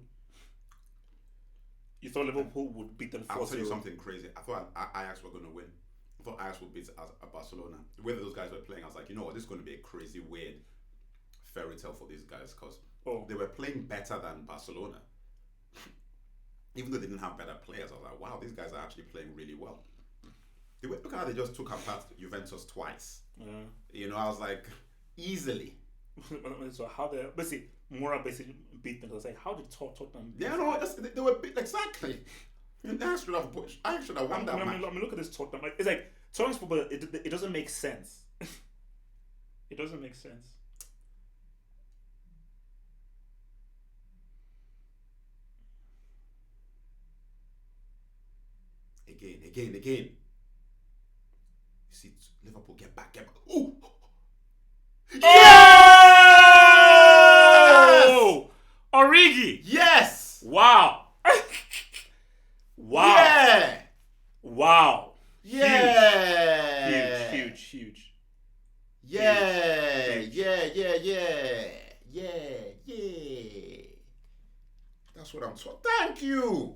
You thought Liverpool would beat them 4-0? I'll tell you something crazy. I thought Ajax were going to win. I thought Ajax would beat Barcelona. The way that those guys were playing, I was like, you know what, this is going to be a crazy, weird fairy tale for these guys because they were playing better than Barcelona. Even though they didn't have better players, I was like, wow, these guys are actually playing really well. Look at how they just took apart Juventus twice. Yeah. You know, I was like, easily. So how they basically Moura basically beat them. I was like, how did Tottenham? Yeah, no, they were exactly. I should have won that match. I mean, look at this Tottenham. Like, it's like Tottenham's football. It doesn't make sense. It doesn't make sense. Again. You see, Liverpool get back. Ooh! Yes! Origi! Yes! Wow! Wow! Yeah! Wow! Yeah! Huge. Yeah! That's what I'm talking. Thank you.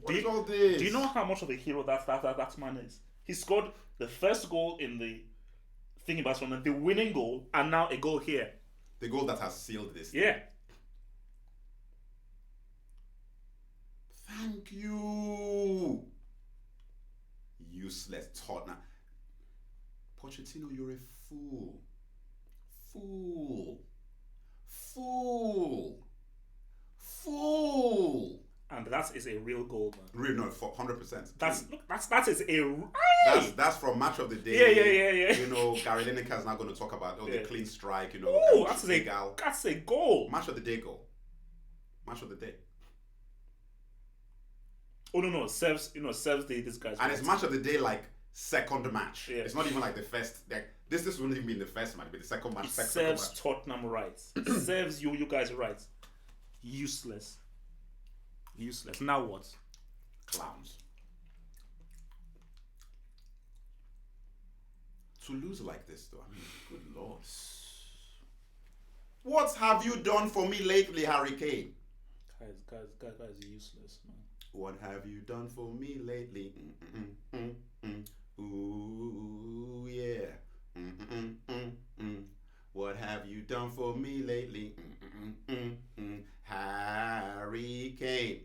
What is all this? Do you know how much of a hero that man is? He scored the first goal in the thing in Barcelona, the winning goal, and now a goal here. The goal that has sealed this. Yeah. Thank you. Useless Tottenham. Pochettino, you're a fool. Fool. And that is a real goal, man. Really, no, 100%. That is a. That's from match of the day. Yeah. You know, Gary Lineker is now going to talk about the clean strike. You know, Oh, that's a goal. Match of the day goal. Match of the day. Oh no, serves this guy's. And it's match of the day like second match. Yeah. It's not even like the first. Like this wouldn't even be in the first match, but the second match. It serves Tottenham rights. It serves you guys rights. Useless. Now what? Clowns. to lose like this, though. I mean, good Lord. What have you done for me lately, Harry Kane? Guys, useless, man. What have you done for me lately? Ooh, yeah. What have you done for me lately? Harry Kane.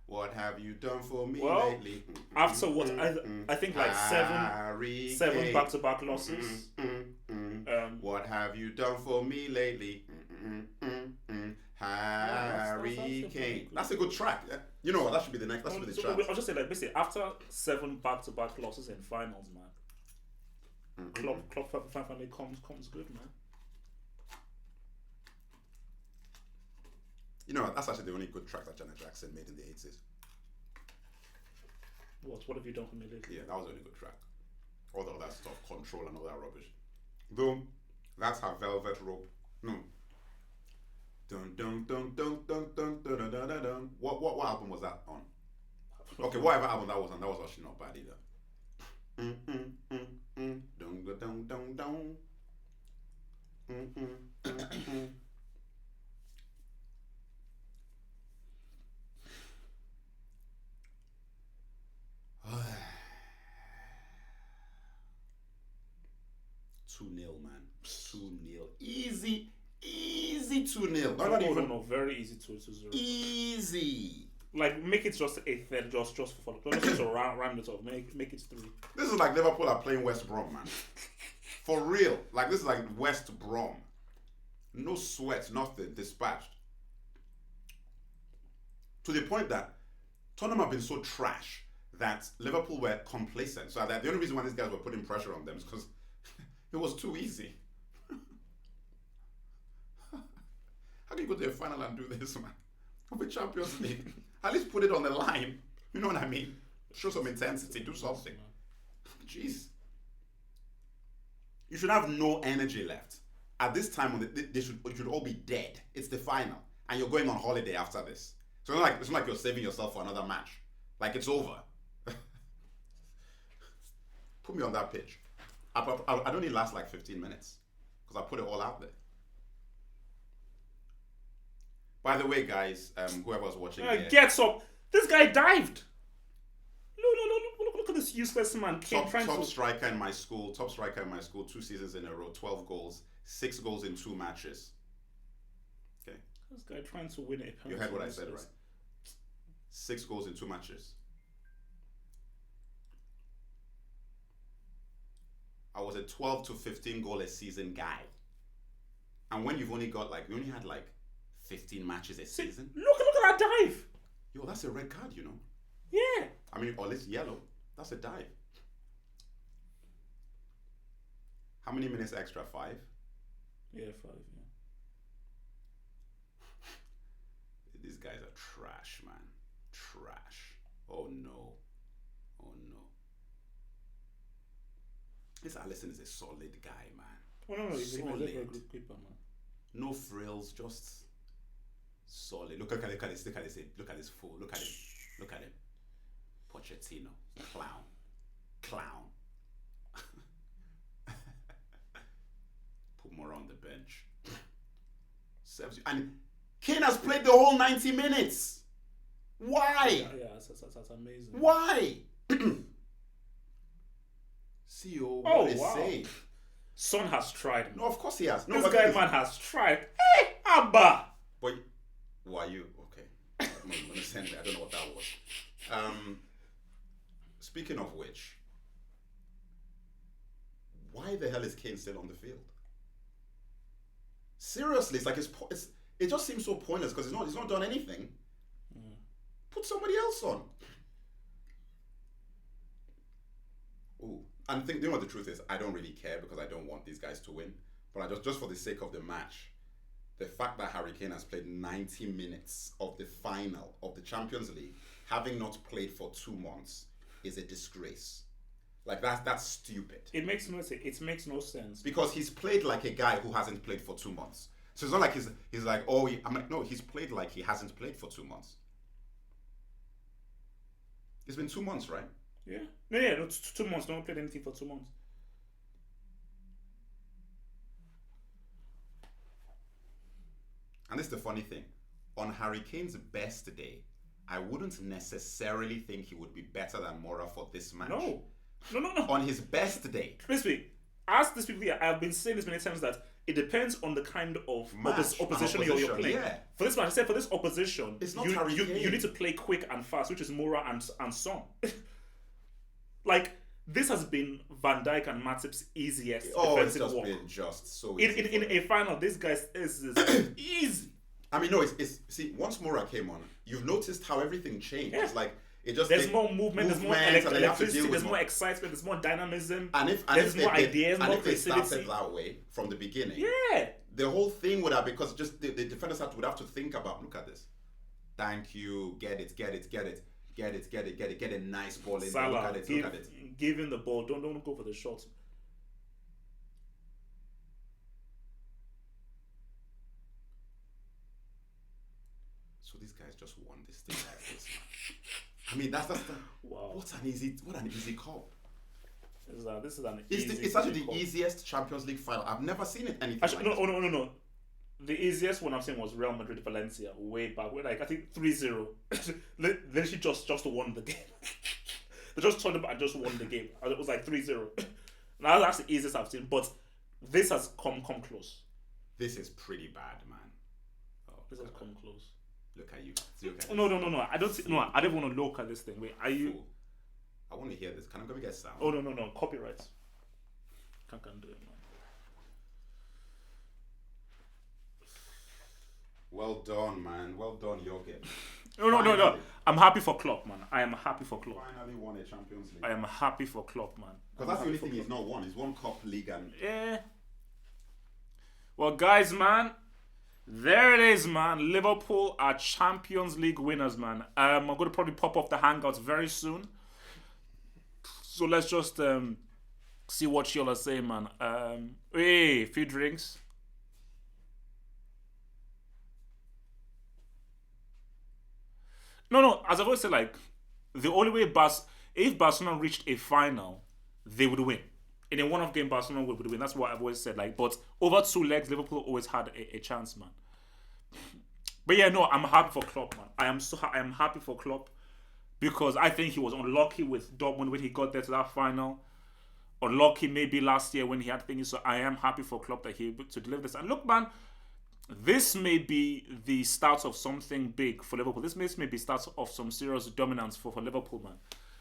What have you done for me lately? After what I think like seven back-to-back losses. What have you done for me lately? Harry Kane. That's a good track. You know what? That should be the next. That should be the track. I'll just say, like, basically, after 7 back-to-back losses in finals, man, Klopp finally comes good, man. You know, that's actually the only good track that Janet Jackson made in the 80s. What have you done for me lately? Yeah, that was the only good track. All the other stuff, Control and all that rubbish. Though, that's her Velvet Rope. No. Dun dun dun dun dun dun dun dun dun dun dun. What album was that on? Okay, whatever album that was on, that was actually not bad either. Dun dun dun dun dun. Two 0 man. 2-0. Easy 2-0. No, very easy to 0. Easy. Like, make it just a third, just for fun. Just to round it off. Make it 3. This is like Liverpool are playing West Brom, man. For real. Like, this is like West Brom. No sweat, nothing. Dispatched. To the point that Tottenham have been so trash that Liverpool were complacent. So that the only reason why these guys were putting pressure on them is because it was too easy. How do you go to a final and do this, man? Of a Champions League. At least put it on the line. You know what I mean? Show some intensity. Do something. Jeez. You should have no energy left. At this time, they should all be dead. It's the final. And you're going on holiday after this. So it's not like you're saving yourself for another match. Like, it's over. Put me on that pitch. I'd only last like 15 minutes. Because I put it all out there. By the way, guys, whoever's watching gets up. This guy dived. Look at this useless man. Top striker in my school. 2 seasons in a row. 12 goals. 6 goals in 2 matches. Okay. This guy trying to win it. You heard what I said, right? 6 goals in 2 matches. I was a 12 to 15 goal a season guy. And when you've only got you only had 15 matches a season. Look at that dive. Yo, that's a red card, you know. Yeah. I mean, or it's yellow. That's a dive. How many minutes extra? 5? Yeah, 5, yeah. These guys are trash, man. Trash. Oh no. This Alisson is a solid guy, man. Oh no, he's a good keeper, man. No frills, just solid. Look at this. Look at this fool. Look at him. Pochettino. Clown. Put more on the bench. Serves you. And Kane has played the whole 90 minutes. Why? Yeah, that's amazing. Why? CEO, what is save? Son has tried. No, of course he has. No, this guy man has tried. Hey, Abba. But why you? Okay. I'm gonna send it. I don't know what that was. Speaking of which, why the hell is Kane still on the field? Seriously, it's like it just seems so pointless because he's not done anything. Put somebody else on. Ooh. And you know what the truth is? I don't really care because I don't want these guys to win. But I just for the sake of the match, the fact that Harry Kane has played 90 minutes of the final of the Champions League, having not played for 2 months, is a disgrace. Like that's stupid. It makes no sense. Because he's played like a guy who hasn't played for 2 months. So it's not like he's like, I'm like, no, he's played like he hasn't played for 2 months. It's been 2 months, right? Yeah. No, 2 months. No one played anything for 2 months. And this is the funny thing. On Harry Kane's best day, I wouldn't necessarily think he would be better than Mora for this match. No. On his best day. Basically, ask these people here. I've been saying this many times that it depends on the kind of opposition you're playing. Yeah. For this match, I said for this opposition, it's not you need to play quick and fast, which is Mora and Son. Like, this has been Van Dijk and Matip's easiest defensive work. Been just so easy. In a final, this guy's is easy. I mean, no, it's see, once Mora came on, you've noticed how everything changed. Yeah. It's like there's more movement, there's more electricity, there's more excitement, there's more dynamism, there's more ideas, more creativity. If they started that way from the beginning, yeah, the whole thing would have, because just the defenders would have to think about, look at this. Thank you, get it. Get a nice ball in. Salah, look at it. Give him the ball. Don't go for the shots. So these guys just won this thing like this. I mean, that's wow. What an easy call. This is an easy. It's actually the easiest Champions League final. I've never seen it anything. Actually, no. The easiest one I've seen was Real Madrid Valencia way back. Like I think 3-0. Then she just won the game. They just turned up and just won the game. It was like 3-0. Now that's the easiest I've seen, but this has come close. This is pretty bad, man. This has come close. Look at you. No. I don't want to look at this thing. Wait, are you? I want to hear this. Can I go and get sound? Oh no. Copyright. Can't do it, man. Well done, man. Well done, Jürgen. No. I'm happy for Klopp, man. I am happy for Klopp. Finally won a Champions League. I am happy for Klopp, man. Because that's the only thing he's not won. He's won Cup, League, and... Yeah. Well, guys, man. There it is, man. Liverpool are Champions League winners, man. I'm going to probably pop off the Hangouts very soon. So let's just see what y'all are saying, man. Hey, few drinks. No, as I've always said, like, the only way if Barcelona reached a final, they would win. In a one-off game, Barcelona would win. That's what I've always said. Like, but over 2 legs, Liverpool always had a chance, man. But yeah, no, I'm happy for Klopp, man. I am happy for Klopp because I think he was unlucky with Dortmund when he got there to that final. Unlucky maybe last year when he had things. So I am happy for Klopp that he able to deliver this. And look, man, this may be the start of something big for Liverpool. This may be start of some serious dominance for Liverpool, man.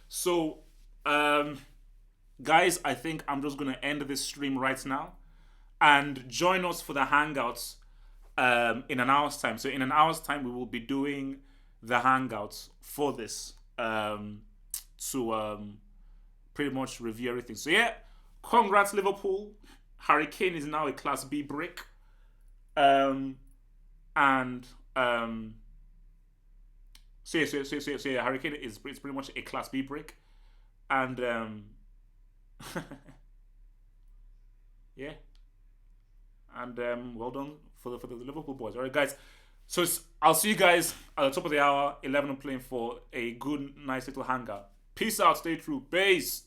So, guys, I think I'm just going to end this stream right now. And join us for the Hangouts in an hour's time. So in an hour's time, we will be doing the Hangouts for this to pretty much review everything. So yeah, congrats Liverpool. Harry Kane is now a Class B brick. So yeah, Harry Kane is pretty much a Class B brick. And yeah. And well done for the Liverpool boys. All right, guys. So I'll see you guys at the top of the hour, 11 playing for a good, nice little hangout. Peace out. Stay true. Peace.